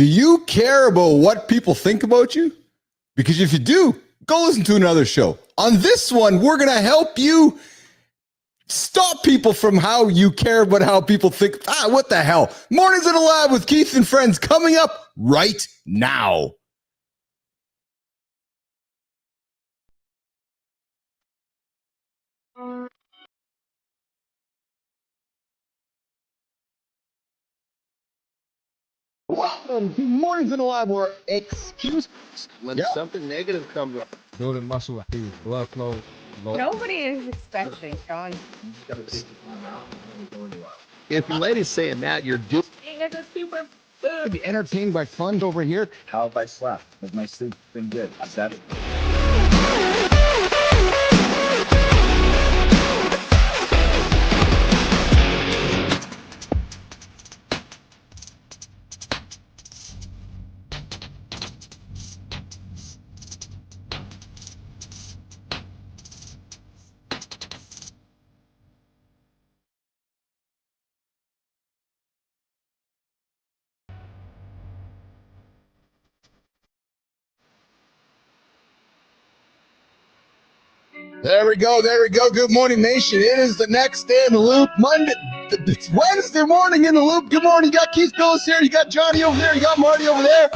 Do you care about what people think about you? Because if you do, go listen to another show. On this one, we're going to help you stop people from how you care about how people think. What the hell? Mornings in the Lab with Keith and friends coming up right now. Welcome to Mornings in the Lab, where excuses when something negative comes up. Building muscle, blood flow. Nobody is expecting, John. If your lady's saying that, you're just be entertained by fun over here. How have I slept? Has my sleep been good? Is that There we go. Good morning, nation. It is the next day in the loop. Monday. It's Wednesday morning in the loop. Good morning. You got Keith Bilous here. You got Johnny over there. You got Marty over there.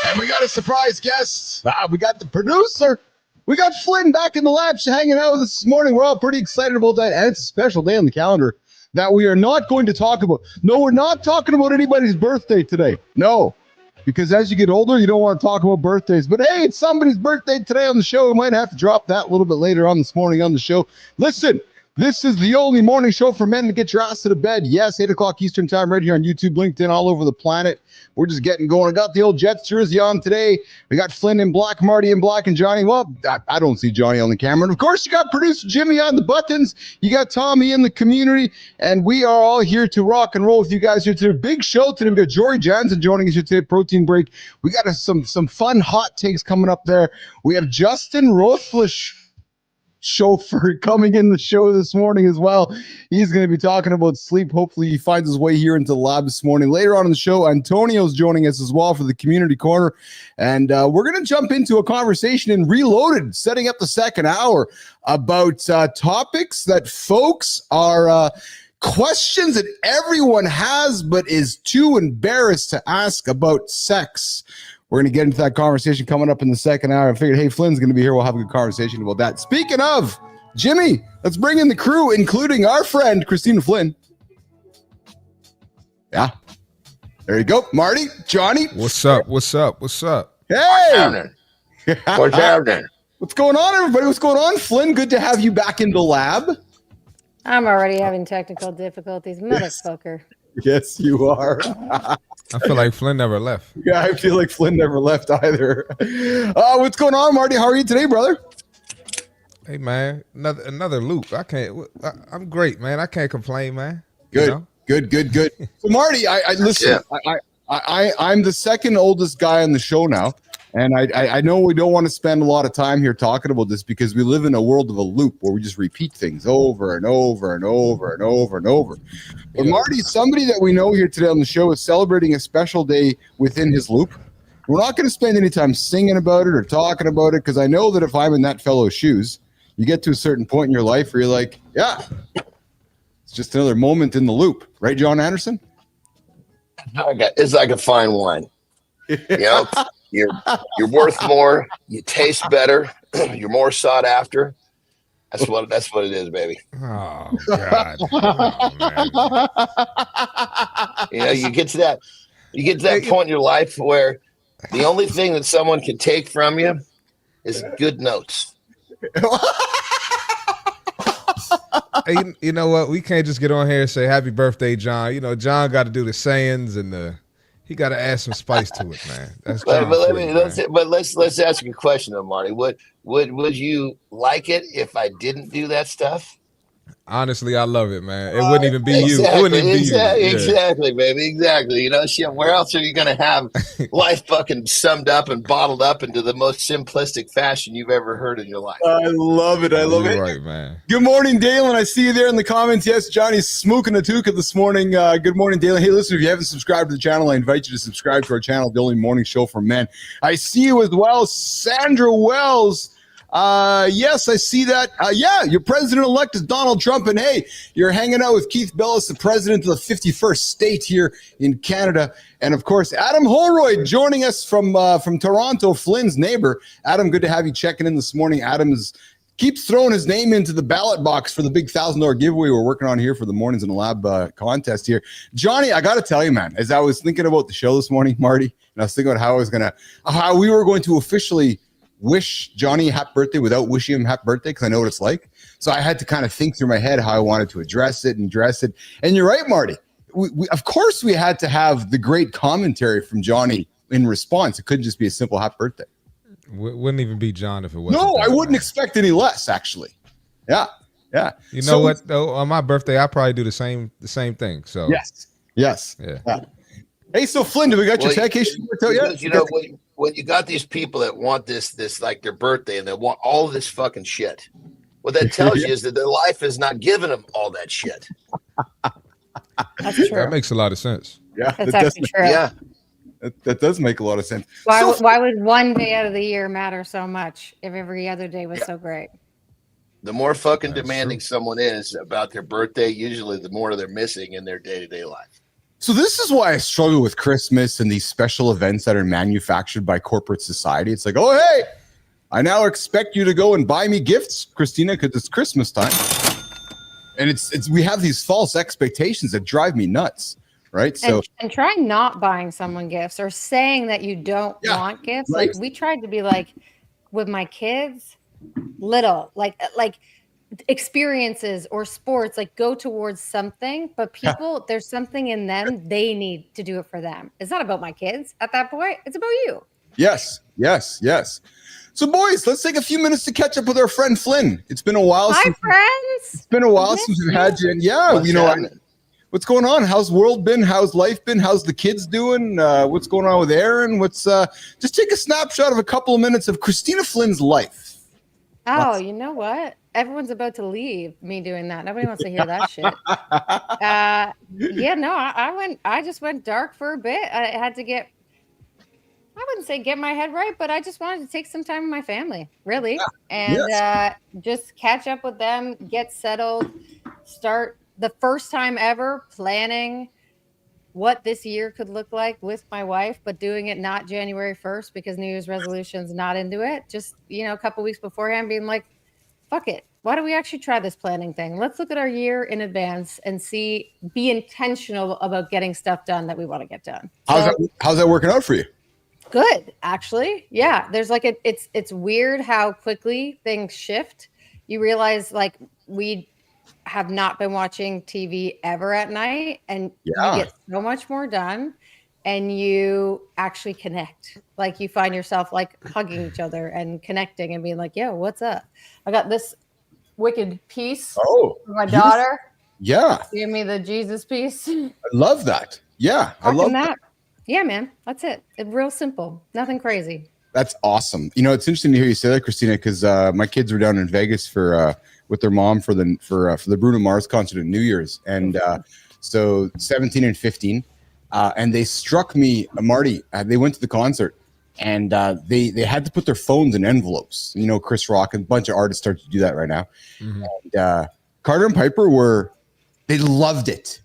And we got a surprise guest. We got the producer. We got Flynn back in the lab hanging out with us this morning. We're all pretty excited about that. And it's a special day on the calendar that we are not going to talk about. No, we're not talking about anybody's birthday today. No. Because as you get older, you don't want to talk about birthdays. But hey, it's somebody's birthday today on the show. We might have to drop that a little bit later on this morning on the show. Listen, this is the only morning show for men to get your ass to the bed. Yes, 8 o'clock Eastern time right here on YouTube, LinkedIn, all over the planet. We're just getting going. I got the old Jets jersey on today. We got Flynn in black, Marty in black, and Johnny. Well, I don't see Johnny on the camera. And of course, you got producer Jimmy on the buttons. You got Tommy in the community. And we are all here to rock and roll with you guys here today. Big show today. We got Jory Jansen joining us here today, Protein Break. We got some fun hot takes coming up there. We have Justin Rothflish chauffeur coming in the show this morning as well. He's going to be talking about sleep. Hopefully he finds his way here into the lab this morning. Later on in the show, Antonio's joining us as well for the community corner. And we're going to jump into a conversation in Reloaded, setting up the second hour about topics that folks are questions that everyone has but is too embarrassed to ask about sex. We're going to get into that conversation coming up in the second hour. I figured, hey, Flynn's going to be here. We'll have a good conversation about that. Speaking of, Jimmy, let's bring in the crew, including our friend, Christina Flynn. Yeah. There you go. Marty, Johnny. What's up? Hey. What's happening? What's going on, everybody? What's going on? Flynn, good to have you back in the lab. I'm already having technical difficulties, motherfucker. Yes, you are. I feel like Flynn never left. Yeah, I feel like Flynn never left either. What's going on, Marty? How are you today, brother? Hey, man, another loop. I'm great, man. I can't complain, man. Good, you know? good. So, Marty, I listen. Yeah. I'm the second oldest guy on the show now, and I know we don't want to spend a lot of time here talking about this because we live in a world of a loop where we just repeat things over and over and over and over and over. But Marty, somebody that we know here today on the show is celebrating a special day within his loop. We're not going to spend any time singing about it or talking about it because I know that if I'm in that fellow's shoes, you get to a certain point in your life where you're like, yeah, it's just another moment in the loop. Right, John Anderson? It's like a fine wine. You know, you're worth more. You taste better. You're more sought after. That's what it is, baby. Oh God! Oh, man. You know, you get to that point in your life where the only thing that someone can take from you is good notes. Hey, you know what? We can't just get on here and say happy birthday, John. You know, John got to do the sayings and he got to add some spice to it, man. That's let's ask you a question, though, Marty. Would you like it if I didn't do that stuff? Honestly, I love it, man. It wouldn't even be you. It Exactly, wouldn't even be you. Yeah. exactly, baby, exactly. You know, shit. Where else are you gonna have life fucking summed up and bottled up into the most simplistic fashion you've ever heard in your life? I love it. I love You're it. right, man. Good morning, Dalen. I see you there in the comments. Yes, Johnny's smoking a tuka this morning. Good morning, Dalen. Hey, listen, if you haven't subscribed to the channel, I invite you to subscribe to our channel, the only morning show for men. I see you as well, Sandra Wells. Yes, I see that. Yeah, your president-elect is Donald Trump, and hey, you're hanging out with Keith Bilous, the president of the 51st state here in Canada, and of course, Adam Holroyd joining us from Toronto, Flynn's neighbor. Adam, good to have you checking in this morning. Adam keeps throwing his name into the ballot box for the big $1,000 giveaway we're working on here for the Mornings in the Lab contest here. Johnny, I got to tell you, man, as I was thinking about the show this morning, Marty, and I was thinking about how we were going to officially wish Johnny a happy birthday without wishing him happy birthday, because I know what it's like. So I had to kind of think through my head how I wanted to address it and dress it. And you're right, Marty. We of course we had to have the great commentary from Johnny in response. It couldn't just be a simple happy birthday. Wouldn't even be John if it wasn't. No, I wouldn't man. expect any less, actually. Yeah. You know what though? On my birthday, I probably do the same thing. So yes. Yeah. Hey, so Flynn, do we got your tech issue? You know, when you got these people that want this like their birthday, and they want all this fucking shit, what that tells you is that their life is not giving them all that shit. That's true. That makes a lot of sense. Yeah, That's actually true. Yeah. That does make a lot of sense. Why would one day out of the year matter so much if every other day was so great? The more fucking That's demanding true. someone is about their birthday, usually the more they're missing in their day-to-day life. So this is why I struggle with Christmas and these special events that are manufactured by corporate society. It's like, oh, hey, I now expect you to go and buy me gifts, Christina, because it's Christmas time. And it's we have these false expectations that drive me nuts, right? So And try not buying someone gifts or saying that you don't want gifts. Right. Like we tried to be like with my kids, little, like experiences or sports, like go towards something, but people, there's something in them, they need to do it for them. It's not about my kids at that point. It's about you. yes. So boys, let's take a few minutes to catch up with our friend Flynn. It's been a while. Hi, It's friends. been a while since we've had you. And yeah, What's happening? what's going on? How's the world been? How's life been? How's the kids doing? What's going on with Aaron? Just take a snapshot of a couple of minutes of Christina Flynn's life. Oh, you know what? Everyone's about to leave me doing that. Nobody wants to hear that shit. I just went dark for a bit. I had to I wouldn't say get my head right, but I just wanted to take some time with my family, really. And just catch up with them, get settled, start the first time ever planning what this year could look like with my wife, but doing it not January 1st because New Year's resolution's not into it. Just, a couple weeks beforehand being like, fuck it. Why don't we actually try this planning thing? Let's look at our year in advance and be intentional about getting stuff done that we want to get done. How's that working out for you? Good, actually. Yeah. There's it's weird how quickly things shift. You realize like we have not been watching TV ever at night, and you get so much more done, and you actually connect. Like you find yourself like hugging each other and connecting and being like, yo, what's up? I got this wicked piece for my daughter. Yeah. Give me the Jesus piece. I love that. Yeah. I love that. Yeah, man. That's it. It's real simple. Nothing crazy. That's awesome. It's interesting to hear you say that, Christina, because my kids were down in Vegas for with their mom for the Bruno Mars concert at New Year's, and so 17 and 15, and they struck me, Marty. They went to the concert, and they had to put their phones in envelopes. Chris Rock and a bunch of artists started to do that right now. Mm-hmm. And Carter and Piper they loved it.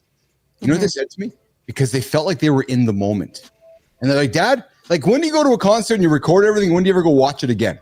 You know what they said to me? Because they felt like they were in the moment, and they're like, Dad, like when do you go to a concert and you record everything? When do you ever go watch it again?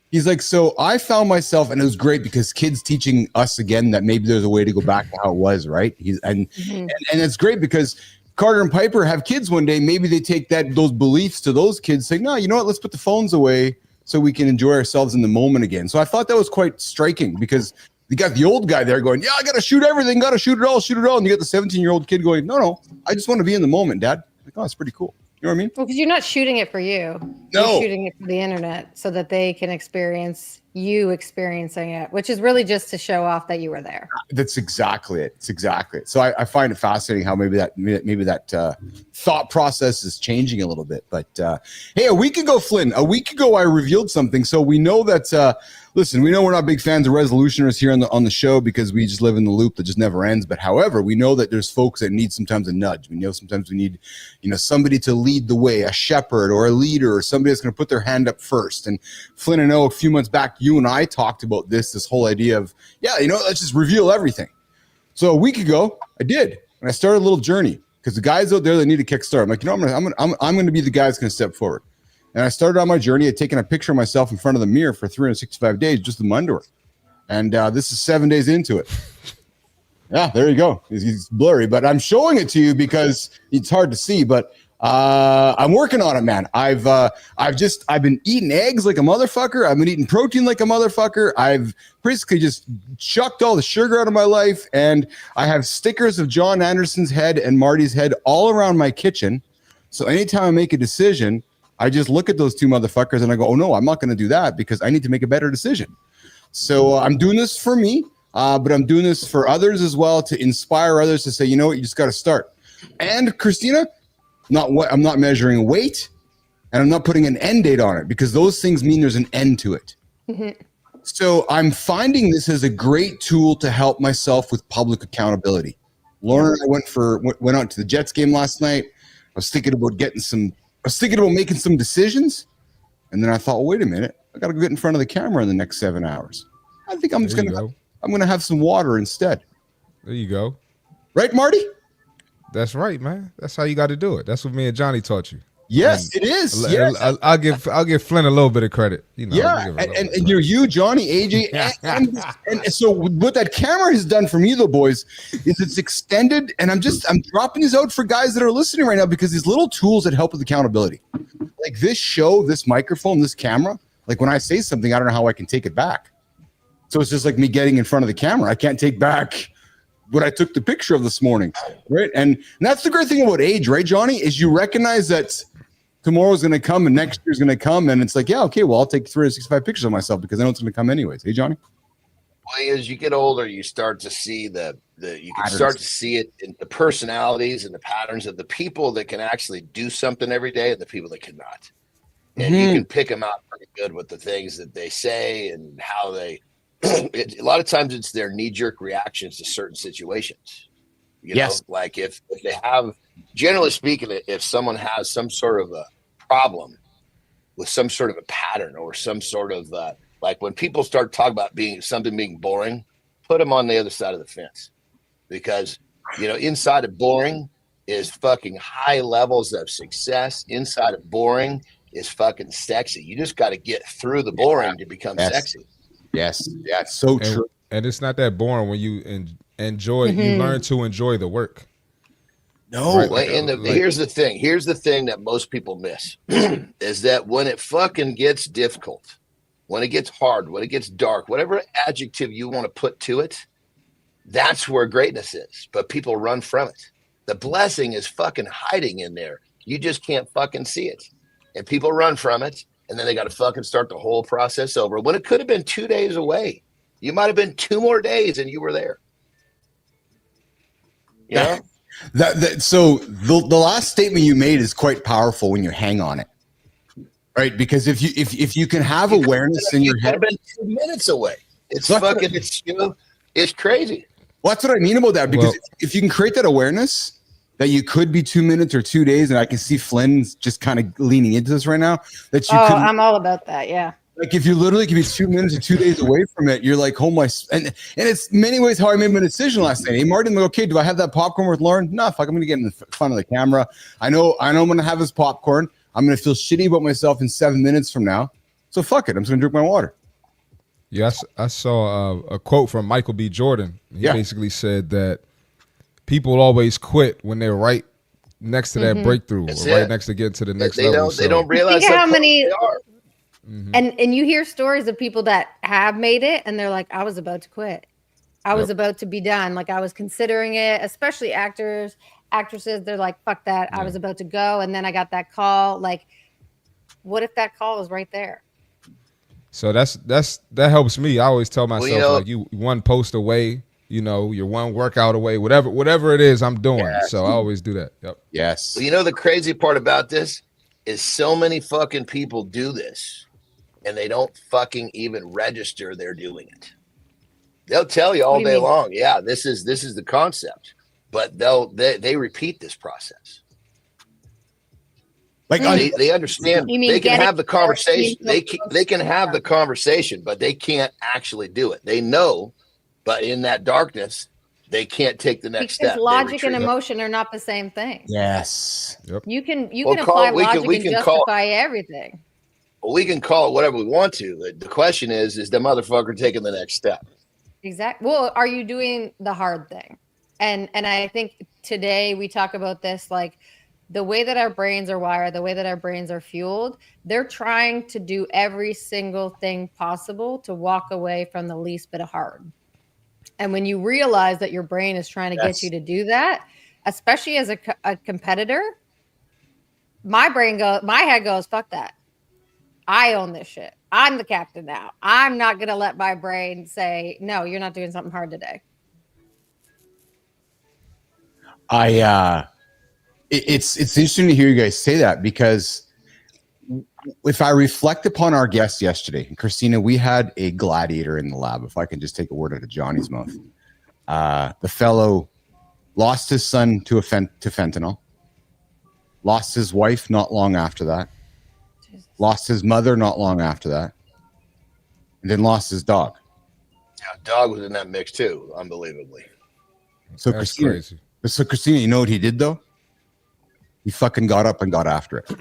He's like, so I found myself, and it was great because kids teaching us again that maybe there's a way to go back to how it was, right? And it's great because Carter and Piper have kids one day. Maybe they take those beliefs to those kids, saying, no, you know what? Let's put the phones away so we can enjoy ourselves in the moment again. So I thought that was quite striking because you got the old guy there going, yeah, I got to shoot everything, got to shoot it all. And you got the 17-year-old kid going, no, I just want to be in the moment, Dad. Like, oh, it's pretty cool. You know what I mean? Well, because you're not shooting it for you. No. You're shooting it for the internet so that they can experience you experiencing it, which is really just to show off that you were there. That's exactly it. It's exactly it. So I find it fascinating how maybe that thought process is changing a little bit. But hey, a week ago, Flynn, I revealed something. So we know that. Listen, we know we're not big fans of resolutioners here on the show because we just live in the loop that just never ends. But however, we know that there's folks that need sometimes a nudge. We know sometimes we need, somebody to lead the way, a shepherd or a leader or somebody that's going to put their hand up first. And Flynn, I know a few months back, you and I talked about this whole idea of, let's just reveal everything. So a week ago, I did, and I started a little journey because the guys out there that need a kickstart, I'm like, I'm going to be the guy that's going to step forward. And I started on my journey of taking a picture of myself in front of the mirror for 365 days, just in my underwear. And this is 7 days into it. Yeah, there you go. He's blurry, but I'm showing it to you because it's hard to see. But I'm working on it, man. I've been eating eggs like a motherfucker. I've been eating protein like a motherfucker. I've basically just chucked all the sugar out of my life. And I have stickers of John Anderson's head and Marty's head all around my kitchen. So anytime I make a decision, I just look at those two motherfuckers and I go, oh no, I'm not going to do that because I need to make a better decision. So I'm doing this for me, but I'm doing this for others as well to inspire others to say, you know what, you just got to start. And Christina, I'm not measuring weight and I'm not putting an end date on it because those things mean there's an end to it. Mm-hmm. So I'm finding this as a great tool to help myself with public accountability. Lauren and I went out to the Jets game last night. I was thinking about making some decisions. And then I thought, well, wait a minute. I got to get in front of the camera in the next 7 hours. I think I'm going to have some water instead. There you go. Right, Marty? That's right, man. That's how you got to do it. That's what me and Johnny taught you. Yes, it is. Yes. I'll give Flynn a little bit of credit. Yeah, and you're you, Johnny, AJ, and so what that camera has done for me, though, boys, is it's extended, and I'm dropping these out for guys that are listening right now because these little tools that help with accountability, like this show, this microphone, this camera. Like when I say something, I don't know how I can take it back. So it's just like me getting in front of the camera. I can't take back what I took the picture of this morning, right? And that's the great thing about age, right, Johnny, is you recognize that tomorrow's going to come and next year's going to come. And it's like, yeah, okay, well, I'll take 365 pictures of myself because I know it's going to come anyways. Hey, Johnny? Well, as you get older, you start to see you can start to see it in the personalities and the patterns of the people that can actually do something every day and the people that cannot. And you can pick them out pretty good with the things that they say and how they, a lot of times it's their knee-jerk reactions to certain situations. You know, like if they have, generally speaking, if someone has some sort of a problem with some sort of a pattern or some sort of like when people start talking about being boring, put them on the other side of the fence because, inside of boring is fucking high levels of success. Inside of boring is fucking sexy. You just got to get through the boring to become sexy. Yes. Yeah. It's so true. And it's not that boring when you enjoy, you learn to enjoy the work. No. Right? Here's the thing. Here's the thing that most people miss is that when it fucking gets difficult, when it gets hard, when it gets dark, whatever adjective you want to put to it, that's where greatness is. But people run from it. The blessing is fucking hiding in there. You just can't fucking see it. And people run from it. And then they got to fucking start the whole process over when it could have been 2 days away. You might have been 2 more days and you were there. Yeah. So the last statement you made is quite powerful when you hang on it, right? Because if you can have awareness in your head, been 2 minutes away. It's fucking it's crazy. Well, that's what I mean about that. Because if you can create that awareness that you could be 2 minutes or 2 days, and I can see Flynn's just kind of leaning into this right now. That you I'm all about that. Yeah. Like if you literally can be 2 minutes or 2 days away from it, you're like, oh my, and it's many ways how I made my decision last night. Hey, Marty, I'm like, okay, do I have that popcorn with Lauren? No, fuck, I'm going to get in front of the camera. I know I'm going to have this popcorn. I'm going to feel shitty about myself in 7 minutes from now. So fuck it. I'm just going to drink my water. Yes, I saw a quote from Michael B. Jordan. He basically said that people always quit when they're right next to that breakthrough, or right next to getting to the next level. They don't realize how many they are. And you hear stories of people that have made it and they're like, I was about to quit. I was about to be done. Like I was considering it, especially actors, actresses. They're like, fuck that. I was about to go. And then I got that call. Like, what if that call was right there? So that helps me. I always tell myself, well, like, you one post away, you're one workout away, whatever it is I'm doing. Yes. So I always do that. Yep. Yes. Well, the crazy part about this is so many fucking people do this and they don't fucking even register they're doing it. They'll tell you all day long, yeah, this is the concept, but they repeat this process. Like they understand. They can have the conversation. They can have the conversation, but they can't actually do it. They know, but in that darkness, they can't take the next step. Logic and emotion are not the same thing. Yes. Yep. You can apply logic and justify everything. Well, we can call it whatever we want to. The question is the motherfucker taking the next step? Exactly. Well, are you doing the hard thing? And I think today we talk about this, like, the way that our brains are wired, the way that our brains are fueled, they're trying to do every single thing possible to walk away from the least bit of hard. And when you realize that your brain is trying to get you to do that, especially as a competitor, my head goes, fuck that. I own this shit. I'm the captain now. I'm not going to let my brain say, no, you're not doing something hard today. It's interesting to hear you guys say that, because if I reflect upon our guest yesterday, Christina, we had a gladiator in the lab. If I can just take a word out of Johnny's mouth, the fellow lost his son to fentanyl, lost his wife not long after that, lost his mother not long after that, and then lost his dog. Yeah, dog was in that mix too, unbelievably. So That's Christina, crazy. Christina, you know what he did though? He fucking got up and got after it.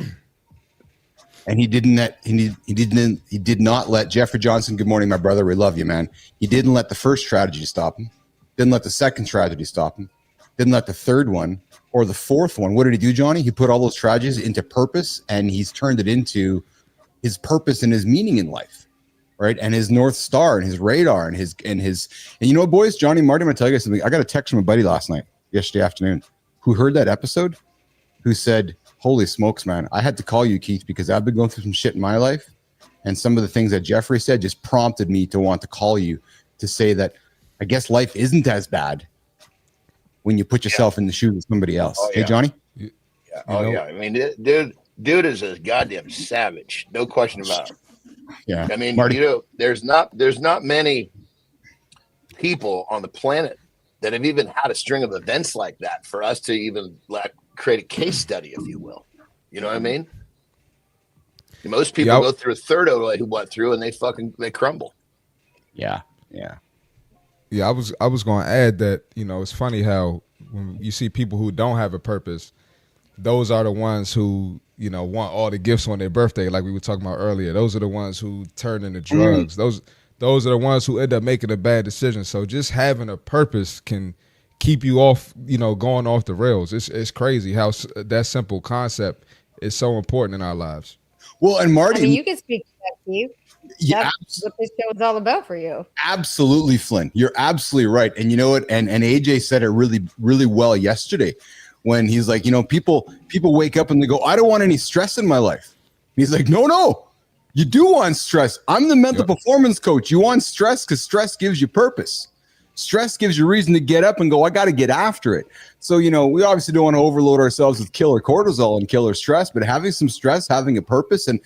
And he did not let Jeffrey Johnson, good morning, my brother, we love you, man. He didn't let the first strategy stop him. Didn't let the second strategy stop him. Didn't let the third one or the fourth one. What did he do, Johnny? He put all those strategies into purpose, and he's turned it into his purpose and his meaning in life, right? And his North Star and his radar and you know what, boys, Johnny, Marty, I'm gonna tell you guys something. I got a text from a buddy yesterday afternoon, who heard that episode, who said, holy smokes, man, I had to call you, Keith, because I've been going through some shit in my life. And some of the things that Jeffrey said just prompted me to want to call you to say that I guess life isn't as bad when you put yourself in the shoes of somebody else. Oh, Hey, yeah. Johnny? Yeah. Oh, yeah. I mean, dude is a goddamn savage. No question about it. Yeah. I mean, Marty? there's not many people on the planet that have even had a string of events like that for us to even create a case study, if you will. You know what I mean? Most people go through a third of what he went through, and they crumble. Yeah. I was going to add that, it's funny how when you see people who don't have a purpose, those are the ones who, want all the gifts on their birthday, like we were talking about earlier. Those are the ones who turn into drugs. Those are the ones who end up making a bad decision. So just having a purpose can keep you off, going off the rails. It's crazy how that simple concept is so important in our lives. Well, and Marty, I mean, you can speak to that, Steve. Yeah, that's what this show is all about for you. Absolutely, Flynn. You're absolutely right. And you know what? And AJ said it really, really well yesterday when he's like, people wake up and they go, I don't want any stress in my life. And he's like, no, you do want stress. I'm the mental performance coach. You want stress because stress gives you purpose. Stress gives you reason to get up and go, I got to get after it. So, we obviously don't want to overload ourselves with killer cortisol and killer stress, but having some stress, having a purpose. And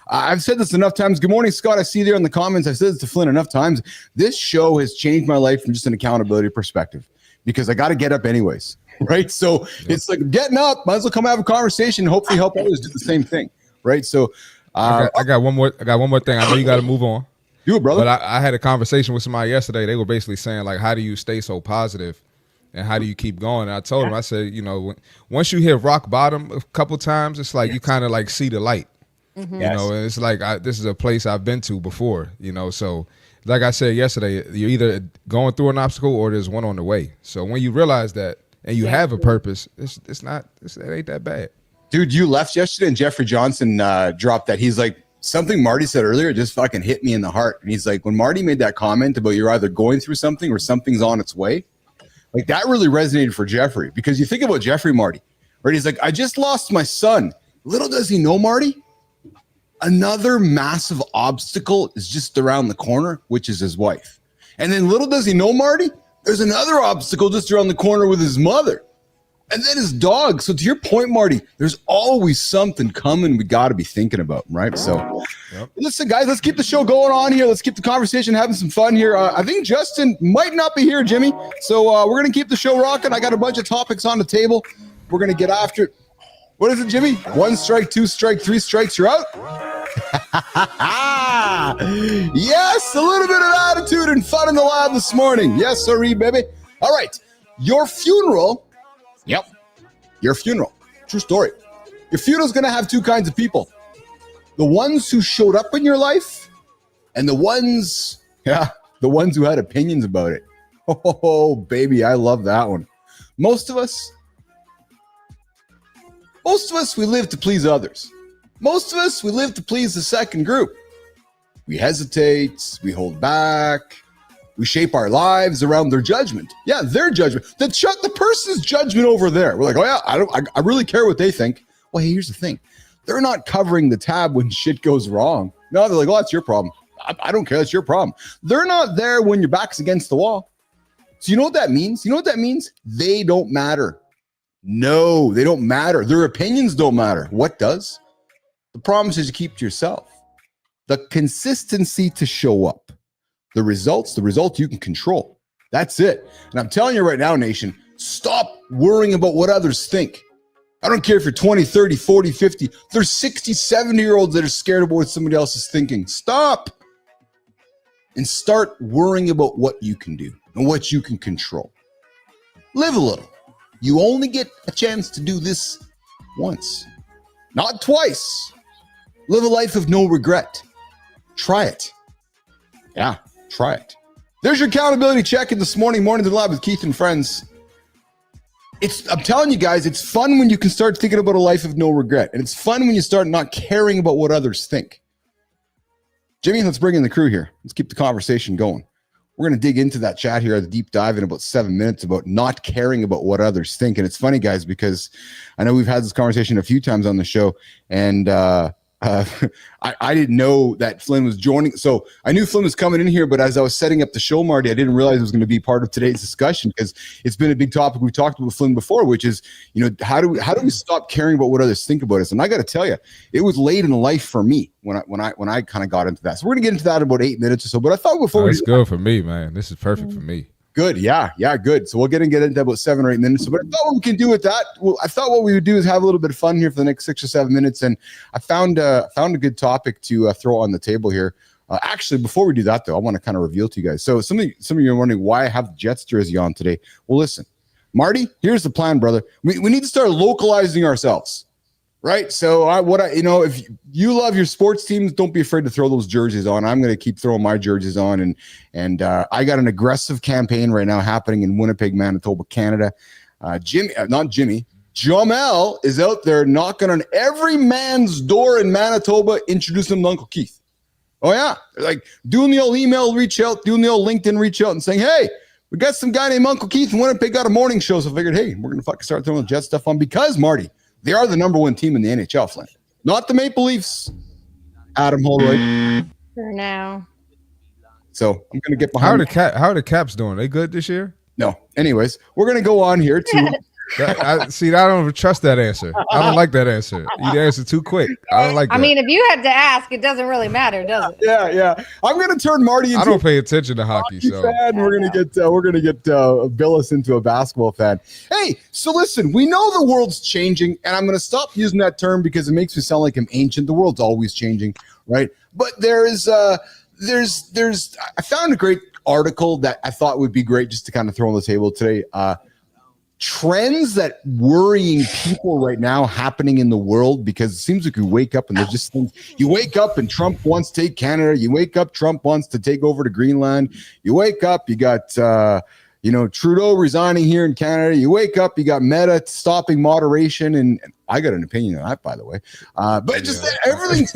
I've said this enough times. Good morning, Scott. I see you there in the comments. I've said this to Flynn enough times. This show has changed my life from just an accountability perspective because I got to get up anyways, right? So it's like getting up, might as well come have a conversation and hopefully help others do the same thing, right? So I got one more thing. I know you got to move on. Do it, brother. But I had a conversation with somebody yesterday. They were basically saying, like, how do you stay so positive and how do you keep going? And I told them, I said, once you hit rock bottom a couple times, it's like you kind of like see the light, and it's like, this is a place I've been to before, so like I said yesterday, you're either going through an obstacle or there's one on the way. So when you realize that and you have a purpose, it ain't that bad. Dude, you left yesterday and Jeffrey Johnson dropped that. He's like, something Marty said earlier just fucking hit me in the heart. And he's like, when Marty made that comment about you're either going through something or something's on its way, like that really resonated for Jeffrey, because you think about Jeffrey, Marty, right? He's like, I just lost my son. Little does he know, Marty, Another massive obstacle is just around the corner, which is his wife. And then little does he know, Marty, there's another obstacle just around the corner with his mother. And then his dog. So to your point, Marty, there's always something coming we got to be thinking about, right? So listen, guys, let's keep the show going on here. Let's keep the conversation, having some fun here. I think Justin might not be here, Jimmy. So we're going to keep the show rocking. I got a bunch of topics on the table. We're going to get after it. What is it, Jimmy? 1 strike, 2 strike, 3 strikes, you're out? Yes, a little bit of attitude and fun in the lab this morning. Yes, sirree, baby. All right, your funeral. Yep, your funeral. True story. Your funeral is going to have two kinds of people. The ones who showed up in your life and the ones who had opinions about it. Oh, baby, I love that one. Most of us, we live to please others. Most of us, we live to please the second group. We hesitate, we hold back, we shape our lives around their judgment. Yeah, their judgment. The person's judgment over there. We're like, oh yeah, I really care what they think. Well, hey, here's the thing. They're not covering the tab when shit goes wrong. No, they're like, oh, that's your problem. I don't care. That's your problem. They're not there when your back's against the wall. So you know what that means? They don't matter. No, they don't matter. Their opinions don't matter. What does? The promise is you keep to yourself. The consistency to show up. The result you can control. That's it. And I'm telling you right now, nation, stop worrying about what others think. I don't care if you're 20, 30, 40, 50. There's 60, 70-year-olds that are scared about what somebody else is thinking. Stop. And start worrying about what you can do and what you can control. Live a little. You only get a chance to do this once, not twice. Live a life of no regret. Try it. Yeah, try it. There's your accountability check in this morning to the lab with Keith and friends. I'm telling you guys, it's fun when you can start thinking about a life of no regret. And it's fun when you start not caring about what others think. Jimmy, let's bring in the crew here. Let's keep the conversation going. We're going to dig into that chat here at the deep dive in about 7 minutes about not caring about what others think. And it's funny, guys, because I know we've had this conversation a few times on the show, and I didn't know that Flynn was joining. So I knew Flynn was coming in here, but as I was setting up the show, Marty, I didn't realize it was going to be part of today's discussion, because it's been a big topic we've talked about with Flynn before, which is, how do we stop caring about what others think about us? And I got to tell you, it was late in life for me when I kind of got into that. So we're going to get into that in about 8 minutes or so. But I thought before it's good for me, man. This is perfect for me. Good. Yeah, good. So we'll get into about 7 or 8 minutes. But I thought what we can do with that, I thought what we would do is have a little bit of fun here for the next 6 or 7 minutes. And I found a good topic to throw on the table here. Actually, before we do that, though, I want to kind of reveal to you guys. So some of you are wondering why I have the Jets jersey on today. Well, listen, Marty, here's the plan, brother. We need to start localizing ourselves. Right. So if you love your sports teams, don't be afraid to throw those jerseys on. I'm going to keep throwing my jerseys on. And I got an aggressive campaign right now happening in Winnipeg, Manitoba, Canada. Jamel is out there knocking on every man's door in Manitoba, introducing him to Uncle Keith. Oh, yeah. Like doing the old email reach out, doing the old LinkedIn reach out and saying, hey, we got some guy named Uncle Keith in Winnipeg, got a morning show. So I figured, hey, we're going to fucking start throwing the Jet stuff on because, Marty, they are the number one team in the NHL, Flynn. Not the Maple Leafs. Adam Holroyd. For now. So I'm going to get behind. How are the Caps doing? They good this year? No. Anyways, we're going to go on here to. I don't even trust that answer. I don't like that answer. You answer too quick. I don't like that. I mean, if you had to ask, it doesn't really matter, does it? Yeah. I'm going to turn Marty into. I don't pay attention to hockey, so fan. We're going to get Bilous into a basketball fan. Hey, so listen, we know the world's changing, and I'm going to stop using that term because it makes me sound like I'm ancient. The world's always changing, right? But there's I found a great article that I thought would be great just to kind of throw on the table today. Trends that worrying people right now happening in the world, because it seems like you wake up and there's just things. You wake up and Trump wants to take Canada. You wake up, Trump wants to take over to Greenland. You wake up, you got Trudeau resigning here in Canada. You wake up, you got Meta stopping moderation, and I got an opinion on that, by the way. But just everything's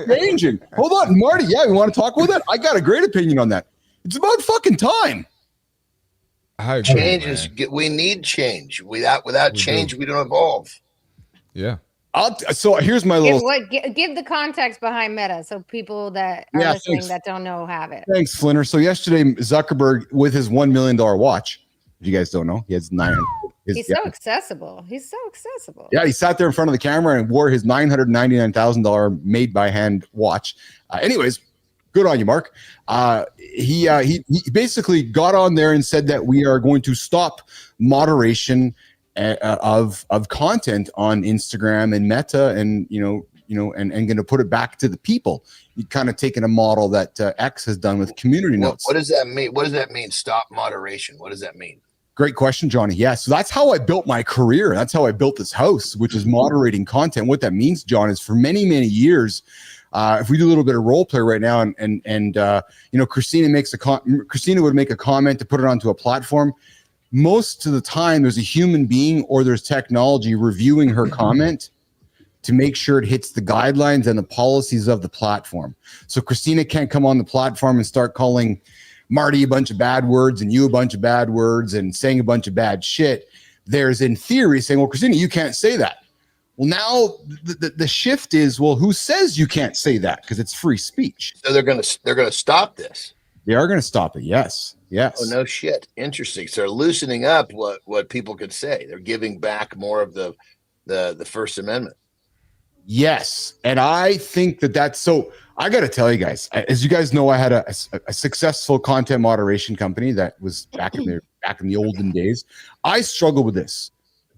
changing. Hold on, Marty. Yeah, you want to talk about that? I got a great opinion on that. It's about fucking time. Change is. We need change. Without change, we don't evolve. Yeah. So here's my little. Give the context behind Meta, so people that are listening that don't know have it. Thanks, Flinner. So yesterday, Zuckerberg with his $1 million watch. If you guys don't know, he has 900. He's so accessible. He's so accessible. Yeah, he sat there in front of the camera and wore his $999,000 made by hand watch. Anyways, good on you, Mark. He basically got on there and said that we are going to stop moderation of content on Instagram and Meta, and and going to put it back to the people. You've kind of taken a model that X has done with community notes. What does that mean? What does that mean? Stop moderation. What does that mean? Great question, Johnny. Yeah, so that's how I built my career. That's how I built this house, which is moderating content. What that means, John, is for many, many years, if we do a little bit of role play right now, and Christina would make a comment to put it onto a platform. Most of the time, there's a human being or there's technology reviewing her comment to make sure it hits the guidelines and the policies of the platform. So Christina can't come on the platform and start calling Marty a bunch of bad words and you a bunch of bad words and saying a bunch of bad shit. There's in theory saying, well, Christina, you can't say that. Well, now the shift is, well, who says you can't say that? Because it's free speech. So they're gonna stop this. They are going to stop it. Yes. Oh, no shit. Interesting. So they're loosening up what people could say. They're giving back more of the First Amendment. Yes. And I think that's so. I got to tell you guys, as you guys know, I had a successful content moderation company that was back in the olden days. I struggled with this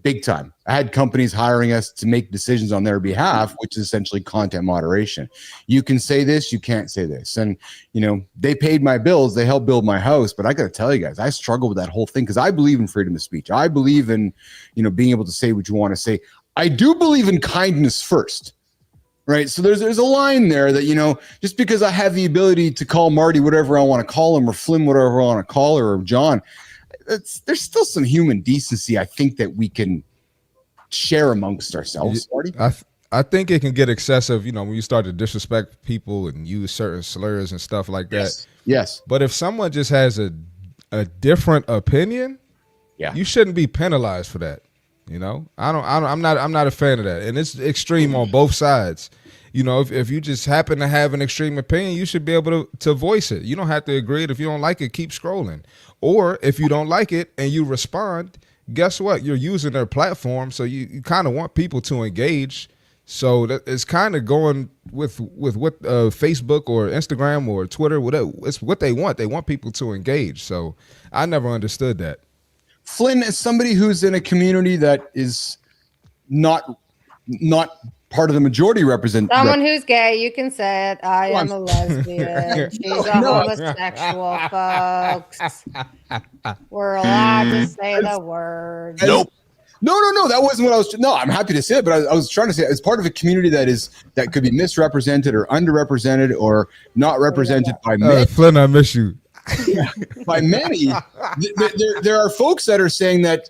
big time. I had companies hiring us to make decisions on their behalf, which is essentially content moderation. You can say this, you can't say this. And, they paid my bills, they helped build my house. But I got to tell you guys, I struggle with that whole thing because I believe in freedom of speech. I believe in, being able to say what you want to say. I do believe in kindness first. Right. So there's a line there that, just because I have the ability to call Marty whatever I want to call him, or Flynn whatever I want to call her, or John, there's still some human decency I think that we can share amongst ourselves. Marty? I think it can get excessive, when you start to disrespect people and use certain slurs and stuff like that. Yes. But if someone just has a different opinion, you shouldn't be penalized for that. I'm not a fan of that, and it's extreme on both sides. If you just happen to have an extreme opinion, you should be able to voice it. You don't have to agree. If you don't like it, keep scrolling. Or if you don't like it and you respond, guess what? You're using their platform, so you kind of want people to engage. So that it's kind of going with what Facebook or Instagram or Twitter, whatever. It's what they want. They want people to engage. So I never understood that. Flynn, as somebody who's in a community that is not part of the majority someone who's gay, you can say it. I am a lesbian. She's a homosexual, folks. We're allowed to say the word. Nope. No. That wasn't what I was. No, I'm happy to say it, but I was trying to say, as part of a community that could be misrepresented or underrepresented or not represented by many. Flynn, I miss you. By many, there are folks that are saying that,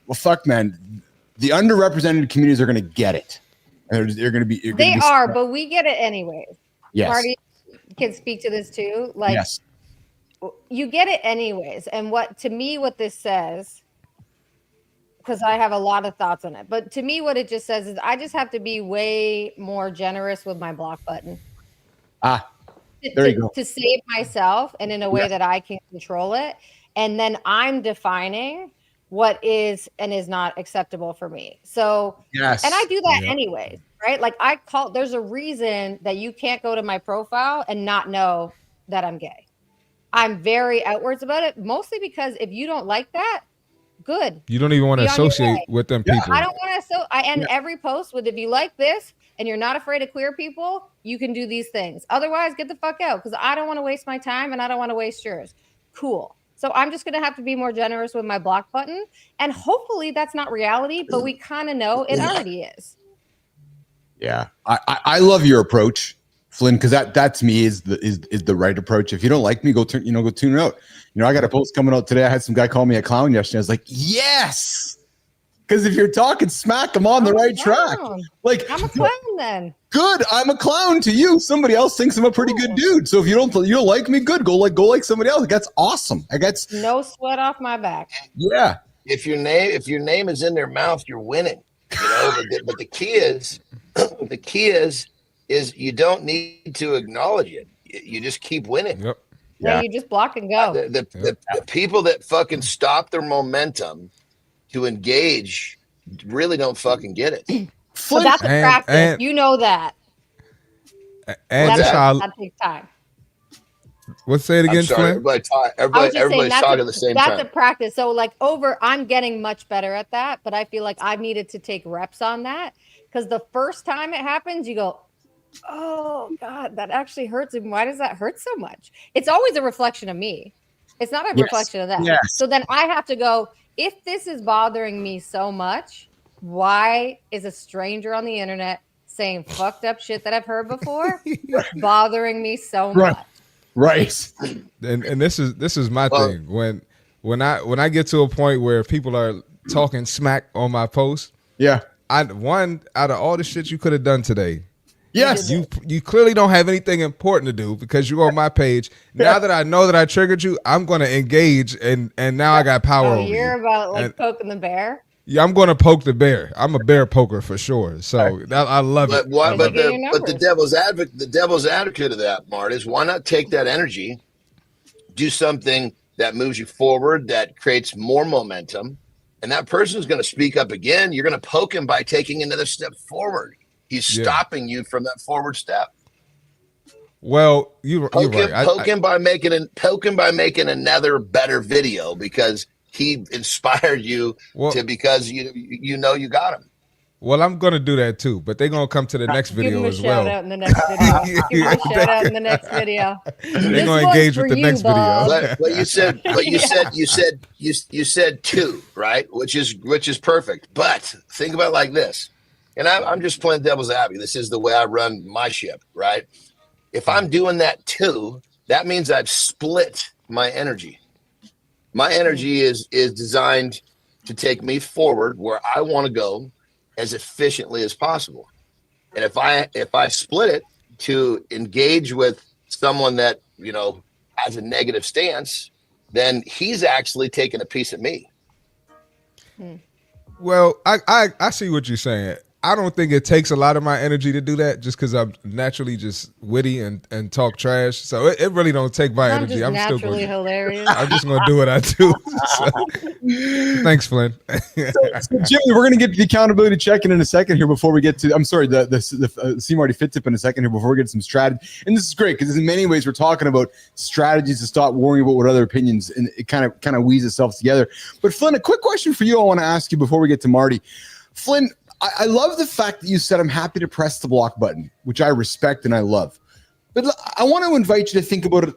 well, fuck, man, the underrepresented communities are going to get it. They're going to be. But we get it anyways. Yes. Marty can speak to this too. Yes. You get it anyways. And what this says, because I have a lot of thoughts on it, but to me, what it just says is I just have to be way more generous with my block button. There you go. To save myself and in a way that I can control it. And then I'm defining what is and is not acceptable for me. So, and I do that anyways, right? Like there's a reason that you can't go to my profile and not know that I'm gay. I'm very outwards about it, mostly because if you don't like that, good. You don't even want to associate with them people. I don't want to. I end every post with, if you like this and you're not afraid of queer people, you can do these things. Otherwise, get the fuck out, because I don't want to waste my time and I don't want to waste yours. Cool. So I'm just going to have to be more generous with my block button. And hopefully that's not reality, but we kind of know it already is. Yeah. I love your approach, Flynn, because that to me is the right approach. If you don't like me, go tune it out. I got a post coming out today. I had some guy call me a clown yesterday. I was like, yes. Because if you're talking smack, I'm on the right track. Like, I'm a clown then. Good. I'm a clown to you. Somebody else thinks I'm a pretty good dude. So if you don't like me, good. Go like somebody else. That's awesome. No sweat off my back. Yeah. If your name is in their mouth, you're winning. But the key is, you don't need to acknowledge it. You just keep winning. Yep. Yeah, you just block and go. The people that fucking stop their momentum to engage really don't fucking get it. So that's a practice. You know that. And that takes time. Let's say it again, Flynn. Everybody's talking at the same time. That's a practice. So like I'm getting much better at that, but I feel like I've needed to take reps on that, because the first time it happens, you go, oh God, that actually hurts. And why does that hurt so much? It's always a reflection of me. It's not a reflection of them. Yes. So then I have to go, if this is bothering me so much, why is a stranger on the internet saying fucked up shit that I've heard before bothering me so much? Right. And this is my thing. When I get to a point where people are talking smack on my post, one out of all the shit you could have done today, yes, you clearly don't have anything important to do because you're on my page. Now that I know that I triggered you, I'm going to engage, and now I got power over you. You're about poking the bear. Yeah, I'm going to poke the bear. I'm a bear poker for sure. So I love it. But the devil's advocate of that, Marty, is why not take that energy, do something that moves you forward, that creates more momentum, and that person's going to speak up again. You're going to poke him by taking another step forward. He's stopping you from that forward step. Well, you're right. Poke him by making another better video because he inspired you because you know you got him. Well, I'm gonna do that too, but they're gonna come to the next video as well. Shout out in the next video. Give him a shout out in the next video. They're gonna engage with the next video. You said 2, right? Which is perfect. But think about it like this, and I'm just playing devil's advocate. This is the way I run my ship, right? If I'm doing that 2, that means I've split my energy. My energy is designed to take me forward where I want to go as efficiently as possible. And if I split it to engage with someone that, has a negative stance, then he's actually taking a piece of me. Well, I see what you're saying. I don't think it takes a lot of my energy to do that just because I'm naturally just witty and talk trash. So it really don't take my energy. I'm still naturally hilarious. I'm just going to do what I do. So, thanks, Flynn. So Jimmy, we're going to get to the accountability check-in in a second here before we get to, the see Marty Fitt tip in a second here before we get to some strategy. And this is great because in many ways we're talking about strategies to stop worrying about what other opinions, and it kind of weaves itself together. But Flynn, a quick question for you I want to ask you before we get to Marty. Flynn, I love the fact that you said, I'm happy to press the block button, which I respect and I love. But I want to invite you to think about it,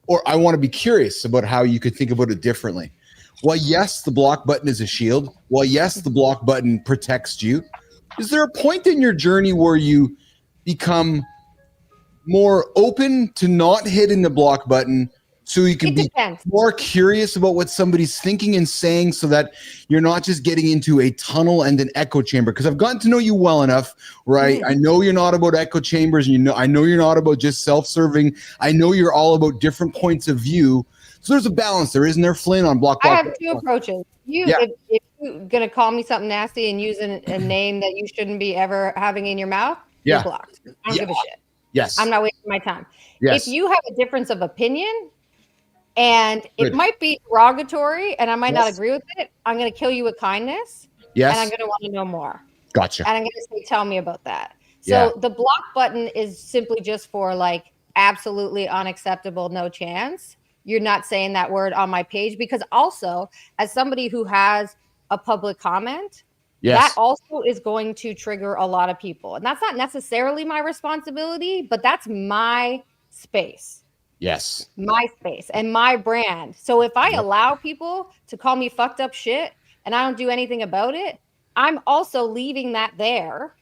or I want to be curious about how you could think about it differently. While yes, the block button is a shield. While yes, the block button protects you. Is there a point in your journey where you become more open to not hitting the block button so you can be more curious about what somebody's thinking and saying, so that you're not just getting into a tunnel and an echo chamber? Because I've gotten to know you well enough, right? I know you're not about echo chambers, and I know you're not about just self-serving. I know you're all about different points of view. So there's a balance there, isn't there, Flynn, on block? I have 2 approaches. If you're going to call me something nasty and use a name that you shouldn't be ever having in your mouth, you're blocked. I don't give a shit. Yes. I'm not wasting my time. Yes. If you have a difference of opinion, and it might be derogatory, and I might not agree with it, I'm going to kill you with kindness. Yes. And I'm going to want to know more. Gotcha. And I'm going to say, tell me about that. So the block button is simply just for absolutely unacceptable, no chance. You're not saying that word on my page, because also as somebody who has a public comment, that also is going to trigger a lot of people. And that's not necessarily my responsibility, but that's my space. Yes. My space and my brand. So if I allow people to call me fucked up shit and I don't do anything about it, I'm also leaving that there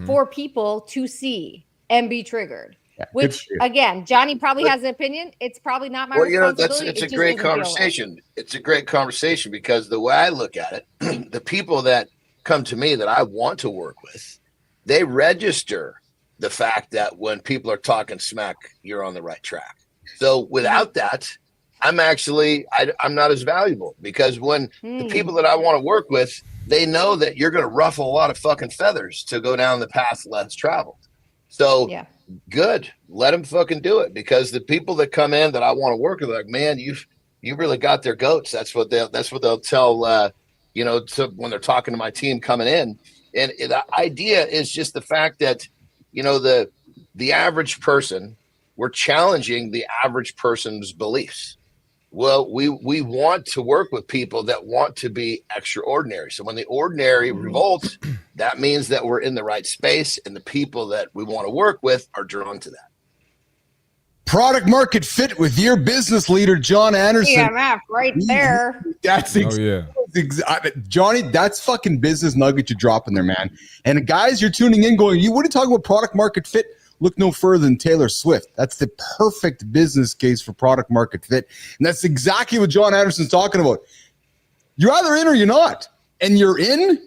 for people to see and be triggered. Yeah, which again, Johnny probably has an opinion. It's probably not my responsibility. It's a great conversation. It's a great conversation because the way I look at it, the people that come to me that I want to work with, they register the fact that when people are talking smack, you're on the right track. So without that, I'm not as valuable, because when the people that I want to work with, they know that you're going to ruffle a lot of fucking feathers to go down the path less traveled. So good, let them fucking do it, because the people that come in that I want to work with are like, man, you really got their goats. That's what they'll tell, when they're talking to my team coming in. And the idea is just the fact that, the average person, we're challenging the average person's beliefs. Well, we want to work with people that want to be extraordinary. So when the ordinary revolts, that means that we're in the right space, and the people that we want to work with are drawn to that. Product market fit with your business leader, John Anderson. Yeah, right there. That's Johnny, that's fucking business nugget you're dropping there, man. And guys, you're tuning in going, what are you talking about product market fit? Look no further than Taylor Swift. That's the perfect business case for product market fit. And that's exactly what John Anderson's talking about. You're either in or you're not. And you're in.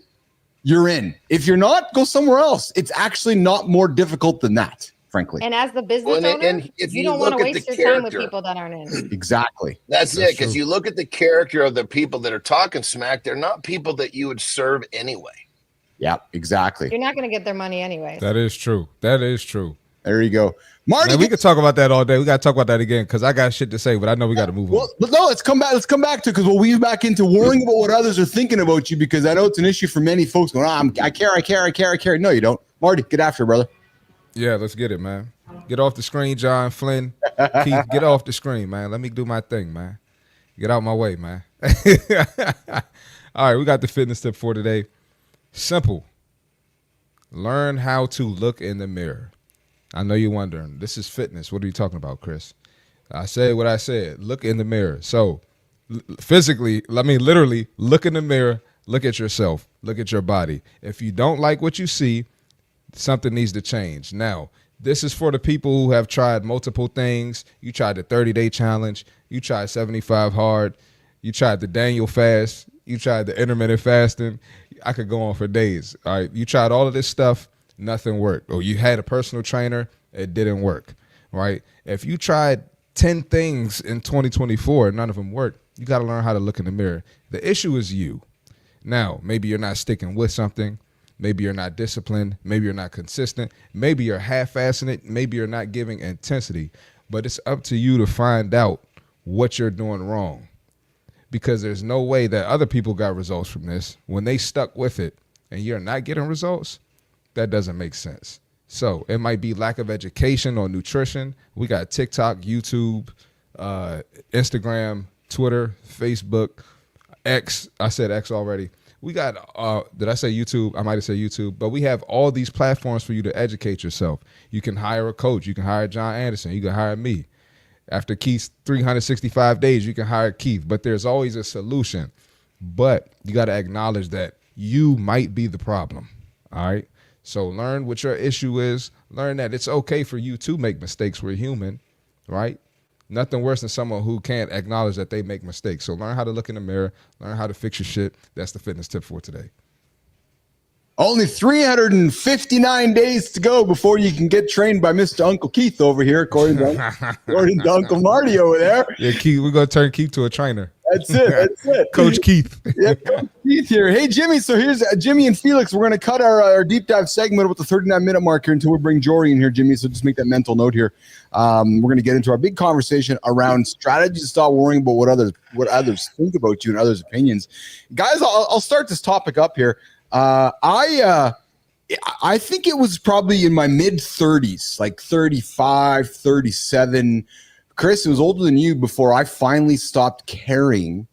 If you're not, go somewhere else. It's actually not more difficult than that, frankly. And as the business owner, you don't want to waste your time with people that aren't in. Exactly. That's it, because you look at the character of the people that are talking smack, they're not people that you would serve anyway. Yeah, exactly. You're not going to get their money anyway. That is true. There you go. Marty, man, we could talk about that all day. We got to talk about that again, because I got shit to say, but I know we got to move on. But no, let's come back to, because we'll weave back into worrying about what others are thinking about you, because I know it's an issue for many folks going, I care. No, you don't. Marty, get after it, brother. Yeah, let's get it, man. Get off the screen, John Flynn. Keith, get off the screen, man. Let me do my thing, man. Get out my way, man. All right, we got the fitness tip for today. Simple. Learn how to look in the mirror. I know you're wondering, this is fitness. What are you talking about, Chris? I said what I said. Look in the mirror. So literally look in the mirror, look at yourself, look at your body. If you don't like what you see, something needs to change. Now, this is for the people who have tried multiple things. You tried the 30-day challenge. You tried 75 hard. You tried the Daniel fast. You tried the intermittent fasting. I could go on for days. All right. You tried all of this stuff. Nothing worked. Or you had a personal trainer. It didn't work. Right. If you tried 10 things in 2024 and none of them worked, you got to learn how to look in the mirror. The issue is you. Now, maybe you're not sticking with something. Maybe you're not disciplined. Maybe you're not consistent. Maybe you're half-assing it. Maybe you're not giving intensity. But it's up to you to find out what you're doing wrong, because there's no way that other people got results from this when they stuck with it and you're not getting results. That doesn't make sense. So it might be lack of education or nutrition. We got TikTok, YouTube, Instagram, Twitter, Facebook, X. I said X already. We got, did I say YouTube? I might have said YouTube, but we have all these platforms for you to educate yourself. You can hire a coach. You can hire John Anderson. You can hire me. After Keith's 365 days, you can hire Keith, but there's always a solution. But you got to acknowledge that you might be the problem. All right. So learn what your issue is. Learn that it's okay for you to make mistakes. We're human, right? Nothing worse than someone who can't acknowledge that they make mistakes. So learn how to look in the mirror, learn how to fix your shit. That's the fitness tip for today. Only 359 days to go before you can get trained by Mr. Uncle Keith over here, according to Uncle Marty over there. Yeah, Keith, we're going to turn Keith to a trainer. That's it. Coach Keith. Yeah, Coach Keith here. Hey, Jimmy. So here's Jimmy and Felix. We're going to cut our deep dive segment with the 39-minute mark here until we bring Jory in here, Jimmy. So just make that mental note here. We're going to get into our big conversation around strategies to stop worrying about what others think about you and others' opinions. Guys, I'll start this topic up here. I think it was probably in my mid-30s, like 35, 37. Chris, it was older than you before I finally stopped caring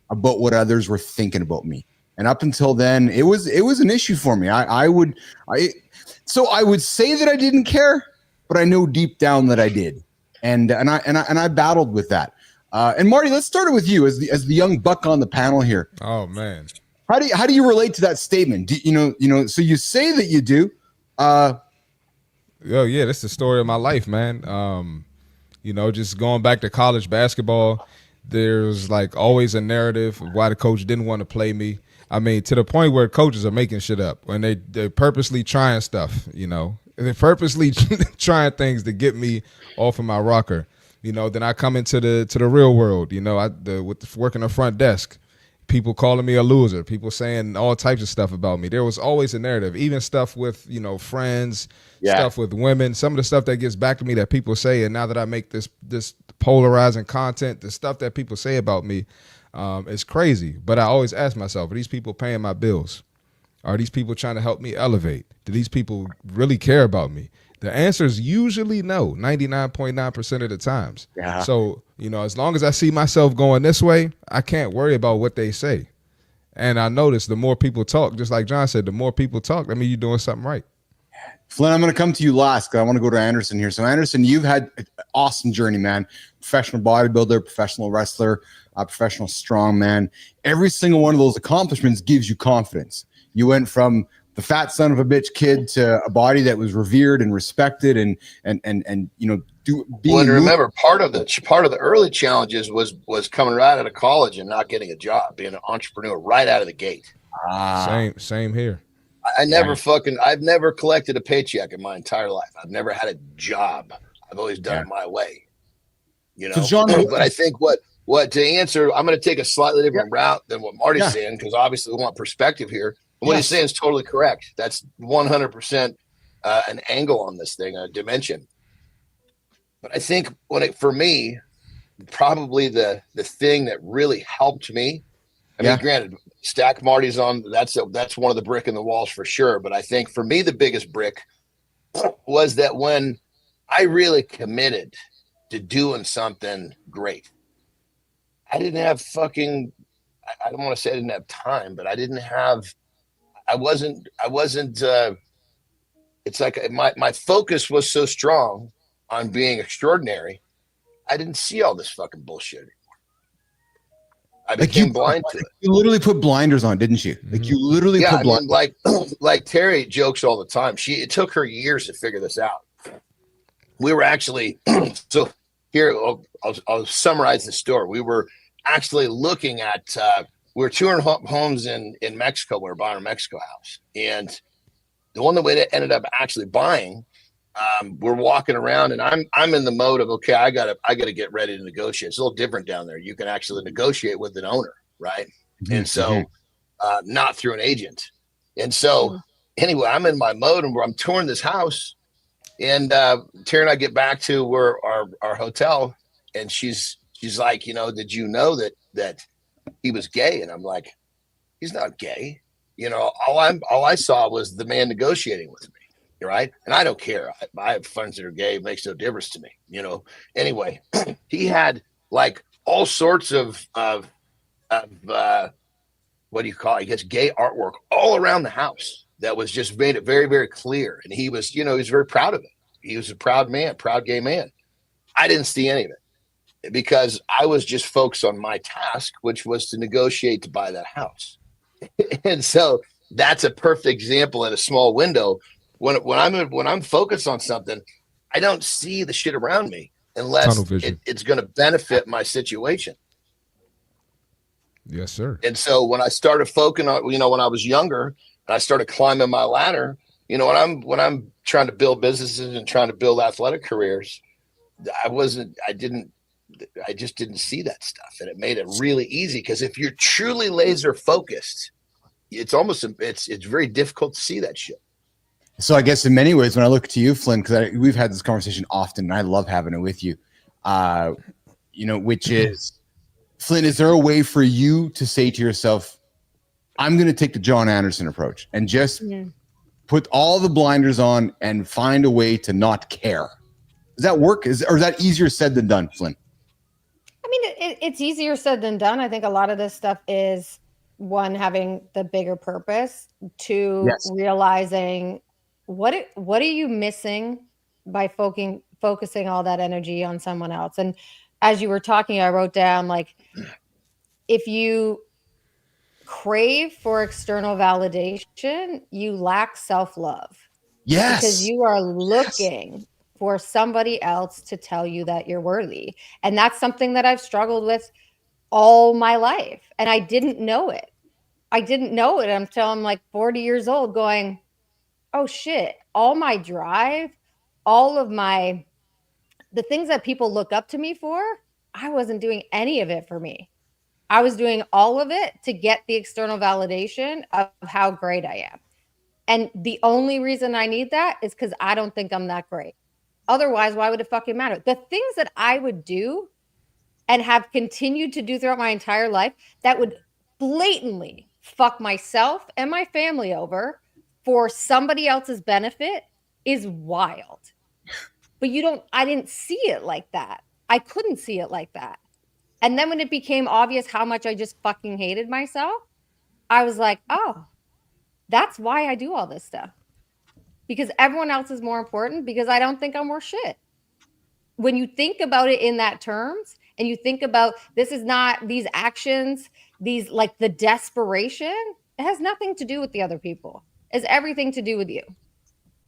about what others were thinking about me. And up until then, it was an issue for me. I would say that I didn't care, but I know deep down that I did. And I battled with that. And Marty, let's start it with you as the young buck on the panel here. Oh man. How do you relate to that statement? So you say that you do. Yeah, that's the story of my life, man. Just going back to college basketball, there's like always a narrative of why the coach didn't want to play me. I mean, to the point where coaches are making shit up when they're purposely trying stuff, They're purposely trying things to get me off of my rocker. Then I come into the real world, working the front desk, people calling me a loser, people saying all types of stuff about me. There was always a narrative, even stuff with, friends, stuff with women, some of the stuff that gets back to me that people say. And now that I make this polarizing content, the stuff that people say about me is crazy. But I always ask myself, are these people paying my bills? Are these people trying to help me elevate? Do these people really care about me? The answer is usually no, 99.9% of the times. Yeah. So, as long as I see myself going this way, I can't worry about what they say. And I notice the more people talk, just like John said, the more people talk, that means you're doing something right. Flynn, I'm going to come to you last because I want to go to Anderson here. So, Anderson, you've had an awesome journey, man. Professional bodybuilder, professional wrestler, professional strongman. Every single one of those accomplishments gives you confidence. You went from the fat son of a bitch kid to a body that was revered and respected, and being. And remember, part of the early challenges was coming right out of college and not getting a job, being an entrepreneur right out of the gate. Same here. I've never collected a paycheck in my entire life. I've never had a job. I've always done it my way. So John, but I think what to answer, I'm going to take a slightly different route than what Marty's saying, because obviously we want perspective here. What he's saying is totally correct. That's 100% an angle on this thing, a dimension. But I think for me, probably the thing that really helped me. I mean, granted, stack Marty's on. That's one of the brick in the walls for sure. But I think for me, the biggest brick was that when I really committed to doing something great, I didn't have I don't want to say I didn't have time, but I wasn't it's like my focus was so strong on being extraordinary. I didn't see all this fucking bullshit anymore. I became blind to it. You literally put blinders on, didn't you? Like you literally put blinders. Like Terry jokes all the time. It took her years to figure this out. We were actually so here. I'll summarize the story. We were actually looking at. We were touring homes in Mexico. We were buying a Mexico house, and the one that we ended up actually buying. We're walking around, and I'm in the mode of, okay, I gotta get ready to negotiate. It's a little different down there. You can actually negotiate with an owner, right? Mm-hmm. And so, not through an agent. And so, anyway, I'm in my mode, and I'm touring this house, and Terry and I get back to our hotel, and she's like, did you know that he was gay? And I'm like, he's not gay. All I saw was the man negotiating with me. Right. And I don't care. I have friends that are gay. It makes no difference to me. Anyway, he had like all sorts of what do you call it? I guess gay artwork all around the house that was just made it very, very clear. And he was, he was very proud of it. He was a proud man, proud gay man. I didn't see any of it because I was just focused on my task, which was to negotiate to buy that house. And so that's a perfect example in a small window. When I'm focused on something, I don't see the shit around me unless it's going to benefit my situation. Yes, sir. And so when I started focusing on, when I was younger and I started climbing my ladder, when I'm trying to build businesses and trying to build athletic careers, I just didn't see that stuff. And it made it really easy because if you're truly laser focused, it's very difficult to see that shit. So I guess in many ways, when I look to you, Flynn, because we've had this conversation often, and I love having it with you, which is, Flynn, is there a way for you to say to yourself, I'm going to take the John Anderson approach and just put all the blinders on and find a way to not care? Does that work? Or is that easier said than done, Flynn? I mean, it's easier said than done. I think a lot of this stuff is, one, having the bigger purpose, two, realizing what are you missing by focusing all that energy on someone else. And as you were talking, I wrote down, like, if you crave for external validation, you lack self-love. Yes. Because you are looking for somebody else to tell you that you're worthy. And that's something that I've struggled with all my life. And I didn't know it. Until I'm like 40 years old going, oh shit, all my drive, all of the the things that people look up to me for, I wasn't doing any of it for me. I was doing all of it to get the external validation of how great I am. And the only reason I need that is because I don't think I'm that great. Otherwise, why would it fucking matter? The things that I would do and have continued to do throughout my entire life that would blatantly fuck myself and my family over for somebody else's benefit is wild. But I didn't see it like that. I couldn't see it like that. And then when it became obvious how much I just fucking hated myself, I was like, oh, that's why I do all this stuff. Because everyone else is more important, because I don't think I'm worth shit. When you think about it in that terms, and you think about this is not these actions, these like the desperation, it has nothing to do with the other people. It's everything to do with you.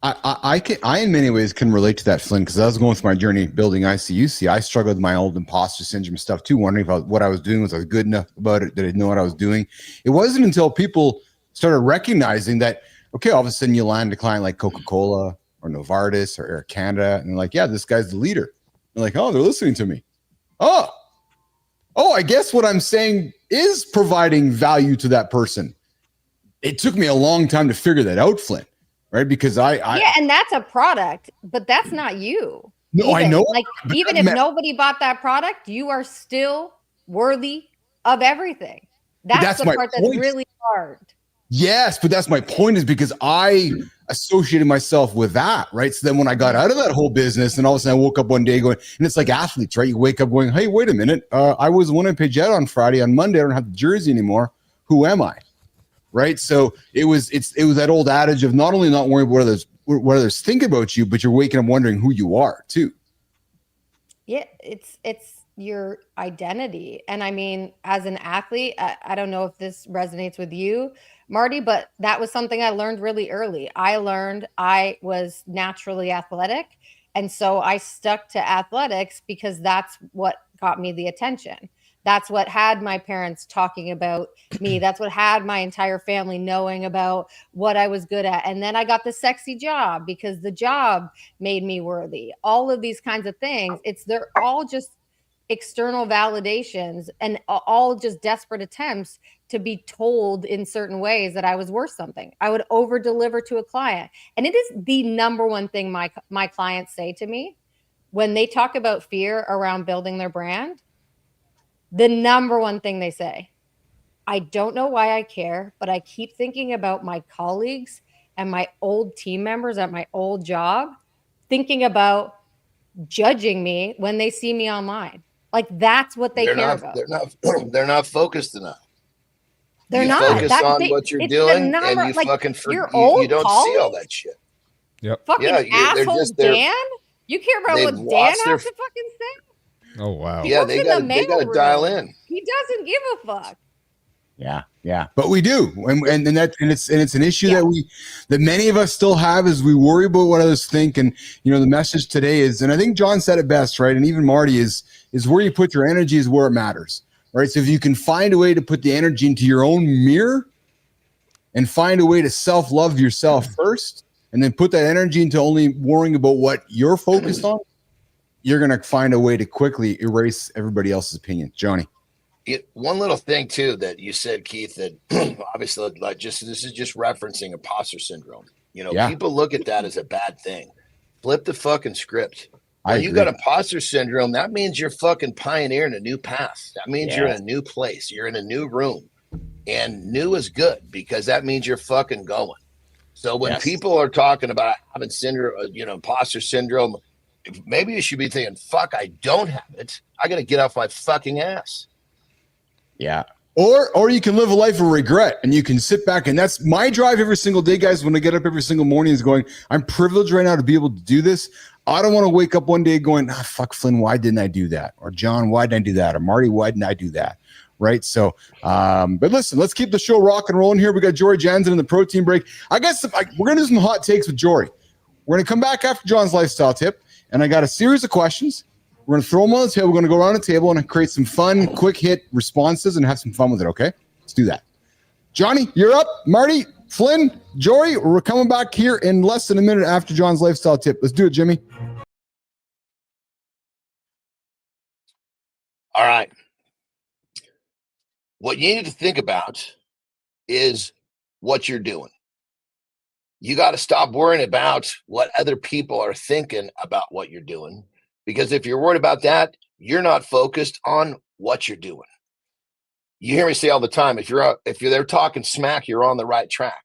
I in many ways can relate to that, Flynn, because I was going through my journey building ICUC. I struggled with my old imposter syndrome stuff too, wondering if what I was doing was good enough about it, did I know what I was doing? It wasn't until people started recognizing that, okay, all of a sudden you land a client like Coca-Cola or Novartis or Air Canada, and they're like, yeah, this guy's the leader. They're like, oh, they're listening to me. Oh, I guess what I'm saying is providing value to that person. It took me a long time to figure that out, Flynn. Right, because yeah, and that's a product, but that's not you. No, I know. Like even if nobody bought that product, you are still worthy of everything. That's the part that's really hard. Yes, but that's my point, is because I associated myself with that, right? So then when I got out of that whole business, and all of a sudden I woke up one day going, and it's like athletes, right? You wake up going, hey, wait a minute, I was the one in Pagette on Friday. On Monday, I don't have the jersey anymore. Who am I? Right. So it was that old adage of not only not worrying about what others think about you, but you're waking up wondering who you are too. Yeah, it's your identity. And I mean, as an athlete, I don't know if this resonates with you, Marty, but that was something I learned really early. I learned I was naturally athletic. And so I stuck to athletics because that's what got me the attention. That's what had my parents talking about me. That's what had my entire family knowing about what I was good at. And then I got the sexy job because the job made me worthy. All of these kinds of things, they're all just external validations and all just desperate attempts to be told in certain ways that I was worth something. I would over deliver to a client. And it is the number one thing my clients say to me when they talk about fear around building their brand. The number one thing they say, I don't know why I care, but I keep thinking about my colleagues and my old team members at my old job, thinking about judging me when they see me online. Like that's what they care about. They're not focused enough. They're not. Focus on what you're doing, and you fucking forget. You don't see all that shit. Yep. Fucking asshole Dan. You care about what Dan has to fucking say? Oh wow. Yeah, they got to dial in. He doesn't give a fuck. Yeah, but we do, and it's an issue that many of us still have, is we worry about what others think. And the message today is, and I think John said it best, right? And even Marty is where you put your energy is where it matters, right? So if you can find a way to put the energy into your own mirror, and find a way to self-love yourself first, and then put that energy into only worrying about what you're focused on, you're going to find a way to quickly erase everybody else's opinion. Johnny. One little thing too that you said, Keith, that obviously this is just referencing imposter syndrome. People look at that as a bad thing. Flip the fucking script. When you got imposter syndrome, that means you're fucking pioneering a new path. That means you're in a new place. You're in a new room. And new is good because that means you're fucking going. So when people are talking about having syndrome, imposter syndrome, maybe you should be thinking, fuck, I don't have it. I got to get off my fucking ass. Yeah. Or you can live a life of regret, and you can sit back, and that's my drive every single day, guys. When I get up every single morning is going, I'm privileged right now to be able to do this. I don't want to wake up one day going, fuck Flynn, why didn't I do that? Or John, why didn't I do that? Or Marty, why didn't I do that? Right. So, but listen, let's keep the show rock and rolling here. We got Jory Jansen in the protein break. I guess we're going to do some hot takes with Jory. We're going to come back after John's lifestyle tip. And I got a series of questions. We're going to throw them on the table. We're going to go around the table and create some fun, quick hit responses and have some fun with it. Okay, let's do that. Johnny, you're up. Marty, Flynn, Jory, we're coming back here in less than a minute after John's lifestyle tip. Let's do it, Jimmy. All right. What you need to think about is what you're doing. You got to stop worrying about what other people are thinking about what you're doing. Because if you're worried about that, you're not focused on what you're doing. You hear me say all the time, if you're there talking smack, you're on the right track.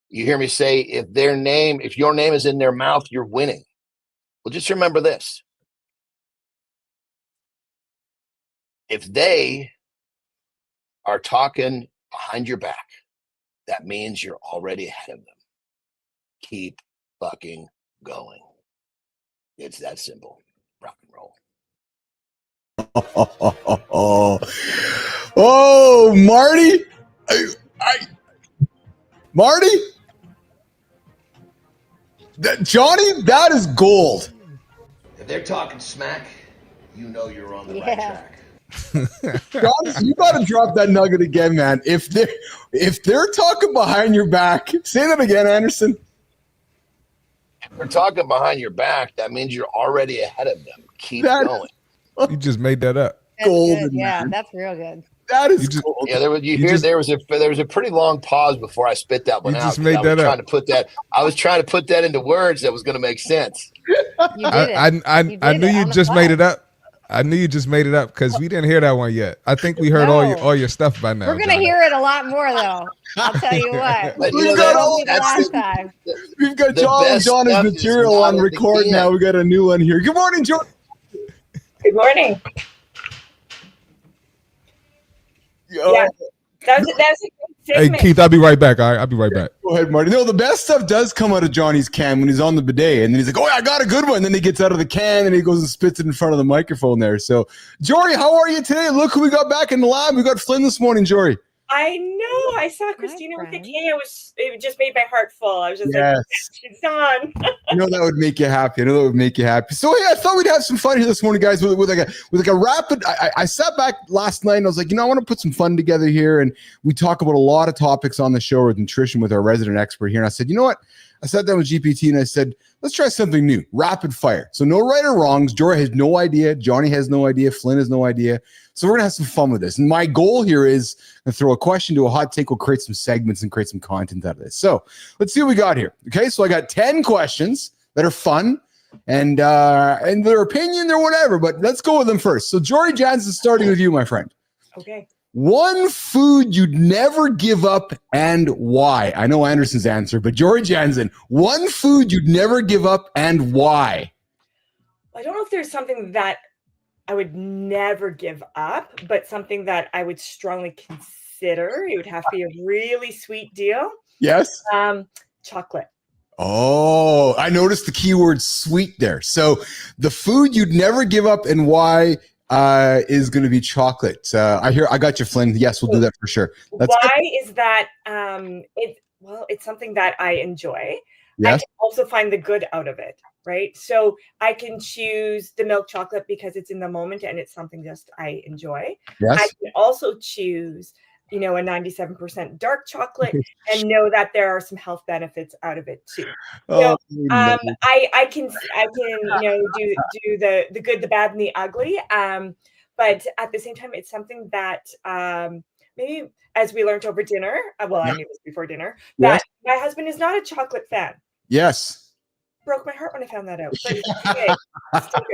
You hear me say, if your name is in their mouth, you're winning. Well, just remember this. If they are talking behind your back, that means you're already ahead of them. Keep fucking going. It's that simple. Rock and roll. Oh, Marty. Marty? Johnny, that is gold. If they're talking smack, you know you're on the right track. Johnny, you got to drop that nugget again, man. If they're talking behind your back, say that again, Anderson. If they're talking behind your back, that means you're already ahead of them. Keep going. You just made that up. That's Golden, good. Yeah, man. that's real good. That is gold. Yeah, there was a pretty long pause before I spit that one out. Just made that up. I was trying to put that into words that was going to make sense. You did it. I knew you just made it up. I knew you just made it up because we didn't hear that one yet. I think we heard all your stuff by now. We're gonna hear it a lot more though. I'll tell you what. We've got John's material on record now. We got a new one here. Good morning, John. Good morning. Yeah, that was a great segment. Hey, Keith, I'll be right back. All right, I'll be right back. Go ahead, Marty. No, the best stuff does come out of Johnny's can when he's on the bidet, and then he's like, "Oh, I got a good one." And then he gets out of the can and he goes and spits it in front of the microphone there. So, Jory, how are you today? Look who we got back in the lab. We got Flynn this morning, Jory. I know. I saw Christina with the K. It just made my heart full. I was just like, "It's on." I know that would make you happy. So yeah, I thought we'd have some fun here this morning, guys. With like a rapid. I sat back last night and I was like, I want to put some fun together here, and we talk about a lot of topics on the show with nutrition with our resident expert here. And I said, you know what? I sat down with GPT and I said, let's try something new, rapid fire. So no right or wrongs. Jory has no idea. Johnny has no idea. Flynn has no idea. So we're going to have some fun with this. And my goal here is to throw a question to a hot take. We'll create some segments and create some content out of this. So let's see what we got here. Okay. So I got 10 questions that are fun and their opinion or whatever, but let's go with them first. So Jory Jansen, starting with you, my friend. Okay. One food you'd never give up and why? I know Anderson's answer, but Jory Jansen, one food you'd never give up and why? I don't know if there's something that I would never give up, but something that I would strongly consider. It would have to be a really sweet deal. Yes. Chocolate. Oh, I noticed the keyword sweet there. So the food you'd never give up and why is going to be chocolate. I got you, Flynn. Yes, we'll do that for sure. Is that it's something that I enjoy. Yes. I can also find the good out of it, right? So I can choose the milk chocolate because it's in the moment and it's something just I enjoy. Yes. I can also choose, a 97% dark chocolate and know that there are some health benefits out of it too. I can do the good, the bad, and the ugly. But at the same time, it's something that maybe as we learned over dinner, I knew this before dinner, that my husband is not a chocolate fan. Yes. Broke my heart when I found that out. But it's still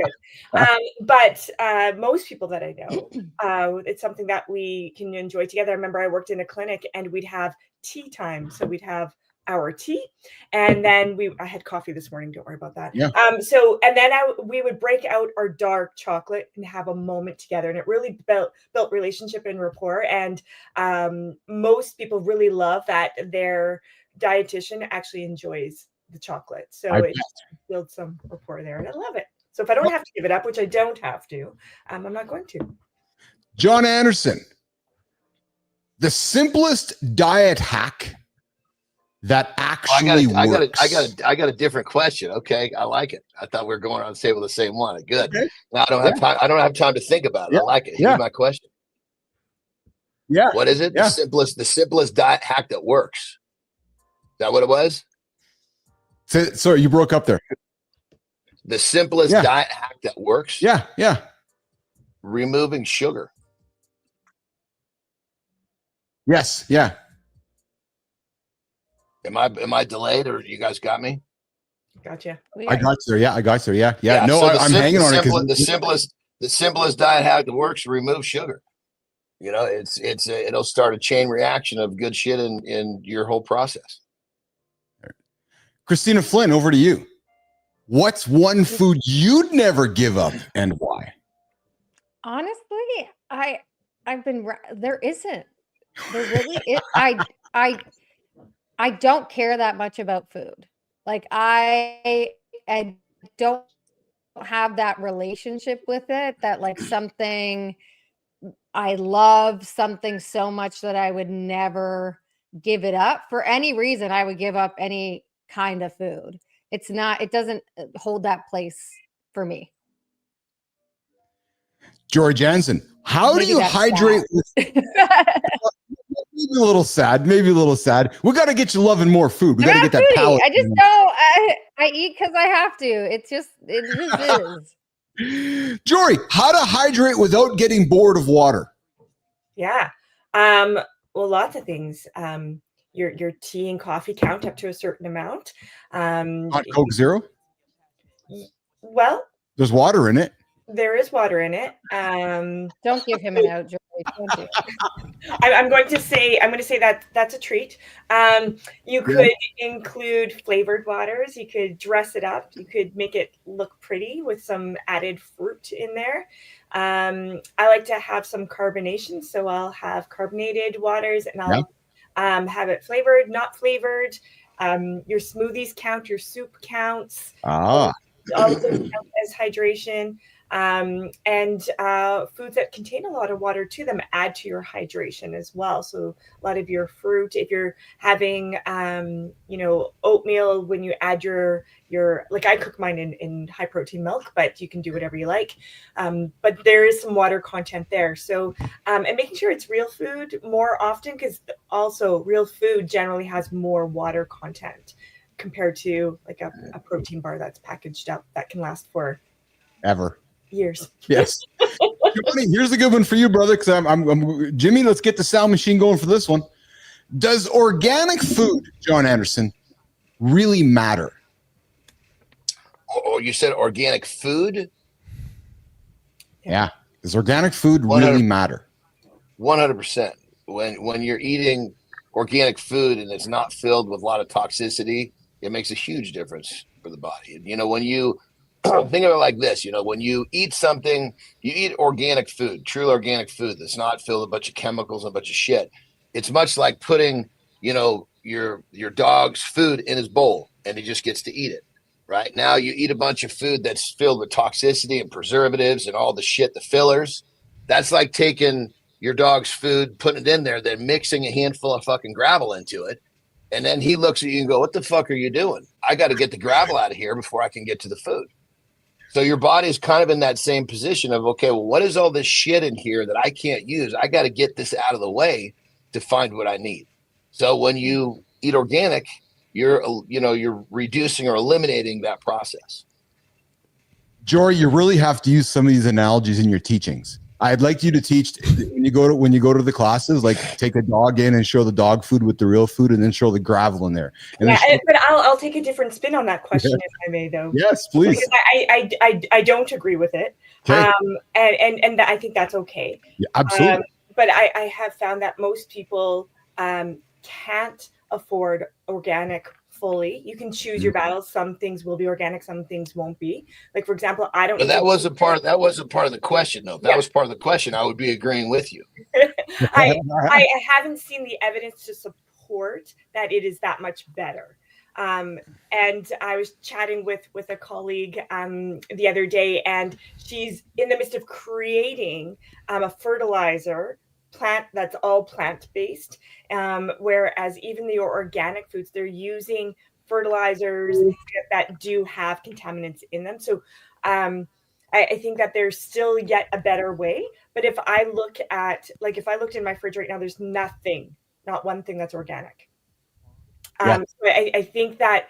good. But most people that I know, it's something that we can enjoy together. I remember I worked in a clinic and we'd have tea time. So we'd have our tea and then I had coffee this morning. Don't worry about that. Yeah. And then we would break out our dark chocolate and have a moment together. And it really built relationship and rapport. And most people really love that their dietitian actually enjoys the chocolate. So it builds some rapport there and I love it. So if I don't have to give it up, which I don't have to, I'm not going to. John Anderson, the simplest diet hack that actually works. I got a different question. Okay, I like it. I thought we were going around the table the same one. Good. Okay. Now I don't have time. I don't have time to think about it. I like it. Here's my question. Yeah. What is it? Yeah. The simplest diet hack that works. Is that what it was? Sorry, you broke up there. The simplest diet hack that works. Yeah. removing sugar. Yes. Yeah. Am I delayed, or you guys got me? Gotcha. I got there. Yeah. I got there. Yeah. Yeah. Yeah, No, so I'm hanging on it the simplest diet hack that works: remove sugar. You know, it'll start a chain reaction of good shit in your whole process. Christina Flynn, over to you. What's one food you'd never give up, and why? Honestly, there isn't. There really is. I don't care that much about food. Like I don't have that relationship with it, that like something I love something so much that I would never give it up for any reason. I would give up any kind of food. It doesn't hold that place for me. George Jansen, how do you hydrate? Maybe a little sad. Maybe a little sad. We got to get you loving more food. We got to get that palate. I just don't. I eat because I have to. It just is. Jory, how to hydrate without getting bored of water? Yeah. Well, lots of things. Your tea and coffee count up to a certain amount. Not Coke Zero? Well, there's water in it. There is water in it. Don't give him an out, Jory. I'm going to say that that's a treat. You could include flavored waters. You could dress it up. You could make it look pretty with some added fruit in there. I like to have some carbonation, so I'll have carbonated waters, and I'll have it flavored, not flavored. Your smoothies count. Your soup counts. All of those count as hydration. And foods that contain a lot of water to them add to your hydration as well. So a lot of your fruit, if you're having, oatmeal, when you add your like I cook mine in high protein milk, but you can do whatever you like. But there is some water content there. So, and making sure it's real food more often, because also real food generally has more water content compared to like a protein bar that's packaged up that can last for ever. Years. Yes. Here's a good one for you, brother, because I'm Jimmy. Let's get the sound machine going for this one. Does organic food, John Anderson, really matter? Oh, you said organic food? Yeah. Does organic food really matter? 100%. When you're eating organic food and it's not filled with a lot of toxicity, it makes a huge difference for the body. You know, when you think of it like this, you know, when you eat something, you eat organic food, true organic food that's not filled with a bunch of chemicals and a bunch of shit. It's much like putting, you know, your dog's food in his bowl and he just gets to eat it. Right now, you eat a bunch of food that's filled with toxicity and preservatives and all the shit, the fillers. That's like taking your dog's food, putting it in there, then mixing a handful of fucking gravel into it. And then he looks at you and go, "What the fuck are you doing? I got to get the gravel out of here before I can get to the food." So your body is kind of in that same position of, okay, well, what is all this shit in here that I can't use? I got to get this out of the way to find what I need. So when you eat organic, you're reducing or eliminating that process. Jory, you really have to use some of these analogies in your teachings. I'd like you to teach when you go to the classes, like take the dog in and show the dog food with the real food, and then show the gravel in there. And but I'll take a different spin on that question if I may, though. Yes, please. Because I don't agree with it, and I think that's okay. Yeah, absolutely. But I have found that most people can't afford organic fully. You can choose your battles. Some things will be organic, some things won't be. Like, for example, I don't. But that wasn't part of the question, though. If that was part of the question, I would be agreeing with you. I haven't seen the evidence to support that it is that much better. And I was chatting with a colleague the other day, and she's in the midst of creating a fertilizer plant that's all plant-based, whereas even the organic foods, they're using fertilizers that do have contaminants in them. So I think that there's still yet a better way. But if I looked in my fridge right now, there's not one thing that's organic. So I think that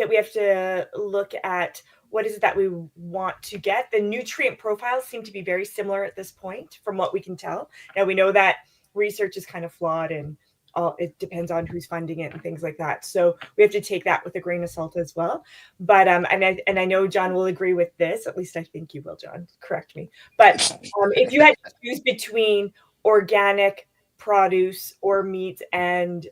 we have to look at what is it that we want to get. The nutrient profiles seem to be very similar at this point, from what we can tell. Now we know that research is kind of flawed and it depends on who's funding it and things like that. So we have to take that with a grain of salt as well. But and I know John will agree with this. At least I think you will, John. Correct me. But if you had to choose between organic produce or meat and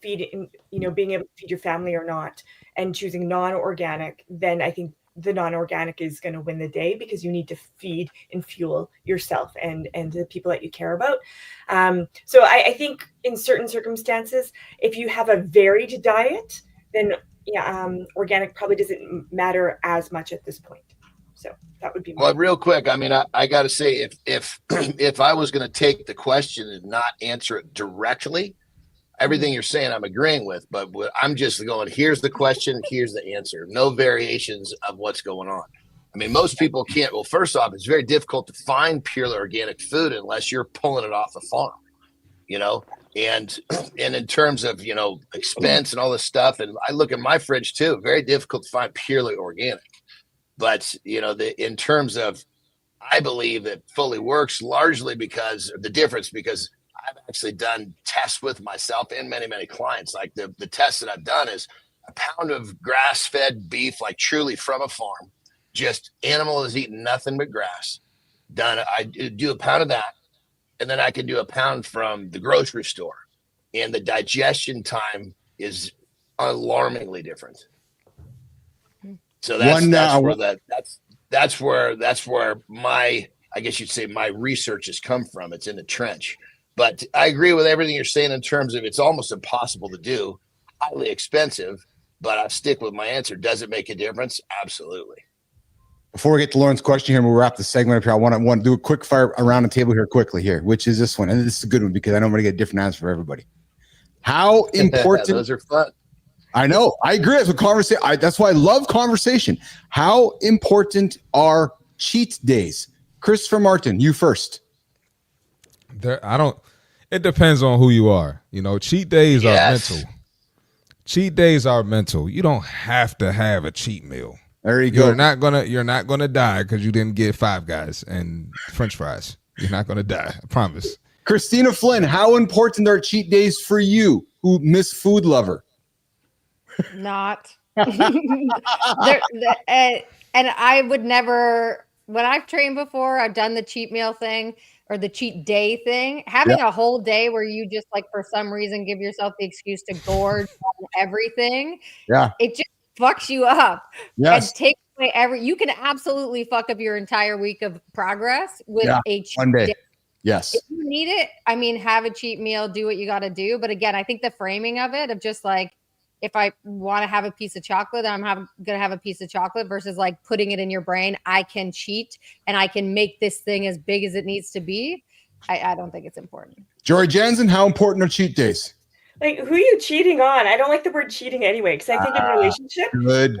feeding, being able to feed your family or not, and choosing non-organic, then I think the non-organic is going to win the day, because you need to feed and fuel yourself and the people that you care about. So I think in certain circumstances, if you have a varied diet, then organic probably doesn't matter as much at this point. So that would be real quick. I mean, I got to say, if I was going to take the question and not answer it directly, everything you're saying I'm agreeing with, but I'm just going, here's the question, here's the answer. No variations of what's going on. I mean, most people can't. Well, first off, it's very difficult to find purely organic food unless you're pulling it off the farm, and in terms of, expense and all this stuff. And I look at my fridge too, very difficult to find purely organic. But, in terms of, I believe it fully works largely because I've actually done tests with myself and many, many clients. Like the test that I've done is a pound of grass-fed beef, like truly from a farm, just animal is eating nothing but grass. Done. I do a pound of that, and then I can do a pound from the grocery store, and the digestion time alarmingly different. So that's where my, I guess you'd say, my research has come from. It's in the trench. But I agree with everything you're saying in terms of it's almost impossible to do, highly expensive, but I stick with my answer. Does it make a difference? Absolutely. Before we get to Lauren's question here, we'll wrap the segment up here. I want to do a quick fire around the table here quickly here, which is this one. And this is a good one because I know I'm going to get a different answer for everybody. How important? Those are fun. I know. I agree. That's what conversation. That's why I love conversation. How important are cheat days? Christopher Martin, you first. It depends on who you are. Cheat days are mental. Cheat days are mental. You don't have to have a cheat meal. There you go. You're not gonna die because you didn't get Five Guys and French fries. You're not gonna die. I promise. Christina Flynn, how important are cheat days for you, who miss food lover? Not. And I would never. When I've trained before, I've done the cheat meal thing or the cheat day thing. Having a whole day where you just for some reason give yourself the excuse to gorge on everything. Yeah. It just fucks you up. Yes. And takes away you can absolutely fuck up your entire week of progress with a cheat one day. Yes. If you need it, have a cheat meal, do what you got to do. But again, I think the framing of it of just if I want to have a piece of chocolate, I'm going to have a piece of chocolate versus putting it in your brain. I can cheat and I can make this thing as big as it needs to be. I don't think it's important. Jory Jansen, how important are cheat days? Who are you cheating on? I don't like the word cheating anyway, because I think in a relationship,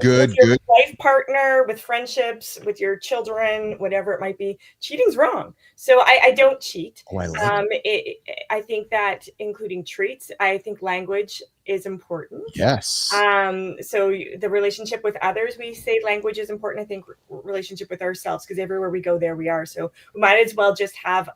good, with your life partner, with friendships, with your children, whatever it might be, cheating's wrong. So I don't cheat. Oh, I like I think that including treats, I think language is important. Yes. So the relationship with others, we say language is important. I think relationship with ourselves, because everywhere we go, there we are. So we might as well just have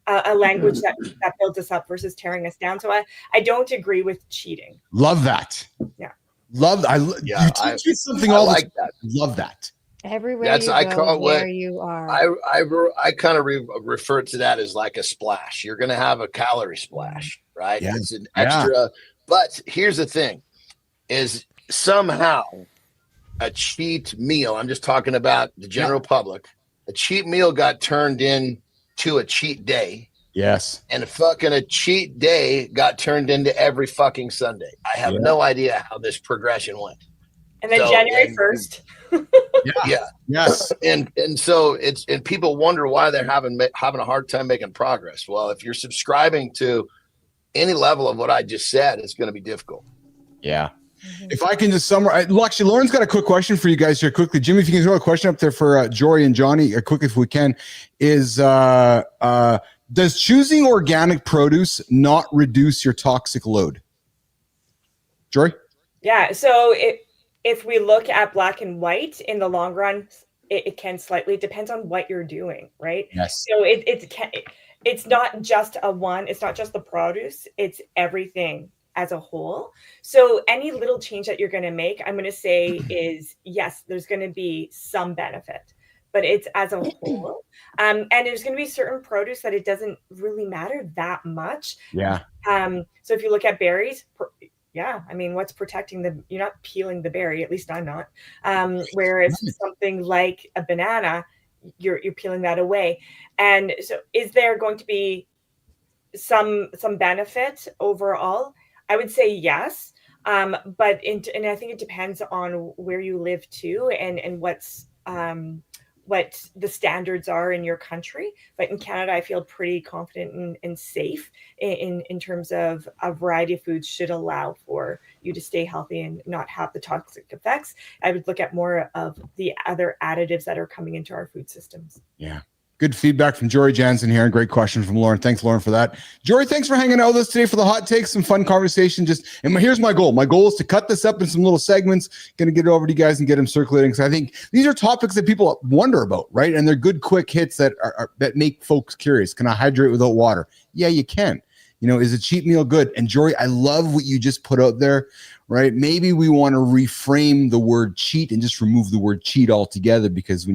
a language that builds us up versus tearing us down. So I don't agree with cheating. Love that. Yeah. You teach me something all like that. Love that. Everywhere you go, where you are. I kind of refer to that as like a splash. You're going to have a calorie splash, right? Yeah. It's an extra. But here's the thing, is somehow a cheat meal, I'm just talking about the general public, a cheat meal got turned into a cheat day. Yes. And a cheat day got turned into every fucking Sunday. I have no idea how this progression went. And then January 1st. Yes. And so and people wonder why they're having a hard time making progress. Well, if you're subscribing to any level of what I just said, it's going to be difficult. Yeah. If I can just summarize, actually, Lauren's got a quick question for you guys here quickly. Jimmy, if you can throw a question up there for Jory and Johnny quickly if we can, is does choosing organic produce not reduce your toxic load? Jory? Yeah. So if we look at black and white in the long run, it can slightly, it depends on what you're doing, right? Yes. So it's not just it's not just the produce, it's everything as a whole. So any little change that you're going to make, I'm going to say is, yes, there's going to be some benefit, but it's as a whole. And there's going to be certain produce that it doesn't really matter that much. Yeah. So if you look at berries, yeah, I mean, what's protecting them? You're not peeling the berry, at least I'm not. Whereas something like a banana, you're peeling that away. And so is there going to be some benefit overall? I would say yes. And I think it depends on where you live too, and what the standards are in your country. But in Canada, I feel pretty confident and safe in terms of a variety of foods should allow for you to stay healthy and not have the toxic effects. I would look at more of the other additives that are coming into our food systems. Yeah. Good feedback from Jory Jansen here, and great question from Lauren. Thanks, Lauren, for that. Jory, thanks for hanging out with us today for the hot takes, some fun conversation. And here's my goal. My goal is to cut this up in some little segments. Going to get it over to you guys and get them circulating. So I think these are topics that people wonder about, right? And they're good, quick hits that make folks curious. Can I hydrate without water? Yeah, you can. Is a cheat meal good? And Jory, I love what you just put out there, right? Maybe we want to reframe the word cheat and just remove the word cheat altogether, because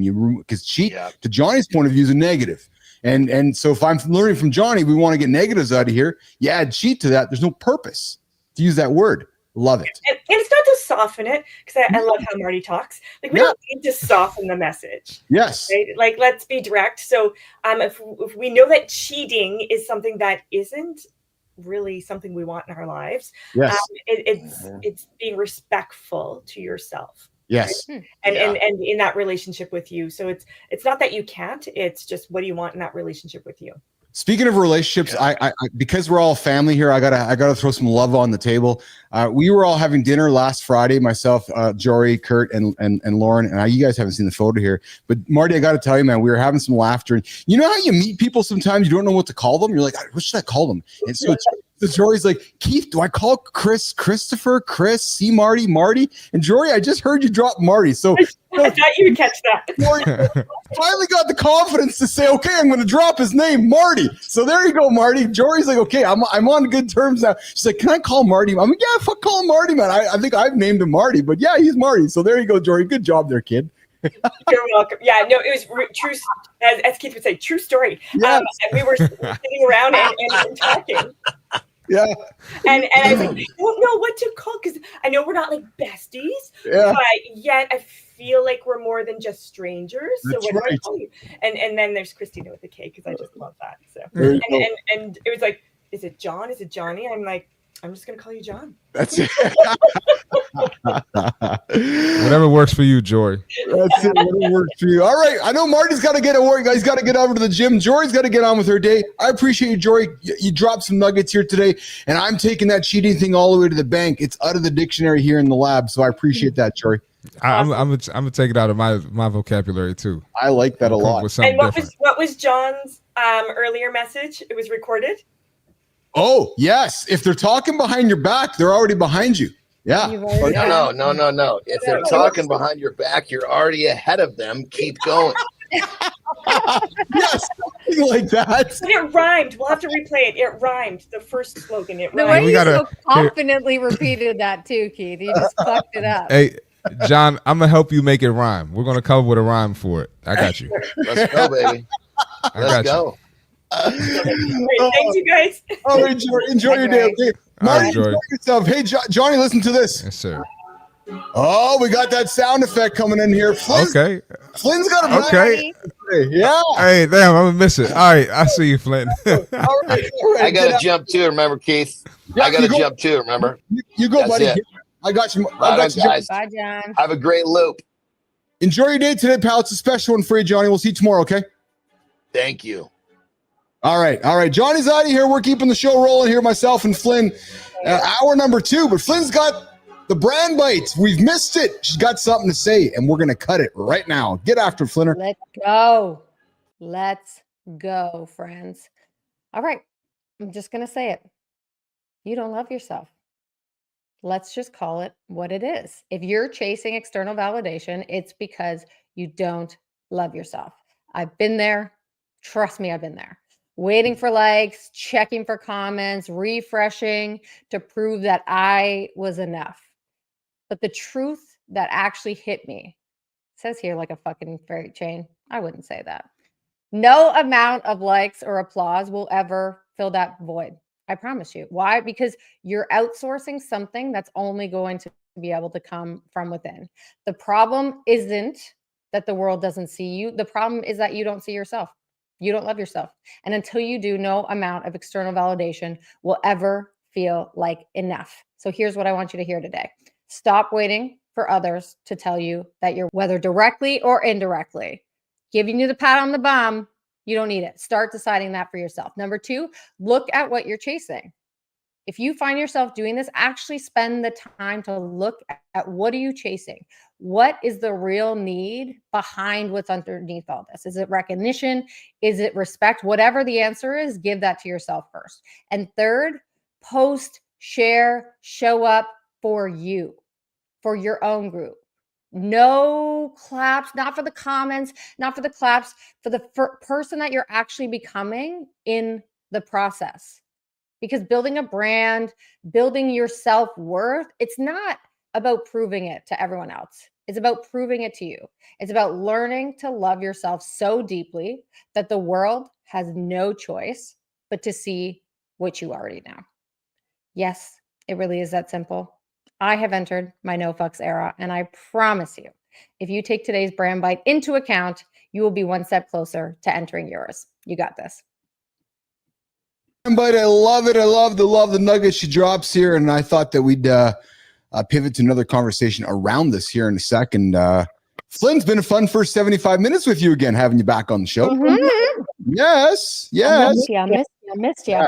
cheat, to Johnny's point of view, is a negative. And so if I'm learning from Johnny, we want to get negatives out of here. You add cheat to that, there's no purpose to use that word. Love it. And it's not to soften it, because I love how Marty talks. Like, we don't need to soften the message. Yes. Right? Like, let's be direct. So if we know that cheating is something that isn't really something we want in our lives, yes, it's being respectful to yourself. Yes. Right? And in that relationship with you. So it's not that you can't, it's just what do you want in that relationship with you. Speaking of relationships, I because we're all family here, I gotta throw some love on the table. We were all having dinner last Friday, myself, Jory, Kurt, and Lauren. And you guys haven't seen the photo here, but Marty, I gotta tell you, man, we were having some laughter. And you know how you meet people sometimes you don't know what to call them. You're like, what should I call them? And so Jory's like, Keith, do I call Chris Christopher, Chris, C Marty, and Jory? I just heard you drop Marty, so. I thought you would catch that. Finally got the confidence to say, okay, I'm going to drop his name, Marty. So there you go, Marty. Jory's like, okay, I'm on good terms now. She's like, can I call Marty? I'm like, yeah, fuck, call him Marty, man. I think I've named him Marty, but yeah, he's Marty. So there you go, Jory. Good job there, kid. You're welcome. Yeah, no, it was true. As Keith would say, true story. Yes. And we were sitting around and talking. Yeah. And I was like, I don't know what to call, because I know we're not like besties, but yet I feel like we're more than just strangers. So what do I call you? And then there's Christina with a K, because I just love that. So and it was like, is it John? Is it Johnny? I'm like, I'm just gonna call you John. That's it. Whatever works for you, Jory. That's it. Whatever works for you. All right. I know Marty's got to get to work. He's got to get over to the gym. Jory's got to get on with her day. I appreciate you, Jory. You dropped some nuggets here today, and I'm taking that cheating thing all the way to the bank. It's out of the dictionary here in the lab, so I appreciate that, Jory. I'm gonna take it out of my vocabulary too. I like that a lot. And what was John's earlier message? It was recorded. Oh yes, if they're talking behind your back, they're already behind you. Yeah. No. If they're talking behind your back, you're already ahead of them. Keep going. Yes, something like that. But it rhymed. We'll have to replay it. It rhymed. The first slogan. It the rhymed. way you so confidently repeated that too, Keith. You just fucked it up. Hey, John, I'm gonna help you make it rhyme. We're gonna come up with a rhyme for it. I got you. Let's go, baby. Let's go. Thanks, you guys. Oh, enjoy your day. Okay. Marty, enjoy yourself. Hey, Johnny, listen to this. Yes, sir. Oh, we got that sound effect coming in here. Flynn's got a okay. Yeah. Hey, damn, I'm gonna miss it. All right, I see you, Flynn. All right. I got to jump too. Remember, Keith? Yeah, I got to jump too. Remember? You go, buddy. It. I got you. Guys. Bye, John. Have a great loop. Enjoy your day today, pal. It's a special one for you, Johnny. We'll see you tomorrow, okay? Thank you. All right. Johnny's out of here. We're keeping the show rolling here, myself and Flynn. Hour number 2, but Flynn's got the brand bites. We've missed it. She's got something to say, and we're going to cut it right now. Get after it, Flinner. Let's go, friends. All right. I'm just going to say it. You don't love yourself. Let's just call it what it is. If you're chasing external validation, it's because you don't love yourself. I've been there. Trust me, I've been there. Waiting for likes, checking for comments, refreshing to prove that I was enough. But the truth that actually hit me, says here like a fucking freight chain. I wouldn't say that. No amount of likes or applause will ever fill that void. I promise you. Why? Because you're outsourcing something that's only going to be able to come from within. The problem isn't that the world doesn't see you. The problem is that you don't see yourself. You don't love yourself. And until you do, no amount of external validation will ever feel like enough. So here's what I want you to hear today. Stop waiting for others to tell you that you're, whether directly or indirectly, giving you the pat on the bum. You don't need it. Start deciding that for yourself. Number 2, look at what you're chasing. If you find yourself doing this, actually spend the time to look at what are you chasing? What is the real need behind what's underneath all this? Is it recognition? Is it respect? Whatever the answer is, give that to yourself first. And third, post, share, show up for you, for your own group. No claps, not for the comments, not for the claps, for the person that you're actually becoming in the process. Because building a brand, building your self-worth, it's not about proving it to everyone else. It's about proving it to you. It's about learning to love yourself so deeply that the world has no choice but to see what you already know. Yes, it really is that simple. I have entered my no fucks era, and I promise you, if you take today's brand bite into account, you will be one step closer to entering yours. You got this. But I love it. I love the nugget she drops here, and I thought that we'd pivot to another conversation around this here in a second. Flynn's been a fun first 75 minutes with you again, having you back on the show. Mm-hmm. Yes. I missed you.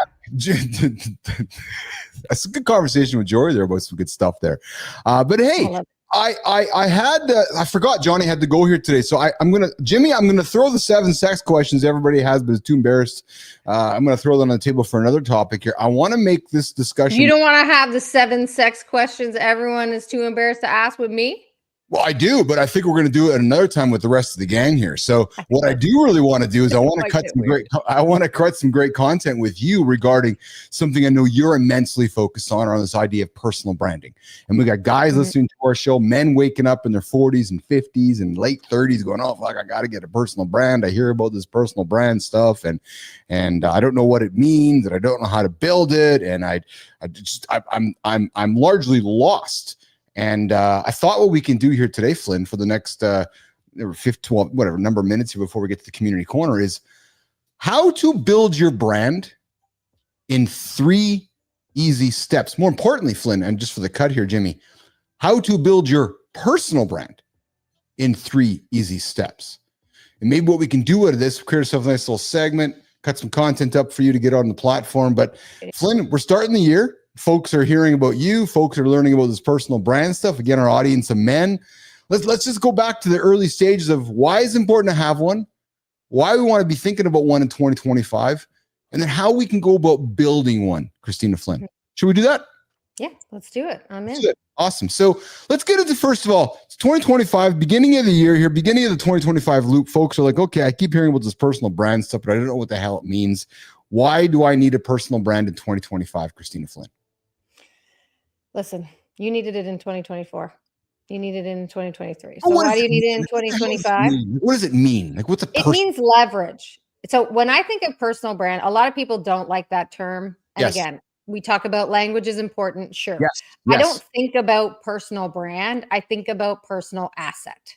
That's a good conversation with Jory there about some good stuff there. But hey, I forgot Johnny had to go here today. So I'm going to throw the 7 sex questions everybody has, but is too embarrassed. I'm going to throw them on the table for another topic here. I want to make this discussion. You don't want to have the 7 sex questions everyone is too embarrassed to ask with me? Well, I do, but I think we're going to do it another time with the rest of the gang here. So what I do really want to do is I want to cut some great content with you regarding something I know you're immensely focused on this idea of personal branding. And we got guys listening to our show, men waking up in their 40s and 50s and late 30s going, oh, fuck, I got to get a personal brand. I hear about this personal brand stuff and I don't know what it means and I don't know how to build it. And I'm largely lost. And I thought what we can do here today, Flynn, for the next 12, whatever number of minutes here before we get to the community corner is how to build your brand in 3 easy steps. More importantly, Flynn, and just for the cut here, Jimmy, how to build your personal brand in 3 easy steps. And maybe what we can do out of this, create ourselves a nice little segment, cut some content up for you to get on the platform. But Flynn, we're starting the year. Folks are hearing about you. Folks are learning about this personal brand stuff. Again, our audience of men. Let's just go back to the early stages of why it's important to have one, why we want to be thinking about one in 2025, and then how we can go about building one, Christina Flynn. Should we do that? Yeah, let's do it. I'm in. Awesome. So let's get into, first of all, it's 2025, beginning of the year here, beginning of the 2025 loop. Folks are like, okay, I keep hearing about this personal brand stuff, but I don't know what the hell it means. Why do I need a personal brand in 2025, Christina Flynn? Listen, you needed it in 2024. You needed it in 2023. So why do you need it in 2025? What does it mean? Like, what's a It means leverage. So when I think of personal brand, a lot of people don't like that term. And again, we talk about language is important. Sure. Yes. I don't think about personal brand. I think about personal asset.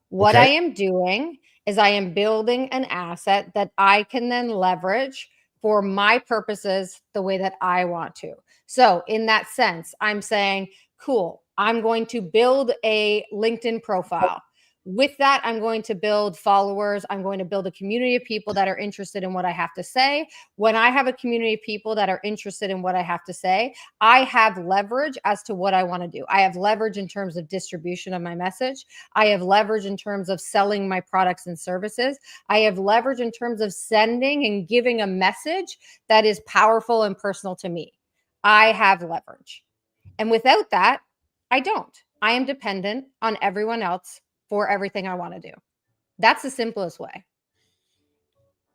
What I am doing is I am building an asset that I can then leverage for my purposes the way that I want to. So in that sense, I'm saying, cool, I'm going to build a LinkedIn profile. With that, I'm going to build followers. I'm going to build a community of people that are interested in what I have to say. When I have a community of people that are interested in what I have to say, I have leverage as to what I want to do. I have leverage in terms of distribution of my message. I have leverage in terms of selling my products and services. I have leverage in terms of sending and giving a message that is powerful and personal to me. I have leverage. And without that, I don't. I am dependent on everyone else for everything I want to do. That's the simplest way.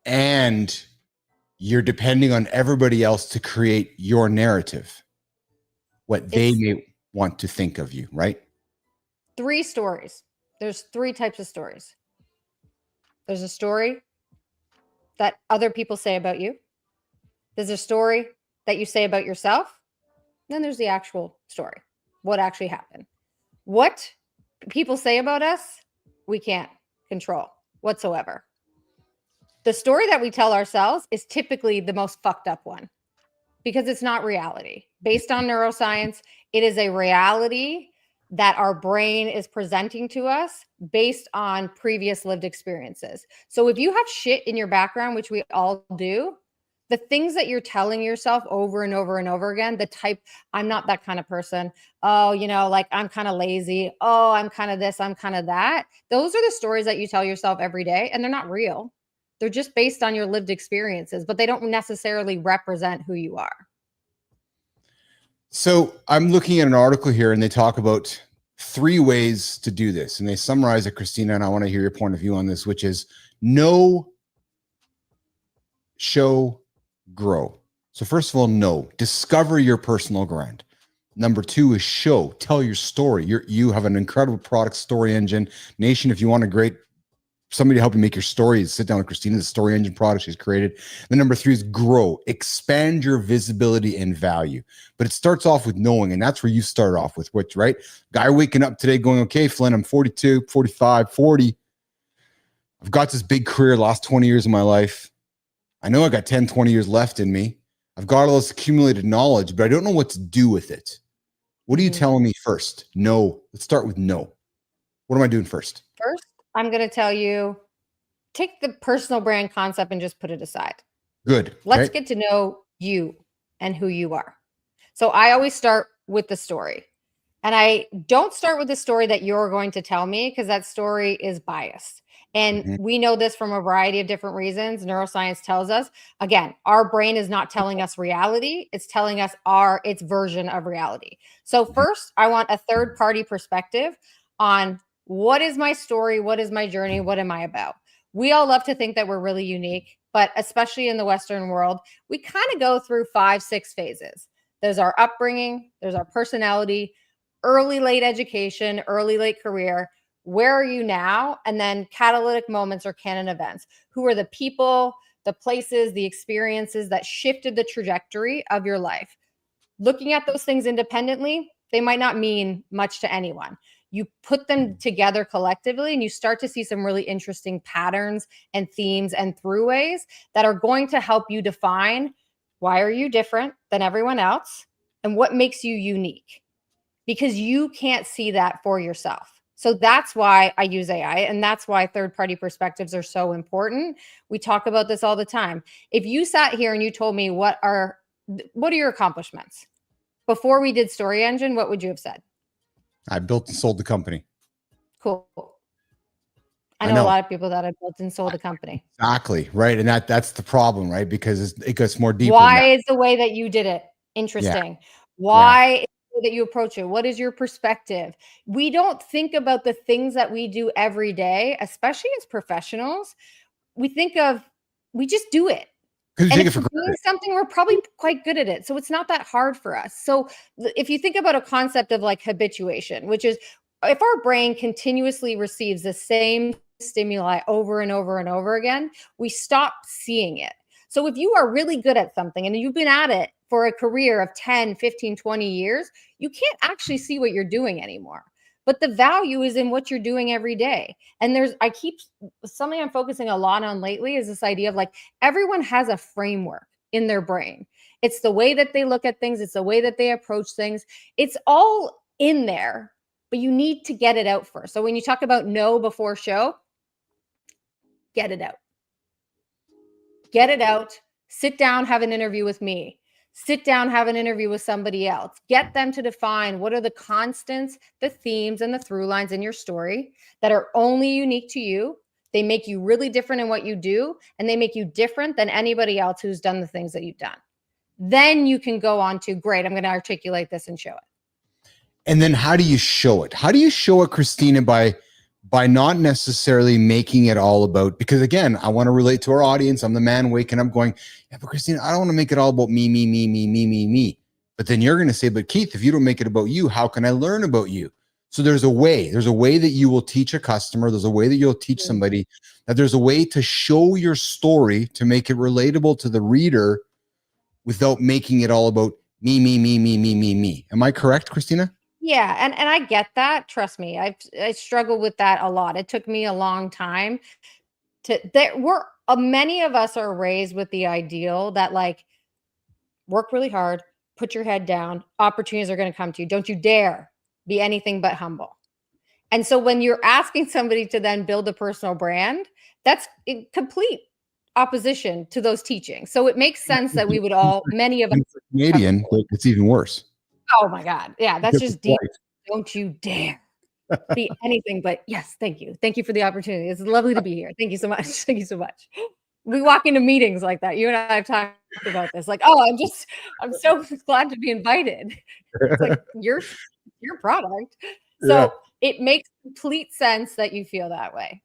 And you're depending on everybody else to create your narrative, what they may want to think of you, right? 3 stories. There's 3 types of stories. There's a story that other people say about you. There's a story that you say about yourself. Then there's the actual story. What actually happened? What people say about us, we can't control whatsoever. The story that we tell ourselves is typically the most fucked up one because it's not reality. Based on neuroscience, it is a reality that our brain is presenting to us based on previous lived experiences. So if you have shit in your background, which we all do, the things that you're telling yourself over and over and over again, the type, I'm not that kind of person. Oh, you know, like I'm kind of lazy. Oh, I'm kind of this, I'm kind of that. Those are the stories that you tell yourself every day, and they're not real. They're just based on your lived experiences, but they don't necessarily represent who you are. So I'm looking at an article here and they talk about 3 ways to do this. And they summarize it, Christina, and I want to hear your point of view on this, which is know, show, grow. So first of all, know, discover your personal brand. Number 2 is show, tell your story. You have an incredible product story engine. Nation, if you want a great somebody to help you make your stories, sit down with Christina, the story engine product she's created. Then number 3 is grow, expand your visibility and value. But it starts off with knowing, and that's where you start off with, which, right? Guy waking up today going, okay, Flynn, I'm 42, 45, 40. I've got this big career, last 20 years of my life. I know I got 10, 20 years left in me. I've got all this accumulated knowledge, but I don't know what to do with it. What are you telling me first? No. Let's start with no. What am I doing first? First, I'm going to tell you, take the personal brand concept and just put it aside. Good. Let's get to know you and who you are. So I always start with the story. And I don't start with the story that you're going to tell me because that story is biased. And we know this from a variety of different reasons. Neuroscience tells us, again, our brain is not telling us reality. It's telling us its version of reality. So first, I want a third-party perspective on what is my story? What is my journey? What am I about? We all love to think that we're really unique, but especially in the Western world, we kind of go through 5, 6 phases. There's our upbringing, there's our personality, early, late education, early, late career. Where are you now? And then catalytic moments or canon events. Who are the people, the places, the experiences that shifted the trajectory of your life? Looking at those things independently, they might not mean much to anyone. You put them together collectively and you start to see some really interesting patterns and themes and throughways that are going to help you define why are you different than everyone else and what makes you unique, because you can't see that for yourself. So that's why I use AI, and that's why third-party perspectives are so important. We talk about this all the time. If you sat here and you told me what are your accomplishments before we did Story Engine, what would you have said? I built and sold the company. Cool. I know a lot of people that have built and sold a company. Exactly. Right. And that's the problem, right? Because it gets more deep. Why is the way that you did it interesting? Yeah. Why is the way that you approach it? What is your perspective? We don't think about the things that we do every day, especially as professionals. We just do it. And if we're doing something, we're probably quite good at it. So it's not that hard for us. So if you think about a concept of like habituation, which is if our brain continuously receives the same stimuli over and over and over again, we stop seeing it. So if you are really good at something and you've been at it for a career of 10, 15, 20 years, you can't actually see what you're doing anymore. But the value is in what you're doing every day. And something I'm focusing a lot on lately is this idea of like, everyone has a framework in their brain. It's the way that they look at things. It's the way that they approach things. It's all in there, but you need to get it out first. So when you talk about know before show, get it out. Get it out. Sit down, have an interview with me. Sit down, have an interview with somebody else. Get them to define what are the constants, the themes, and the through lines in your story that are only unique to you. They make you really different in what you do, and they make you different than anybody else who's done the things that you've done. Then you can go on to, great, I'm going to articulate this and show it. And then how do you show it? How do you show it, Christina, by not necessarily making it all about, because again, I want to relate to our audience. I'm the man waking up going, yeah, but Christina, I don't want to make it all about me, me, me, me, me, me, me. But then you're going to say, but Keith, if you don't make it about you, how can I learn about you? So there's a way that you will teach a customer. There's a way that you'll teach somebody, that there's a way to show your story to make it relatable to the reader without making it all about me, me, me, me, me, me, me. Am I correct, Christina? Yeah, and I get that. Trust me, I struggle with that a lot. It took me a long time many of us are raised with the ideal that like work really hard, put your head down, opportunities are going to come to you. Don't you dare be anything but humble. And so when you're asking somebody to then build a personal brand, that's in complete opposition to those teachings. So it makes sense that we would many of us Canadian, it's even worse. Oh my God. Yeah, that's just deep. Don't you dare be anything but yes, thank you. Thank you for the opportunity. It's lovely to be here. Thank you so much. Thank you so much. We walk into meetings like that. You and I have talked about this. Like, oh, I'm so glad to be invited. It's like your product. So it makes complete sense that you feel that way.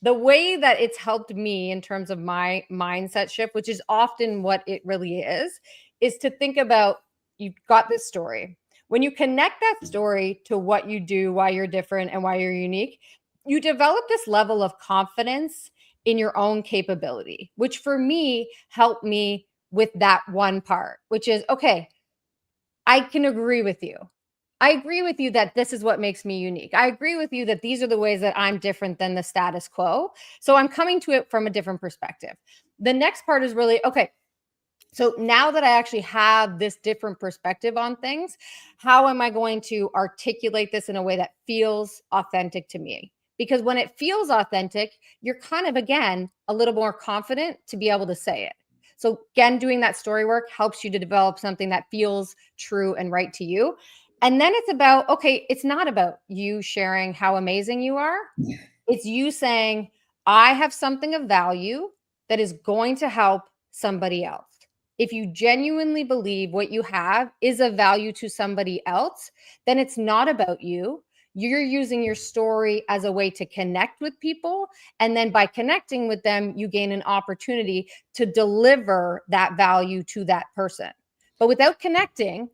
The way that it's helped me in terms of my mindset shift, which is often what it really is to think about, you've got this story. When you connect that story to what you do, why you're different and why you're unique, you develop this level of confidence in your own capability, which for me helped me with that one part, which is, okay, I can agree with you. I agree with you that this is what makes me unique. I agree with you that these are the ways that I'm different than the status quo. So I'm coming to it from a different perspective. The next part is really, okay, so now that I actually have this different perspective on things, how am I going to articulate this in a way that feels authentic to me? Because when it feels authentic, you're kind of, again, a little more confident to be able to say it. So again, doing that story work helps you to develop something that feels true and right to you. And then it's about, okay, it's not about you sharing how amazing you are. It's you saying, I have something of value that is going to help somebody else. If you genuinely believe what you have is of value to somebody else, then it's not about you. You're using your story as a way to connect with people. And then by connecting with them, you gain an opportunity to deliver that value to that person. But without connecting,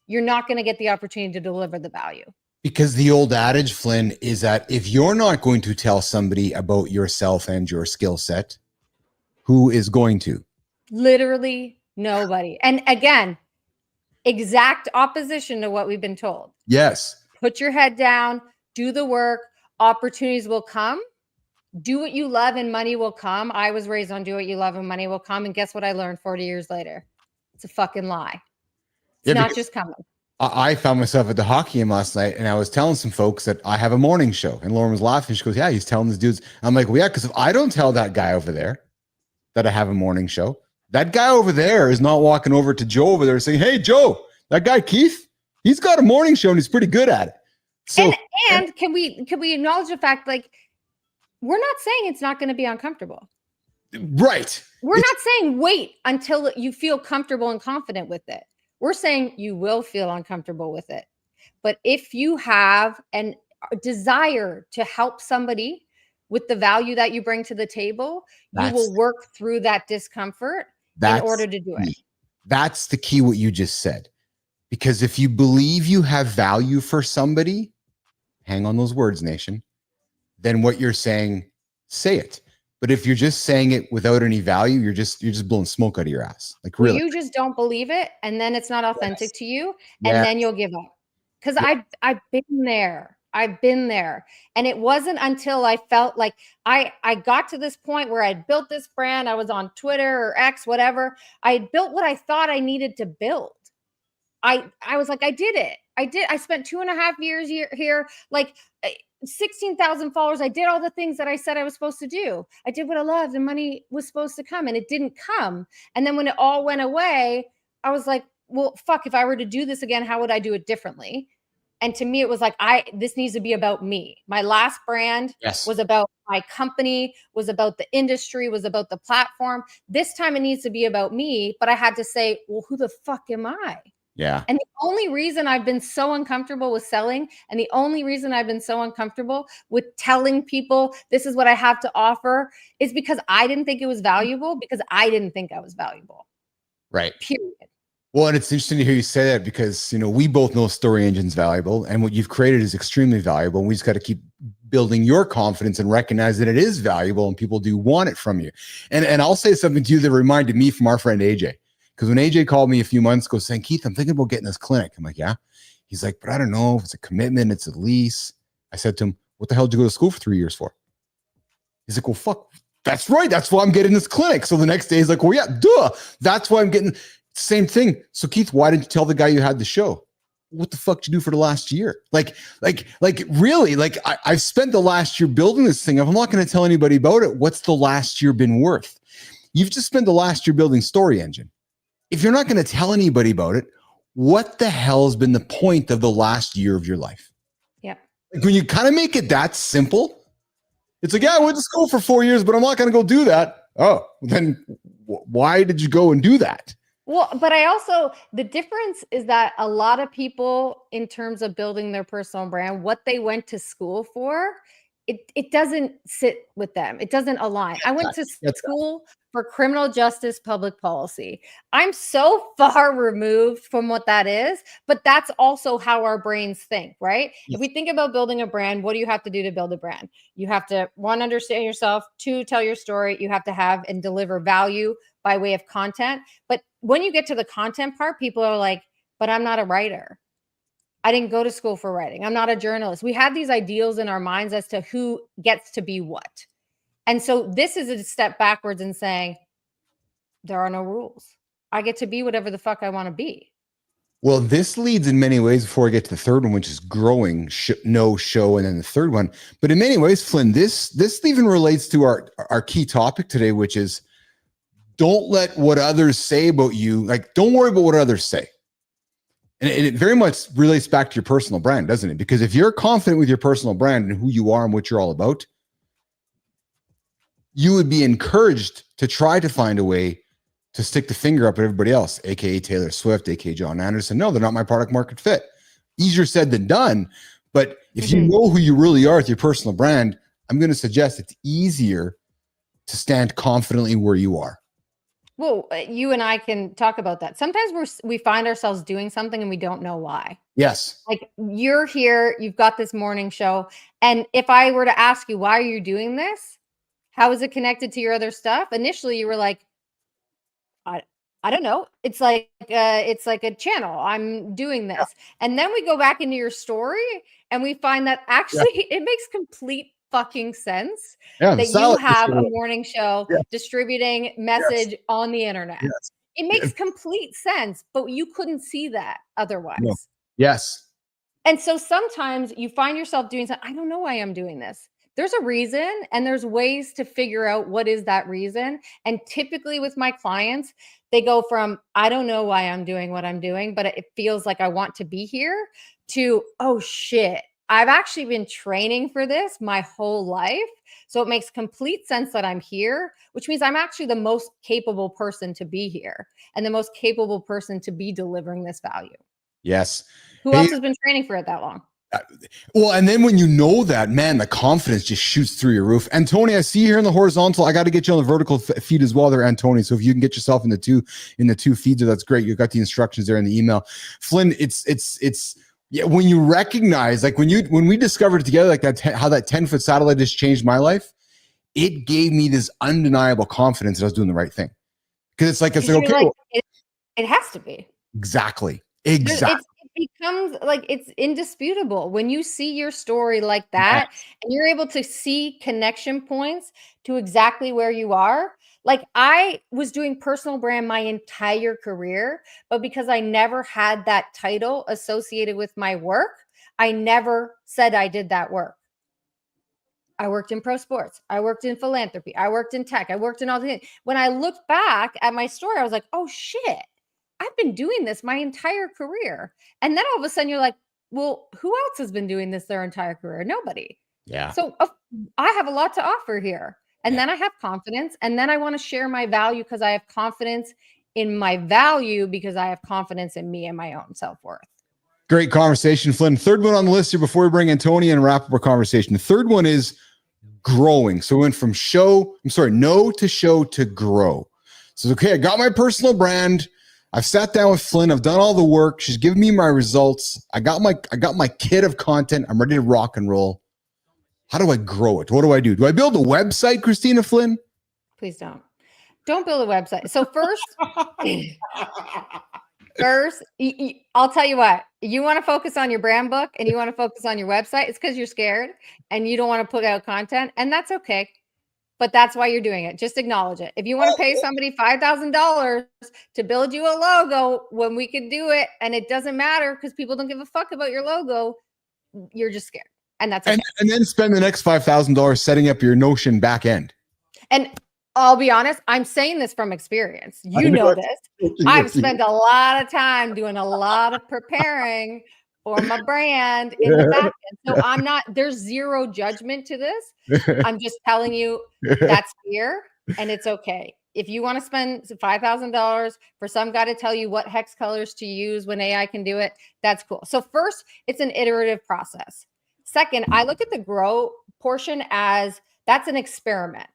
you're not going to get the opportunity to deliver the value. Because the old adage, Flynn, is that if you're not going to tell somebody about yourself and your skill set, who is going to? Literally nobody. And again, exact opposition to what we've been told. Yes. Put your head down, do the work, opportunities will come. Do what you love and money will come. I was raised on do what you love and money will come. And guess what I learned 40 years later? It's a fucking lie. It's not just coming. I found myself at the hockey game last night and I was telling some folks that I have a morning show. And Lauren was laughing. She goes, yeah, he's telling these dudes. I'm like, well, yeah, because if I don't tell that guy over there that I have a morning show, that guy over there is not walking over to Joe over there saying, hey, Joe, that guy Keith, he's got a morning show and he's pretty good at it. So, and can we acknowledge the fact, like, we're not saying it's not going to be uncomfortable. Right. We're not saying wait until you feel comfortable and confident with it. We're saying you will feel uncomfortable with it. But if you have a desire to help somebody with the value that you bring to the table, you will work through that discomfort in order to do it. That's the key, what you just said. Because if you believe you have value for somebody, hang on those words, nation, then what you're saying, say it. But if you're just saying it without any value, you're just blowing smoke out of your ass. Like, really, you just don't believe it, and then it's not authentic to you, and then you'll give up. Because I've been there. I've been there. And it wasn't until I felt like I got to this point where I'd built this brand. I was on Twitter or X, whatever. I had built what I thought I needed to build. I was like, I did it. I spent 2.5 years here, like 16,000 followers. I did all the things that I said I was supposed to do. I did what I loved and money was supposed to come, and it didn't come. And then when it all went away, I was like, well, fuck, if I were to do this again, how would I do it differently? And to me, it was like, this needs to be about me. My last brand was about my company, was about the industry, was about the platform. This time it needs to be about me. But I had to say, well, who the fuck am I? Yeah. And the only reason I've been so uncomfortable with selling, and the only reason I've been so uncomfortable with telling people this is what I have to offer, is because I didn't think it was valuable, because I didn't think I was valuable. Right. Period. Well, and it's interesting to hear you say that, because, you know, we both know Story Engine's valuable, and what you've created is extremely valuable. And we just got to keep building your confidence and recognize that it is valuable and people do want it from you. And I'll say something to you that reminded me from our friend AJ. Because when AJ called me a few months ago saying, Keith, I'm thinking about getting this clinic. I'm like, yeah. He's like, but I don't know if it's a commitment, it's a lease. I said to him, what the hell did you go to school for 3 years for? He's like, well, fuck, that's right. That's why I'm getting this clinic. So the next day he's like, well, yeah, duh. That's why I'm getting same thing. So Keith, why didn't you tell the guy you had the show? What the fuck did you do for the last year? Like really, like I've spent the last year building this thing. If I'm not going to tell anybody about it, what's the last year been worth? You've just spent the last year building Story Engine. If you're not going to tell anybody about it, what the hell has been the point of the last year of your life? Yeah. Like when you kind of make it that simple, it's like, yeah, I went to school for 4 years, but I'm not going to go do that. Oh, then why did you go and do that? Well, but the difference is that a lot of people, in terms of building their personal brand, what they went to school for, it doesn't sit with them. It doesn't align. I went to school for criminal justice public policy. I'm so far removed from what that is, but that's also how our brains think, right? If we think about building a brand, what do you have to do to build a brand? You have to, 1, understand yourself, 2, tell your story. You have to have and deliver value by way of content. But when you get to the content part, people are like, but I'm not a writer. I didn't go to school for writing. I'm not a journalist. We have these ideals in our minds as to who gets to be what. And so this is a step backwards in saying, there are no rules. I get to be whatever the fuck I want to be. Well, this leads in many ways before I get to the third one, which is growing, no show, and then the third one. But in many ways, Flynn, this even relates to our key topic today, which is don't let what others say about you, like don't worry about what others say. And it very much relates back to your personal brand, doesn't it? Because if you're confident with your personal brand and who you are and what you're all about, you would be encouraged to try to find a way to stick the finger up at everybody else, aka Taylor Swift, aka John Anderson. No, they're not my product market fit. Easier said than done. But if you know who you really are with your personal brand, I'm going to suggest it's easier to stand confidently where you are. Well, you and I can talk about that. Sometimes we find ourselves doing something and we don't know why. Yes. Like you're here, you've got this morning show. And if I were to ask you, why are you doing this? How is it connected to your other stuff? Initially, you were like, I don't know. It's like a channel. I'm doing this. And then we go back into your story and we find that actually it makes complete fucking sense that you have a morning show distributing message on the internet. It makes complete sense, but you couldn't see that otherwise. No. Yes. And so sometimes you find yourself doing something. I don't know why I'm doing this. There's a reason, and there's ways to figure out what is that reason. And typically with my clients, they go from, I don't know why I'm doing what I'm doing, but it feels like I want to be here, to, oh shit, I've actually been training for this my whole life. So it makes complete sense that I'm here, which means I'm actually the most capable person to be here and the most capable person to be delivering this value. Yes. Who else has been training for it that long? Well, and then when you know that, man, the confidence just shoots through your roof. And Tony, I see you here in the horizontal. I got to get you on the vertical feed as well there, Antony. So if you can get yourself in the two feeds, that's great. You've got the instructions there in the email. Flynn, it's when you recognize, like when we discovered together, like that, how that 10-foot satellite just changed my life, it gave me this undeniable confidence that I was doing the right thing. Because it's like, okay. It has to be. Exactly. It becomes like it's indisputable when you see your story like that and you're able to see connection points to exactly where you are. Like I was doing personal brand my entire career, but because I never had that title associated with my work, I never said I did that work. I worked in pro sports. I worked in philanthropy. I worked in tech. I worked in all the things. When I looked back at my story, I was like, oh shit. I've been doing this my entire career. And then all of a sudden you're like, well, who else has been doing this their entire career? Nobody. Yeah. So I have a lot to offer here. And then I have confidence. And then I want to share my value because I have confidence in my value because I have confidence in me and my own self-worth. Great conversation, Flynn. Third one on the list here before we bring in Tony and wrap up our conversation. The third one is growing. So we went from no to show to grow. So, okay, I got my personal brand. I've sat down with Flynn. I've done all the work. She's given me my results. I got my kit of content. I'm ready to rock and roll. How do I grow it? What do I do? Do I build a website, Christina Flynn? Please don't. Don't build a website. So first, I'll tell you what, you want to focus on your brand book and you want to focus on your website. It's because you're scared and you don't want to put out content, and that's okay. But that's why you're doing it. Just acknowledge it. If you want to pay somebody $5,000 to build you a logo when we could do it, and it doesn't matter because people don't give a fuck about your logo, you're just scared. And that's okay. And then spend the next $5,000 setting up your Notion back end. And I'll be honest, I'm saying this from experience. You know this. I've spent a lot of time doing a lot of preparing for my brand in the back end. So there's zero judgment to this. I'm just telling you that's fear, and it's okay. If you want to spend $5,000 for some guy to tell you what hex colors to use when AI can do it, that's cool. So first, it's an iterative process. Second, I look at the grow portion as that's an experiment.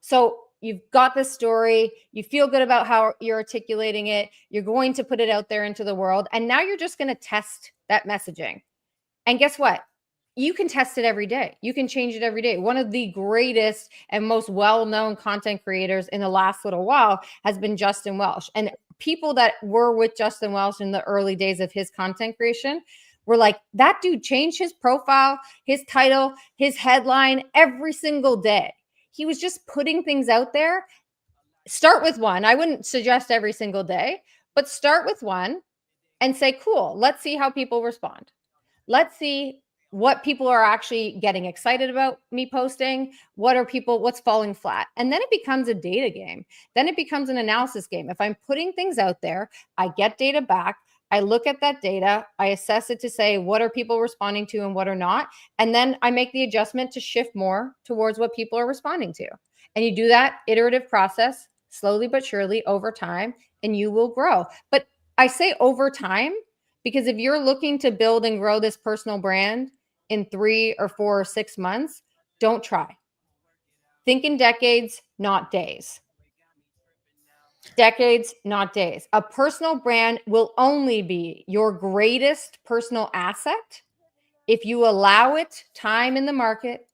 So you've got this story, you feel good about how you're articulating it, you're going to put it out there into the world, and now you're just going to test that messaging. And guess what? You can test it every day. You can change it every day. One of the greatest and most well-known content creators in the last little while has been Justin Welsh. And people that were with Justin Welsh in the early days of his content creation were like, that dude changed his profile, his title, his headline every single day. He was just putting things out there. Start with one. I wouldn't suggest every single day, but start with one and say, cool, let's see how people respond. Let's see what people are actually getting excited about me posting. What's falling flat? And then it becomes a data game. Then it becomes an analysis game. If I'm putting things out there, I get data back. I look at that data, I assess it to say, what are people responding to and what are not? And then I make the adjustment to shift more towards what people are responding to. And you do that iterative process slowly but surely over time, and you will grow. But I say over time, because if you're looking to build and grow this personal brand in 3 or 4 or 6 months, don't try. Think in decades, not days. Decades, not days. A personal brand will only be your greatest personal asset if you allow it time in the market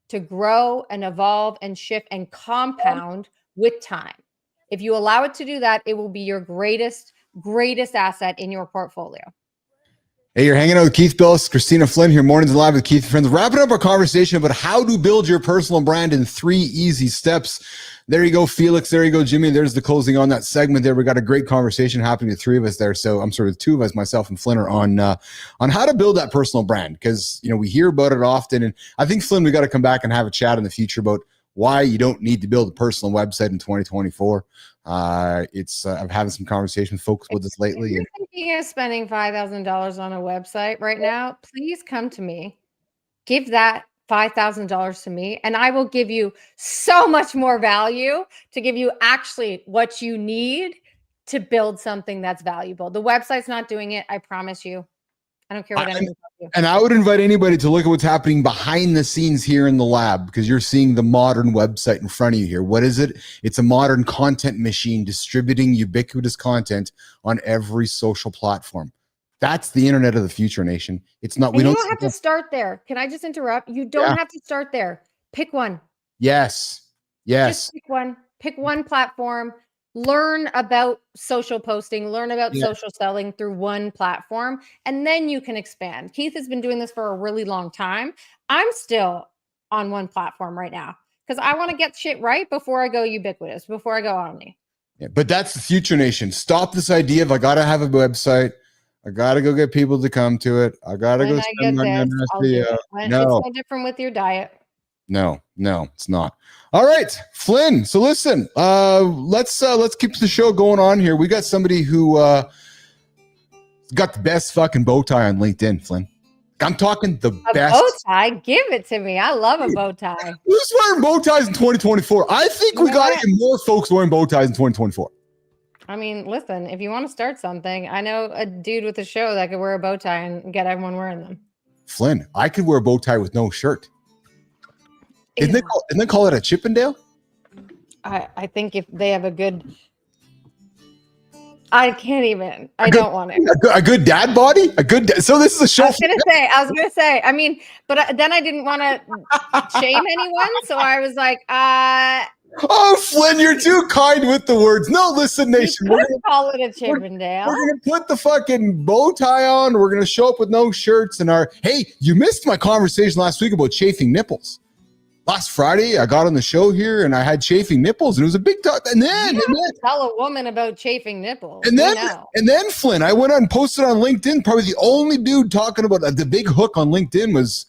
to grow and evolve and shift and compound with time. If you allow it to do that, it will be your greatest asset in your portfolio. Hey, you're hanging out with Keith Bilous, Christina Flynn here, Mornings Live with Keith and Friends. Wrapping up our conversation about how to build your personal brand in 3 easy steps. There you go, Felix. There you go, Jimmy. There's the closing on that segment there. We got a great conversation happening with 3 of us there. So I'm sorry, with 2 of us, myself and Flynn, are on how to build that personal brand, because we hear about it often. And I think, Flynn, we got to come back and have a chat in the future about why you don't need to build a personal website in 2024. I'm having some conversation with folks with this lately. If you're thinking of spending $5,000 on a website right now, please come to me. Give that $5,000 to me, and I will give you so much more value to give you actually what you need to build something that's valuable. The website's not doing it. I promise you. I don't care what anyone tells you. And I would invite anybody to look at what's happening behind the scenes here in the lab, because you're seeing the modern website in front of you here. What is it? It's a modern content machine distributing ubiquitous content on every social platform. That's the internet of the future, nation. It's not. You don't have to start there. Can I just interrupt? You don't have to start there. Pick one. Yes. Just pick one. Pick one platform. Learn about social posting, learn about social selling through one platform, and then you can expand. Keith has been doing this for a really long time. I'm still on one platform right now because I want to get shit right before I go ubiquitous, before I go omni. Yeah, but that's the future, nation. Stop this idea of I got to have a website. I got to go get people to come to it. I got to go spend money on SEO. No. It's no different with your diet. No, it's not. All right, Flynn. So listen, let's keep the show going on here. We got somebody who got the best fucking bow tie on LinkedIn, Flynn. I'm talking the best. Bow tie? Give it to me. I love a bow tie. Who's wearing bow ties in 2024? I think we got to get more folks wearing bow ties in 2024. I mean, listen, if you want to start something, I know a dude with a show that could wear a bow tie and get everyone wearing them. Flynn, I could wear a bow tie with no shirt. Isn't they call it a Chippendale? I think if they have a good, I can't even. I don't want to. A good dad body. So this is a show. I was gonna say. I mean, but then I didn't want to shame anyone, so I was like, Oh, Flynn, you're too kind with the words. No, listen, nation. We're gonna call it a Chippendale. We're gonna put the fucking bow tie on. We're gonna show up with no shirts and our. Hey, you missed my conversation last week about chafing nipples. Last Friday, I got on the show here and I had chafing nipples, and it was a big talk. And then tell a woman about chafing nipples. And then Flynn, I went on and posted on LinkedIn. Probably the only dude talking about the big hook on LinkedIn was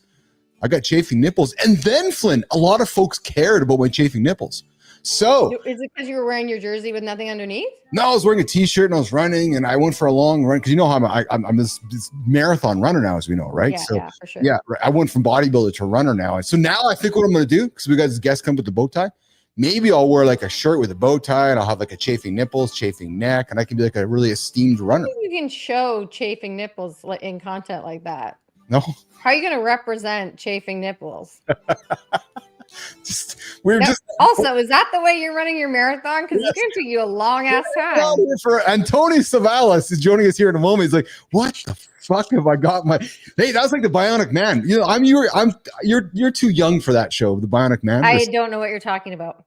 I got chafing nipples. And then Flynn, a lot of folks cared about my chafing nipples. So is it because you were wearing your jersey with nothing underneath? No, I was wearing a t-shirt and I was running, and I went for a long run because you know how I'm this marathon runner now, as we know, right? Yeah, for sure. Yeah, I went from bodybuilder to runner now, and so now I think what I'm going to do, because we got this guest come with the bow tie, maybe I'll wear like a shirt with a bow tie, and I'll have like a chafing nipples, chafing neck, and I can be like a really esteemed runner. You can show chafing nipples in content like that. No. How are you going to represent chafing nipples? Also, is that the way you're running your marathon? Because it's going to take you a long ass time. For Anthony Savalas is joining us here in a moment. He's like, "What the fuck have I got my?" Hey, that's like the Bionic Man. You know, you're too young for that show, the Bionic Man. I don't know what you're talking about.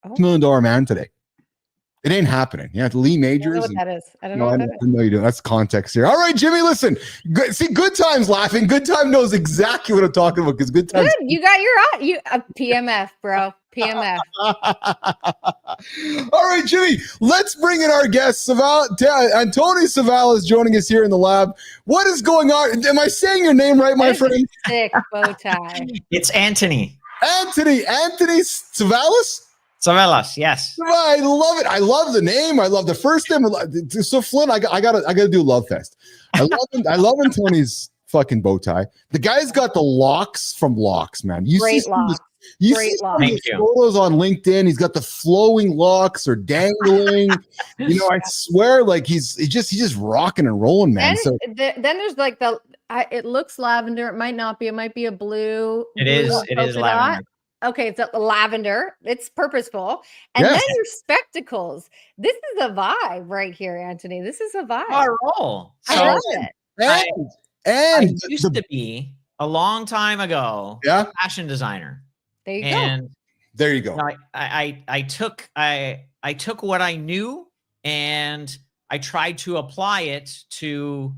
$6 million man today. It ain't happening. Yeah, Lee Majors. I don't know what that is. I don't know what that is. No, you don't. That's context here. All right, Jimmy, listen. Good times laughing. Good time knows exactly what I'm talking about because good times. Good. You got your PMF, bro. PMF. All right, Jimmy, let's bring in our guest. Anthony Savalas joining us here in the lab. What is going on? Am I saying your name right, my friend? Sick bow tie. It's Anthony. Anthony Savalas? Savalas, yes. I love it. I love the name. I love the first name. So Flynn, I gotta do Love Fest. I love Anthony's fucking bow tie. The guy's got the locks from Locks, man. You see photos on LinkedIn. He's got the flowing locks or dangling. You know, I swear, like he's just rocking and rolling, man. Then there's like it looks lavender. It might not be. It might be a blue. It is lavender. Okay, it's a lavender. It's purposeful. And then your spectacles. This is a vibe right here, Anthony. This is a vibe. All right. I love it. I used to be a long time ago a fashion designer. There you go. There you go. I took what I knew and I tried to apply it to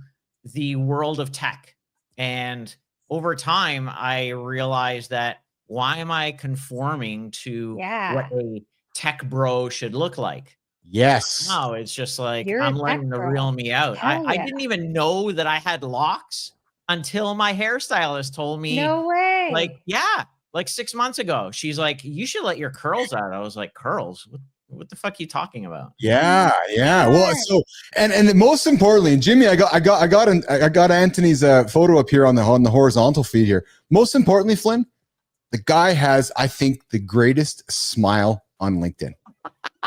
the world of tech. And over time, I realized that why am I conforming to what a tech bro should look like? Yes. No, it's just like I'm letting the real me out. I didn't even know that I had locks until my hairstylist told me. No way. Like 6 months ago. She's like, you should let your curls out. I was like, curls? What the fuck are you talking about? Yeah. Well, so and most importantly, and Jimmy, I got Anthony's photo up here on the horizontal feed here. Most importantly, Flynn, the guy has, I think, the greatest smile on LinkedIn.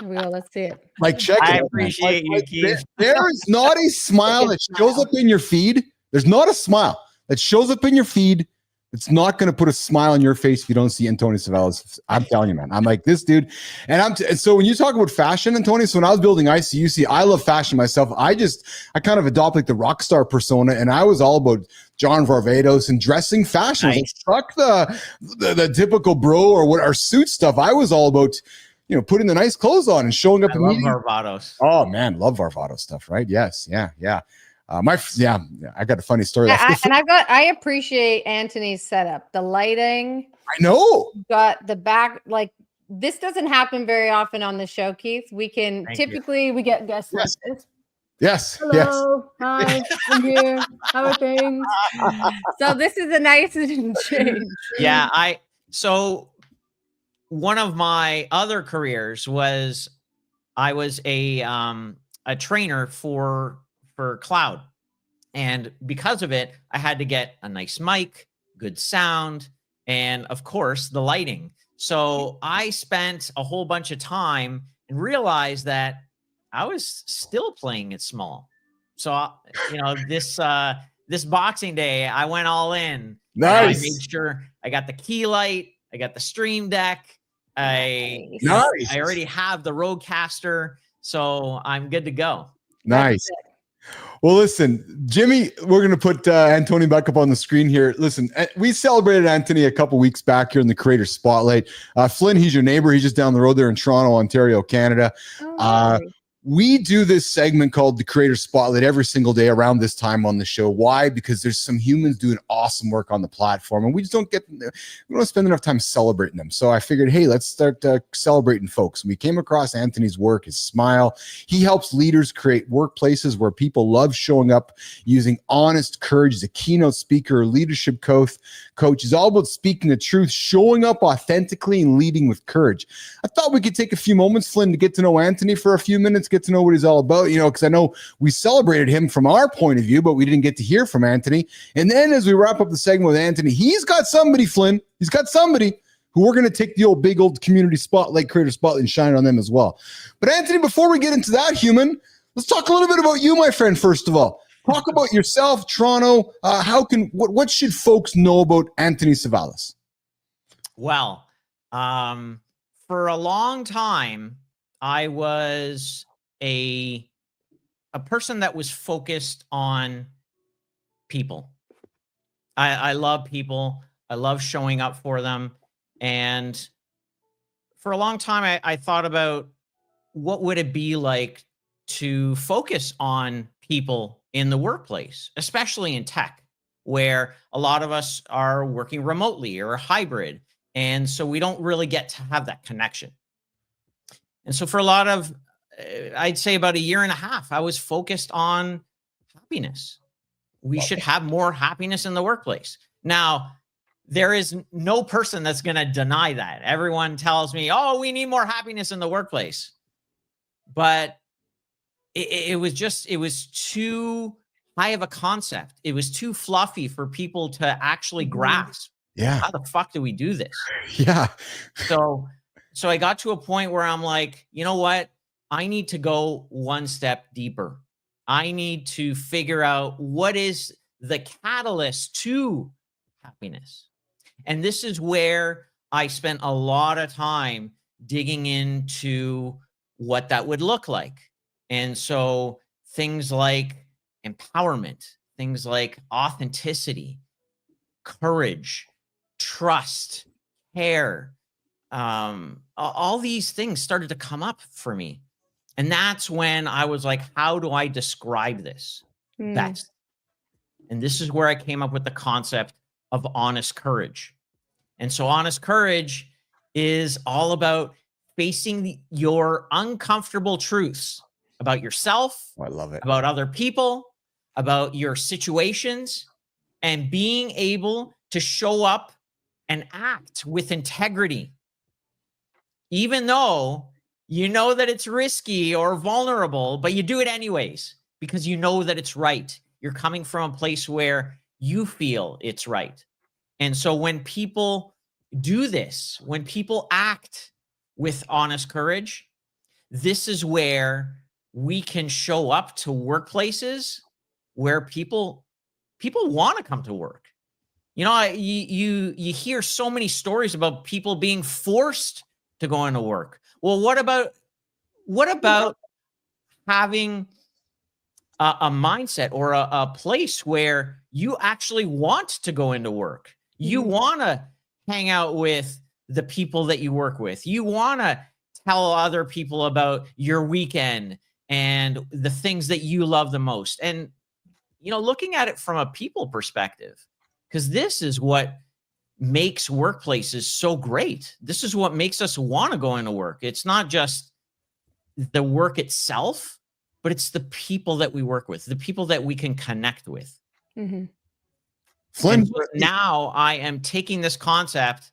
Well, let's see it. Like, check it out. I appreciate you, Keith. There is not a smile that shows up in your feed. There's not a smile that shows up in your feed. It's not going to put a smile on your face if you don't see Anthony Savalas. I'm telling you, man. I'm like this dude. And so when you talk about fashion, Anthony, so when I was building ICUC, I love fashion myself. I kind of adopted like the rock star persona, and I was all about John Varvatos and dressing fashion. Nice. Fuck the typical bro or suit stuff. I was all about, you know, putting the nice clothes on and showing up. I love Varvatos. Oh man, love Varvatos stuff, right? Yes, yeah. I got a funny story. I appreciate Anthony's setup. The lighting. I know. Got the back, like this doesn't happen very often on the show, Keith. We can we get guests like this. Yes. Hello. Hi. I'm here. How are things? So this is a nice change. Yeah. So one of my other careers was I was a trainer for cloud. And because of it, I had to get a nice mic, good sound, and of course the lighting. So I spent a whole bunch of time and realized that I was still playing it small. So, this Boxing Day, I went all in. Nice. I made sure I got the key light. I got the Stream Deck. I already have the Rodecaster, so I'm good to go. Nice. Well, listen, Jimmy, we're going to put Anthony back up on the screen here. Listen, we celebrated Anthony a couple weeks back here in the Creator Spotlight. Flynn, he's your neighbor. He's just down the road there in Toronto, Ontario, Canada. We do this segment called the Creator Spotlight every single day around this time on the show. Why? Because there's some humans doing awesome work on the platform, and we don't spend enough time celebrating them. So I figured, hey, let's start celebrating folks. We came across Anthony's work, his smile. He helps leaders create workplaces where people love showing up using honest courage. He's a keynote speaker, leadership coach. He's all about speaking the truth, showing up authentically, and leading with courage. I thought we could take a few moments, Flynn, to get to know Anthony for a few minutes, get to know what he's all about, because I know we celebrated him from our point of view, but we didn't get to hear from Anthony. And then as we wrap up the segment with Anthony, he's got somebody, Flynn, he's got somebody who we're going to take the big old community spotlight, Creator Spotlight, and shine on them as well. But Anthony, before we get into that, human, let's talk a little bit about you, my friend, first of all. Talk about yourself, Toronto. What should folks know about Anthony Savalas? Well, for a long time, I was a person that was focused on people. I love people. I love showing up for them. And for a long time, I thought about what would it be like to focus on people in the workplace, especially in tech, where a lot of us are working remotely or hybrid. And so we don't really get to have that connection. And so for a lot of, I'd say about a year and a half, I was focused on happiness. We should have more happiness in the workplace. Now, there is no person that's going to deny that. Everyone tells me, oh, we need more happiness in the workplace. But it was too high of a concept. It was too fluffy for people to actually grasp. Yeah. How the fuck do we do this? Yeah. So I got to a point where I'm like, you know what? I need to go one step deeper. I need to figure out what is the catalyst to happiness. And this is where I spent a lot of time digging into what that would look like. And so things like empowerment, things like authenticity, courage, trust, care, all these things started to come up for me. And that's when I was like, how do I describe this best? And this is where I came up with the concept of honest courage. And so honest courage is all about facing your uncomfortable truths about yourself. I love it. About other people, about your situations, and being able to show up and act with integrity. Even though you know that it's risky or vulnerable, but you do it anyways because you know that it's right. You're coming from a place where you feel it's right. And so when people do this, when people act with honest courage, this is where we can show up to workplaces where people want to come to work. You know, you hear so many stories about people being forced to go into work. Well, what about having a mindset or a place where you actually want to go into work? You want to hang out with the people that you work with. You want to tell other people about your weekend and the things that you love the most. And, you know, looking at it from a people perspective, because this is what makes workplaces so great. This is what makes us want to go into work. It's not just the work itself, but it's the people that we work with, the people that we can connect with. Flynn, so now I am taking this concept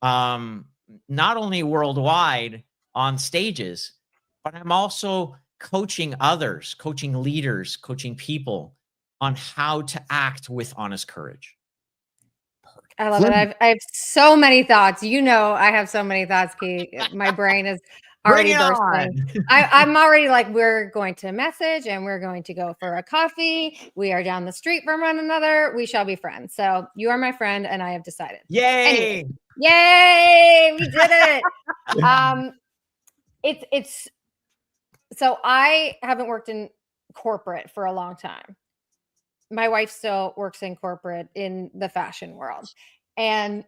not only worldwide on stages, but I'm also coaching others, coaching leaders, coaching people on how to act with honest courage. I love it. I have so many thoughts. You know, I have so many thoughts, Key. My brain is already bursting. I'm already like, we're going to message and we're going to go for a coffee. We are down the street from one another. We shall be friends. So you are my friend, and I have decided. Yay! Anyway, yay! We did it. It's so I haven't worked in corporate for a long time. My wife still works in corporate in the fashion world, and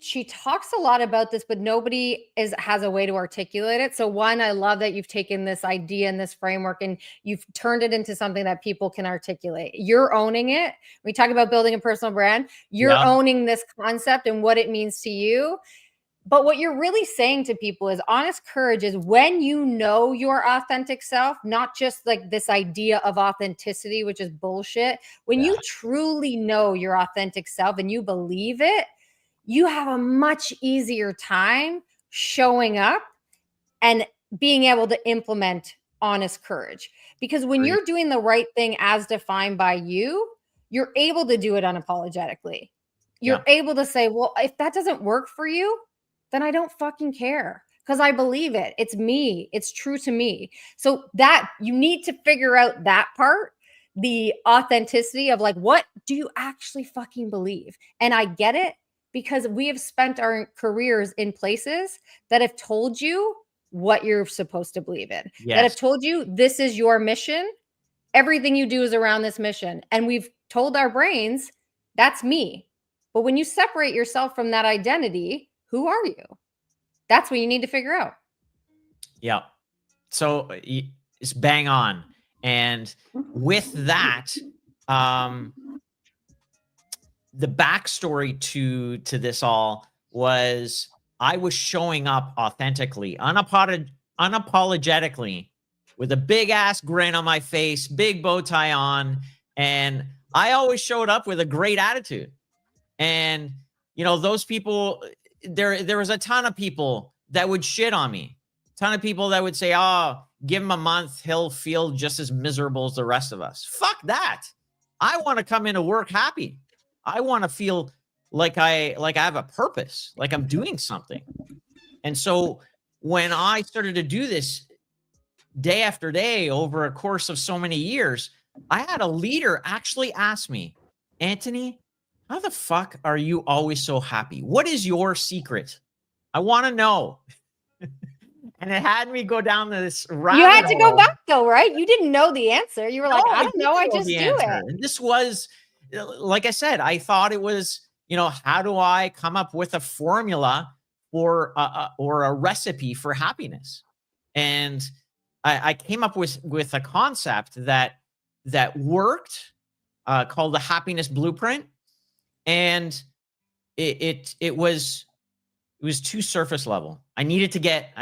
she talks a lot about this, but nobody has a way to articulate it. So one, I love that you've taken this idea and this framework and you've turned it into something that people can articulate. You're owning it. We talk about building a personal brand. You're owning this concept and what it means to you. But what you're really saying to people is honest courage is when you know your authentic self, not just like this idea of authenticity, which is bullshit. When you truly know your authentic self and you believe it, you have a much easier time showing up and being able to implement honest courage. Because when you're doing the right thing as defined by you, you're able to do it unapologetically. You're able to say, well, if that doesn't work for you, then I don't fucking care because I believe it. It's me. It's true to me. So that you need to figure out that part, the authenticity of like, what do you actually fucking believe? And I get it because we have spent our careers in places that have told you what you're supposed to believe in, that have told you this is your mission. Everything you do is around this mission. And we've told our brains, that's me. But when you separate yourself from that identity, who are you? That's what you need to figure out. Yeah. So it's bang on. And with that, the backstory to this all was I was showing up authentically, unapologetically, with a big ass grin on my face, big bow tie on. And I always showed up with a great attitude. And, you know, those people, there was a ton of people that would shit on me. A ton of people that would say, oh, give him a month, he'll feel just as miserable as the rest of us. Fuck that. I want to come into work happy. I want to feel like I have a purpose, like I'm doing something. And so when I started to do this day after day over a course of so many years, I had a leader actually ask me, Anthony, how the fuck are you always so happy? What is your secret? I want to know. And it had me go down this rabbit You had to hole. go back though, right? You didn't know the answer. You were like, I don't know. I just do it. And this was, like I said, I thought it was, you know, how do I come up with a formula or a recipe for happiness? And I came up with a concept that worked called the happiness blueprint. And it was too surface level. I needed to get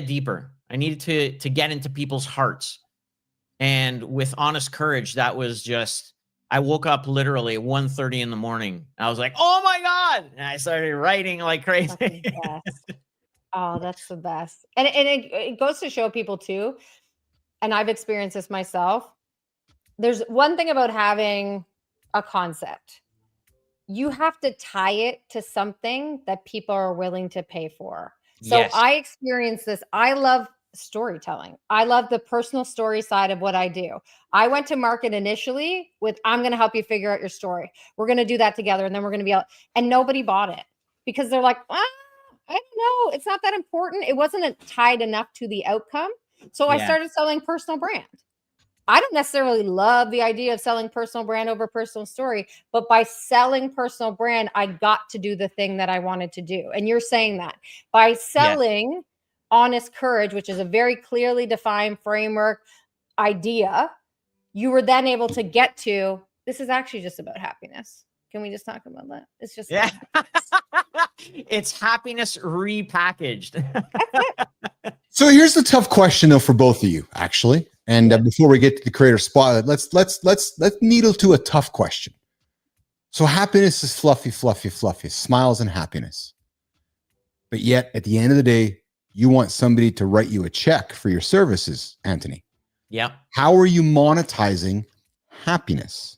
deeper. I needed to get into people's hearts. And with honest courage, that was just, I woke up literally at 1:30 in the morning. I was like, oh my God. And I started writing like crazy. Oh, that's the best. And it goes to show people too. And I've experienced this myself. There's one thing about having a concept. You have to tie it to something that people are willing to pay for. So I experienced this. I love storytelling. I love the personal story side of what I do. I went to market initially with, I'm going to help you figure out your story. We're going to do that together. And then we're going to be out. And nobody bought it because they're like, I don't know. It's not that important. It wasn't tied enough to the outcome. So I started selling personal brand. I don't necessarily love the idea of selling personal brand over personal story, but by selling personal brand, I got to do the thing that I wanted to do. And you're saying that by selling honest courage, which is a very clearly defined framework idea, you were then able to get to, this is actually just about happiness. Can we just talk about that? It's just, it's happiness repackaged. So here's the tough question though for both of you, actually. And before we get to the creator spotlight, let's needle to a tough question. So happiness is fluffy, smiles and happiness. But yet at the end of the day, you want somebody to write you a check for your services, Anthony. Yeah. How are you monetizing happiness?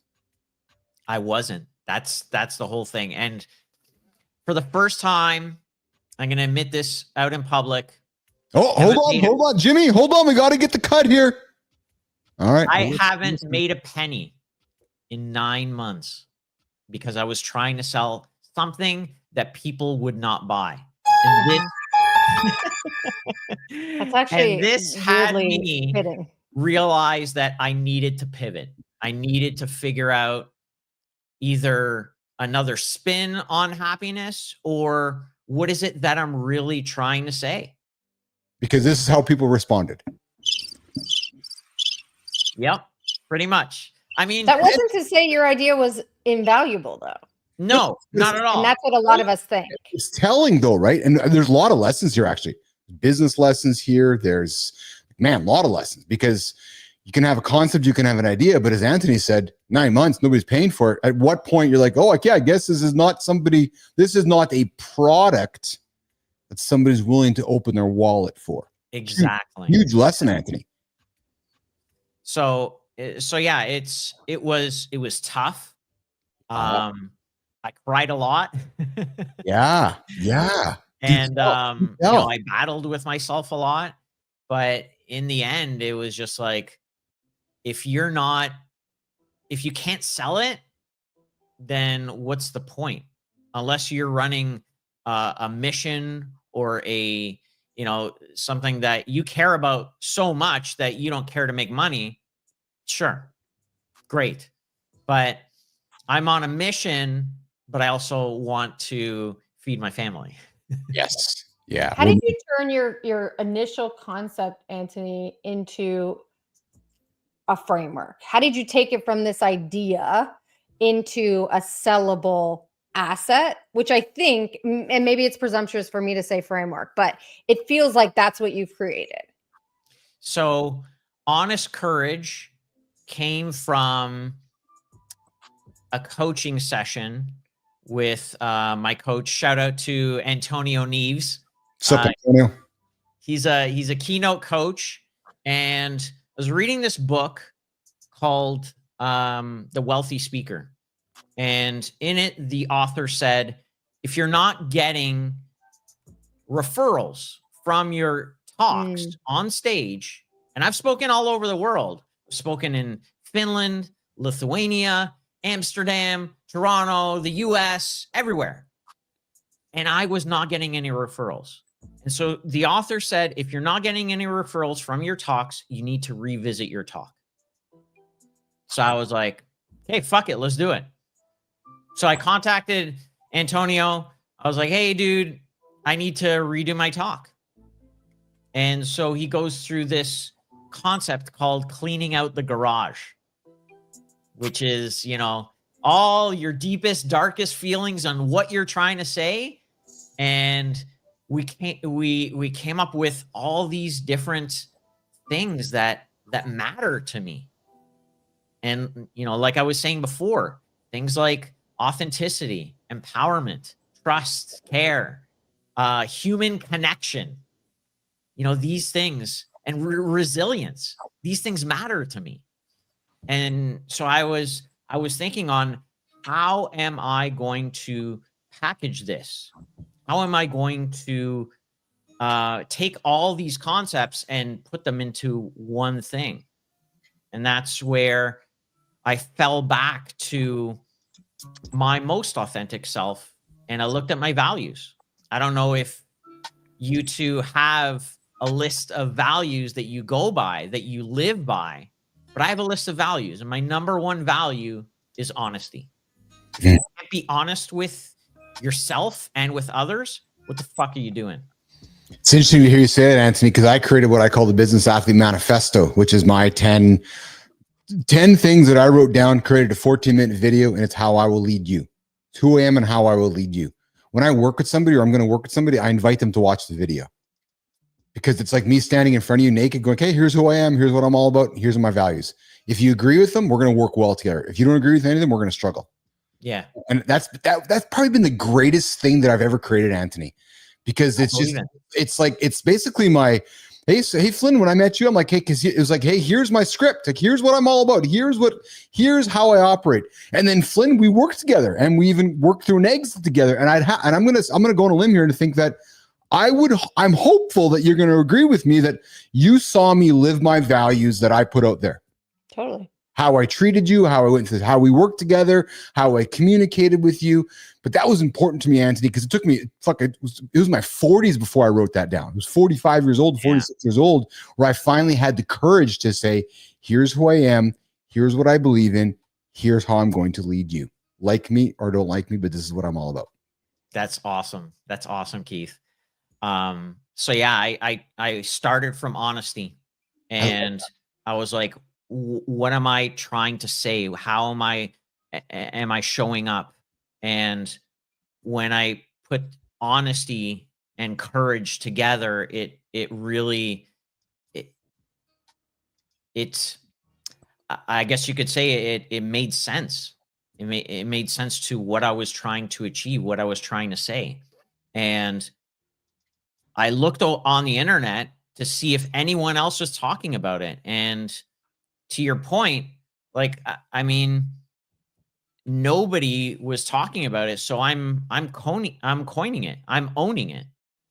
I wasn't. That's the whole thing. And for the first time, I'm going to admit this out in public. Oh, hold on, Jimmy. Hold on. We got to get the cut here. All right. I haven't made a penny in 9 months because I was trying to sell something that people would not buy. And this, That's actually and this had weirdly me fitting. realize that I needed to pivot. I needed to figure out either another spin on happiness or what is it that I'm really trying to say? Because this is how people responded. Yep, pretty much. I mean, That wasn't to say your idea was invaluable, though. no, not at all. And that's what a lot of us think. It's telling though, right? And there's a lot of lessons here, actually. Business lessons here. There's, man, a lot of lessons, because you can have a concept, you can have an idea, but as Anthony said, 9 months, nobody's paying for it. At what point you're like, oh, yeah, I guess this is not a product that somebody's willing to open their wallet for. Exactly. Huge lesson, Anthony. So yeah, it was tough. I cried a lot. Yeah. And I battled with myself a lot, but in the end, it was just like, if you can't sell it, then what's the point? Unless you're running a mission or something that you care about so much that you don't care to make money. Sure. Great. But I'm on a mission, but I also want to feed my family. Yes. Yeah. How did you turn your initial concept, Anthony, into a framework? How did you take it from this idea into a sellable asset, which I think, and maybe it's presumptuous for me to say framework, but it feels like that's what you've created. So Honest Courage came from a coaching session with my coach. Shout out to Antonio Neves. Sup, Antonio? He's a keynote coach, and I was reading this book called The Wealthy Speaker. And in it, the author said, if you're not getting referrals from your talks on stage, and I've spoken all over the world, I've spoken in Finland, Lithuania, Amsterdam, Toronto, the US, everywhere. And I was not getting any referrals. And so the author said, if you're not getting any referrals from your talks, you need to revisit your talk. So I was like, hey, fuck it, let's do it. So I contacted Antonio. I was like, hey, dude, I need to redo my talk. And so he goes through this concept called cleaning out the garage, which is, all your deepest, darkest feelings on what you're trying to say. And we came up with all these different things that matter to me. And, like I was saying before, things like authenticity, empowerment, trust, care, human connection, these things, and resilience, these things matter to me. And so I was thinking on, how am I going to package this? How am I going to take all these concepts and put them into one thing? And that's where I fell back to my most authentic self, and I looked at my values. I don't know if you two have a list of values that you go by, that you live by, but I have a list of values, and my number one value is honesty. If you can't be honest with yourself and with others, what the fuck are you doing? It's interesting to hear you say it, Anthony, because I created what I call the Business Athlete Manifesto, which is my 10 things that I wrote down, created a 14-minute video, and it's how I will lead you. It's who I am and how I will lead you. When I work with somebody, or I'm going to work with somebody, I invite them to watch the video, because it's like me standing in front of you naked going, okay, here's who I am. Here's what I'm all about. Here's my values. If you agree with them, we're going to work well together. If you don't agree with any of them, we're going to struggle. Yeah. And that's probably been the greatest thing that I've ever created, Anthony, because it's basically Hey, Flynn, when I met you, I'm like, hey, because it was like, hey, here's my script. Like, here's what I'm all about. Here's how I operate. And then Flynn, we worked together, and we even worked through an exit together. And I'm gonna go on a limb here and think that I'm hopeful that you're going to agree with me that you saw me live my values that I put out there. Totally. How I treated you, how I went through, how we worked together, how I communicated with you. But that was important to me, Anthony, because it took me, it was my 40s before I wrote that down. It was 45 years old, 46 years old, where I finally had the courage to say, here's who I am, here's what I believe in, here's how I'm going to lead you. Like me or don't like me, but this is what I'm all about. That's awesome. That's awesome, Keith. So yeah, I started from honesty, and I was like, what am I trying to say? How am I showing up? And when I put honesty and courage together, it really, I guess you could say it made sense. It made sense to what I was trying to achieve, what I was trying to say. And I looked on the internet to see if anyone else was talking about it. And to your point, like, I mean, nobody was talking about it. So I'm coining it. I'm owning it.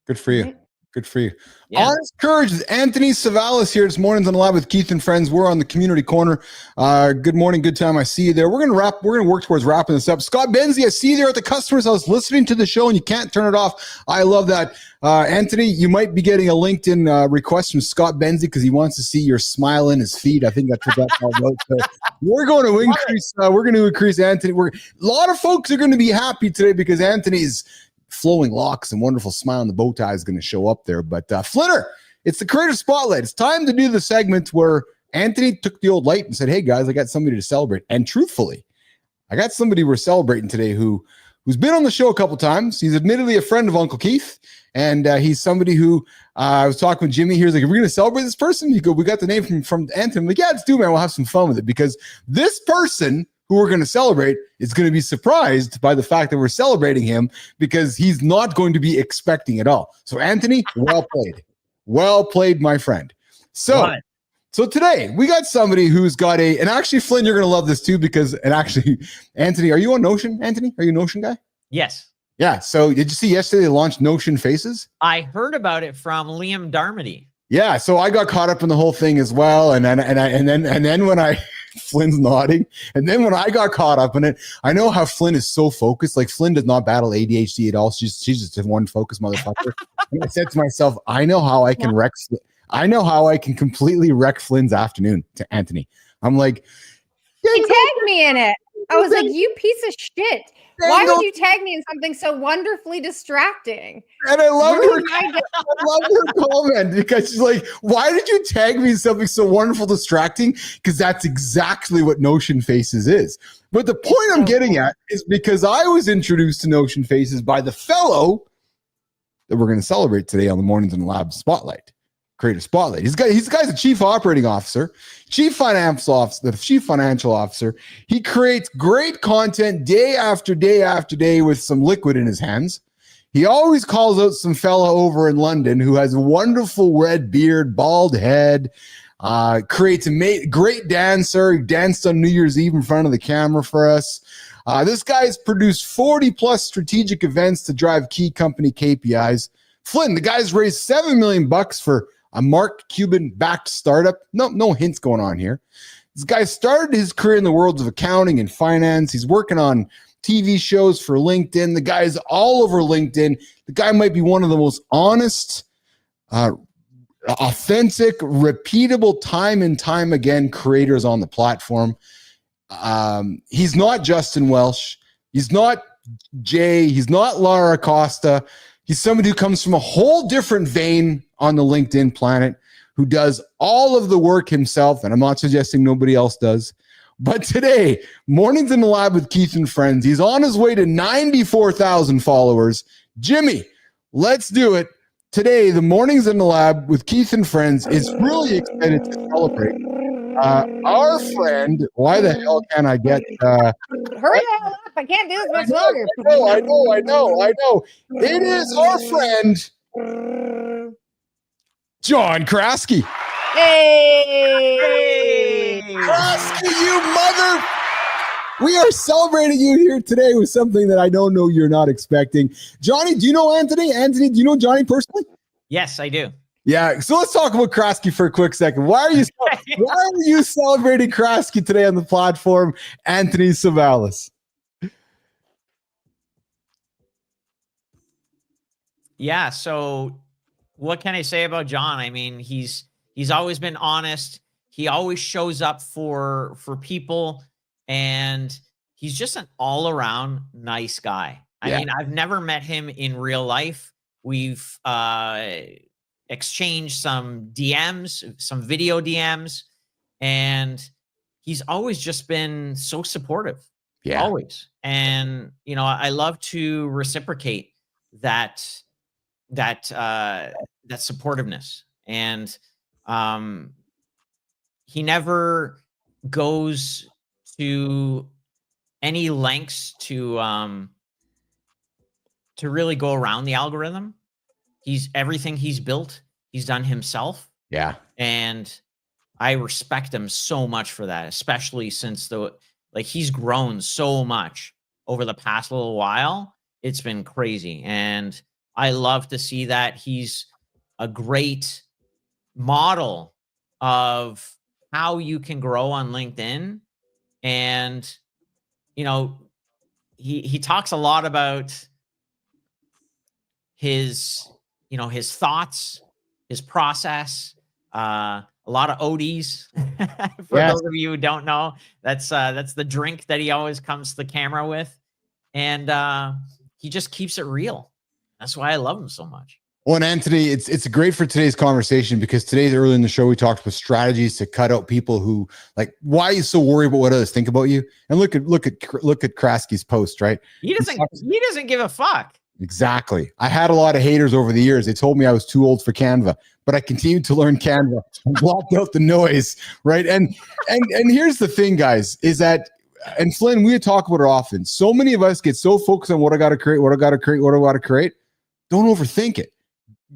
Good for you. Good for you. Yeah. Honest Courage with Anthony Savalas here this morning on the Live with Keith and Friends. We're on the community corner. Good morning, good time. I see you there. We're gonna work towards wrapping this up. Scott Benzie, I see you there at the customers. I was listening to the show and you can't turn it off. I love that. Anthony, you might be getting a LinkedIn request from Scott Benzie because he wants to see your smile in his feed. I think that's what that's all about. So we're going to increase. We're going to increase Anthony. A lot of folks are going to be happy today because Anthony's flowing locks and wonderful smile and the bow tie is going to show up there. But Flinner, it's the Creative Spotlight. It's time to do the segment where Anthony took the old light and said, hey guys, I got somebody to celebrate. And truthfully, I got somebody we're celebrating today who's been on the show a couple times. He's admittedly a friend of Uncle Keith. And he's somebody who I was talking with Jimmy here. He's like, are we going to celebrate this person? He go, we got the name from Anthony. I'm like, yeah, let's do, man. We'll have some fun with it because this person who we're going to celebrate is going to be surprised by the fact that we're celebrating him because he's not going to be expecting it all. So Anthony, well played. Well played, my friend. So today we got somebody who's got and actually Flynn, you're going to love this too because, and actually Anthony, are you on Notion? Anthony, are you a Notion guy? Yes. Yeah. So did you see yesterday they launched Notion Faces? I heard about it from Liam Darmody. Yeah. So I got caught up in the whole thing as well. And then when I Flynn's nodding. And then when I got caught up in it, I know how Flynn is so focused. Like Flynn does not battle ADHD at all. She's just a one focus motherfucker. And I said to myself, I know how I can completely wreck Flynn's afternoon to Anthony. I'm like, he tagged me in it. I was like, you piece of shit. Why would you tag me in something so wonderfully distracting? And I love her comment because she's like, why did you tag me in something so wonderful distracting? Because that's exactly what Notion Faces is. But the point I'm getting at is because I was introduced to Notion Faces by the fellow that we're going to celebrate today on the Mornings in the Lab Spotlight. Creative Spotlight. He's a chief operating officer, chief financial officer. He creates great content day after day after day with some liquid in his hands. He always calls out some fella over in London who has a wonderful red beard, bald head, creates a great dancer. He danced on New Year's Eve in front of the camera for us. This guy's produced 40 plus strategic events to drive key company KPIs. Flynn, the guy's raised $7 million for a Mark Cuban-backed startup. No hints going on here. This guy started his career in the worlds of accounting and finance. He's working on TV shows for LinkedIn. The guy is all over LinkedIn. The guy might be one of the most honest, authentic, repeatable, time and time again creators on the platform. He's not Justin Welsh. He's not Jay. He's not Lara Costa. He's somebody who comes from a whole different vein on the LinkedIn planet, who does all of the work himself, and I'm not suggesting nobody else does. But today, Mornings in the Lab with Keith and Friends, he's on his way to 94,000 followers. Jimmy, let's do it. Today, the Mornings in the Lab with Keith and Friends is really excited to celebrate our friend. Why the hell can't I get... Hurry the hell up. I can't do this much longer. I know. It is our friend... John Krasky. Hey! Kraski, you mother! We are celebrating you here today with something that I don't know you're not expecting. Johnny, do you know Anthony? Anthony, do you know Johnny personally? Yes, I do. Yeah, so let's talk about Kraski for a quick second. Why are you celebrating Kraski today on the platform, Anthony Savalas? Yeah, so what can I say about John? I mean, he's always been honest. He always shows up for people, and he's just an all-around nice guy. I mean, I've never met him in real life. We've exchanged some DMs, some video DMs, and he's always just been so supportive. Yeah, always. And you know, I love to reciprocate that supportiveness. And he never goes to any lengths to really go around the algorithm. Everything he's built, he's done himself. Yeah. And I respect him so much for that, especially since he's grown so much over the past little while. It's been crazy. And I love to see that. He's a great model of how you can grow on LinkedIn. And, you know, he talks a lot about his thoughts, his process, a lot of ODs. For those of you who don't know, that's the drink that he always comes to the camera with. And he just keeps it real. That's why I love him so much. Well, and Anthony, it's great for today's conversation because today, early in the show, we talked about strategies to cut out people who why are you so worried about what others think about you? And look at Kraski's post, right? He doesn't give a fuck. Exactly. I had a lot of haters over the years. They told me I was too old for Canva, but I continued to learn Canva and blocked out the noise, right? And here's the thing, guys, is that, and Flynn, we talk about it often. So many of us get so focused on what I got to create. Don't overthink it.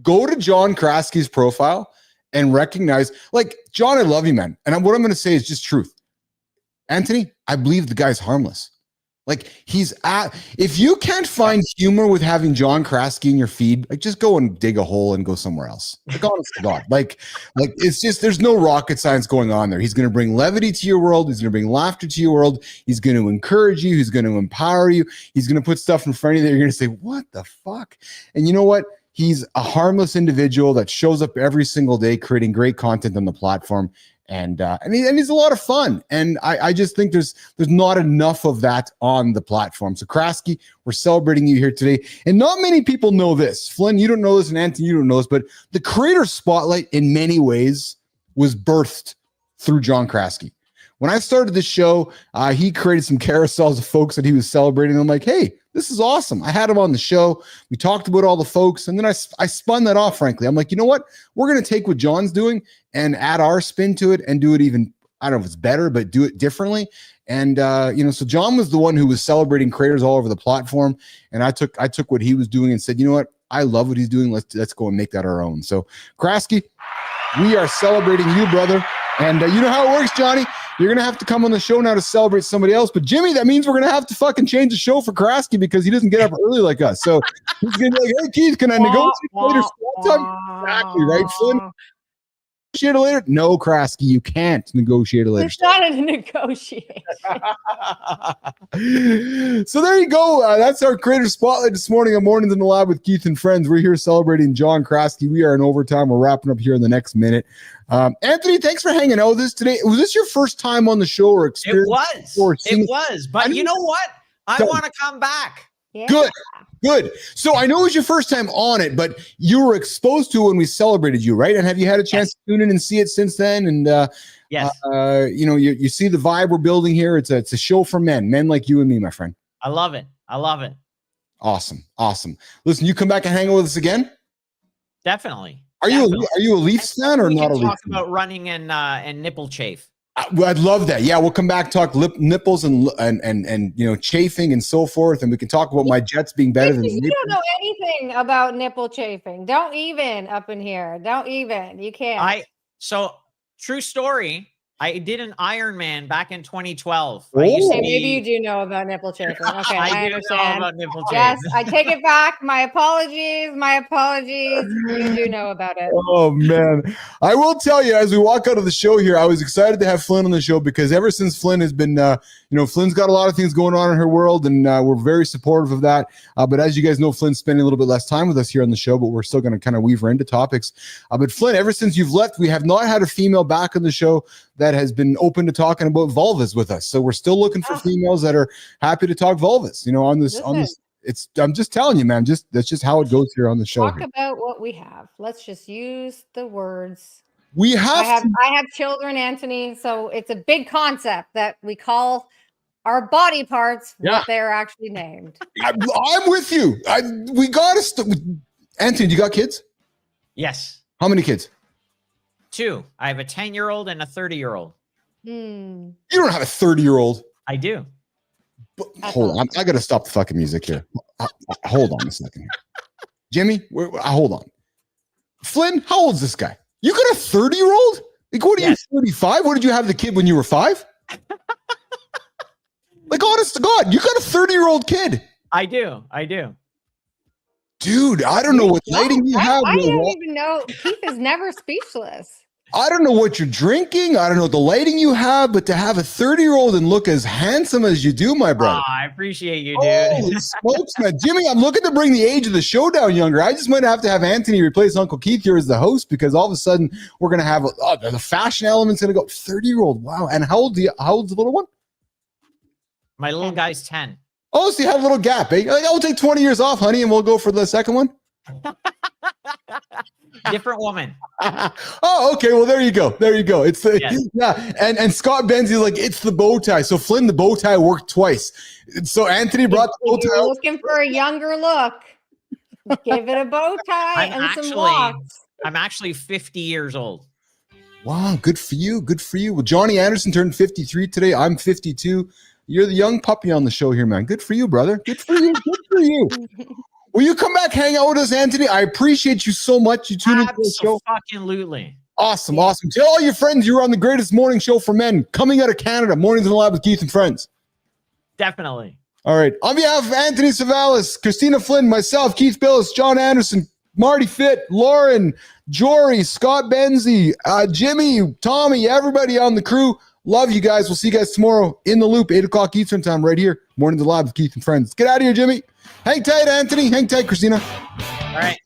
Go to John Krasky's profile and recognize, John, I love you, man. And what I'm going to say is just truth. Anthony, I believe the guy's harmless. If you can't find humor with having John Krasky in your feed, just go and dig a hole and go somewhere else. Honest to God, it's just, there's no rocket science going on there. He's going to bring levity to your world. He's going to bring laughter to your world. He's going to encourage you. He's going to empower you. He's going to put stuff in front of you that you're going to say, what the fuck? And you know what? He's a harmless individual that shows up every single day, creating great content on the platform. And he's a lot of fun. And I just think there's not enough of that on the platform. So Kraski, we're celebrating you here today. And not many people know this. Flynn, you don't know this, and Anthony, you don't know this, but the creator spotlight in many ways was birthed through John Krasky. When I started the show, he created some carousels of folks that he was celebrating. I'm like, hey, this is awesome. I had him on the show. We talked about all the folks, and then I spun that off, frankly. I'm like, you know what? We're going to take what John's doing and add our spin to it and do it even, I don't know if it's better, but do it differently. And, so John was the one who was celebrating creators all over the platform. And I took what he was doing and said, you know what? I love what he's doing. Let's go and make that our own. So Kraski, we are celebrating you, brother. And you know how it works, Johnny. You're going to have to come on the show now to celebrate somebody else. But Jimmy, that means we're going to have to fucking change the show for Kraski because he doesn't get up early like us. So he's going to be like, hey, Keith, can I negotiate later? Exactly, right, Flynn? Negotiate it later? No, Kraski, you can't negotiate it later. It's not a negotiation. So there you go. That's our creator spotlight this morning on Mornings in the Lab with Keith and Friends. We're here celebrating John Krasky. We are in overtime. We're wrapping up here in the next minute. Anthony, thanks for hanging out with us today. Was this your first time on the show or experience? It was. But you know what? I want to come back. Yeah. Good. So I know it was your first time on it, but you were exposed to it when we celebrated you, right? And have you had a chance to tune in and see it since then? And yes, you see the vibe we're building here. It's a show for men like you and me, my friend. I love it. Awesome. Listen, you come back and hang out with us again? Definitely. Are you a Leafs fan or not a Leafs fan? Talk about running and nipple chafe. I'd love that. Yeah, we'll come back, talk nipples and chafing and so forth, and we can talk about my jets being better than you don't know anything about nipple chafing. Don't even up in here. Don't even. You can't. So true story. I did an Ironman back in 2012. Maybe you do know about nipple chafing. Okay, I understand. Know about nipple chafing. Yes, I take it back. My apologies. You do know about it. Oh, man. I will tell you, as we walk out of the show here, I was excited to have Flynn on the show because ever since Flynn has been, Flynn's got a lot of things going on in her world, and we're very supportive of that. But as you guys know, Flynn's spending a little bit less time with us here on the show, but we're still going to kind of weave her into topics. But Flynn, ever since you've left, we have not had a female back on the show that has been open to talking about vulvas with us. So we're still looking for females that are happy to talk vulvas, on this. I'm just telling you, man, that's just how it goes here on the show. Talk about what we have. Let's just use the words. I have children, Anthony. So it's a big concept that we call our body parts what they're actually named. I'm with you. We got to Anthony, you got kids? Yes. How many kids? 2. I have a 10-year-old and a 30-year-old. You don't have a 30-year-old. I do. But, hold on. I got to stop the fucking music here. Hold on a second here. Jimmy, hold on. Flynn, how old is this guy? You got a 30-year-old? Like, what are you, 35? What did you have the kid when you were 5? Like, honest to God, you got a 30-year-old kid. I do. Dude, I don't know what lighting you have. I don't even know. Keith is never speechless. I don't know what you're drinking. I don't know what the lighting you have, but to have a 30-year-old and look as handsome as you do, my brother. I appreciate you, dude. Holy smokes, man. Jimmy, I'm looking to bring the age of the show down younger. I just might have to have Anthony replace Uncle Keith here as the host because all of a sudden we're going to have the fashion element's going to go 30-year-old. Wow. And how old's the little one? My little guy's 10. Oh, so you had a little gap, eh? Like, I'll take 20 years off, honey, and we'll go for the second one. Different woman. Oh, okay. Well, there you go. It's and Scott Benzie like it's the bow tie. So Flynn, the bow tie worked twice. So Anthony brought the bow tie. You're looking for a younger look. Give it a bow tie some locks. I'm actually 50 years old. Wow, good for you. Well, Johnny Anderson turned 53 today. I'm 52. You're the young puppy on the show here, man. Good for you, brother. Good for you. Will you come back, hang out with us, Anthony? I appreciate you so much. You tuned into the show. Absolutely. Awesome. Tell all your friends you're on the greatest morning show for men coming out of Canada. Mornings in the Lab with Keith and Friends. Definitely. All right. On behalf of Anthony Savalas, Christina Flynn, myself, Keith Bilous, John Anderson, Marty Fitt, Lauren, Jory, Scott Benzie, Jimmy, Tommy, everybody on the crew. Love you guys. We'll see you guys tomorrow in the loop, 8 o'clock Eastern time, right here. Morning in the Lab with Keith and Friends. Get out of here, Jimmy. Hang tight, Anthony. Hang tight, Christina. All right.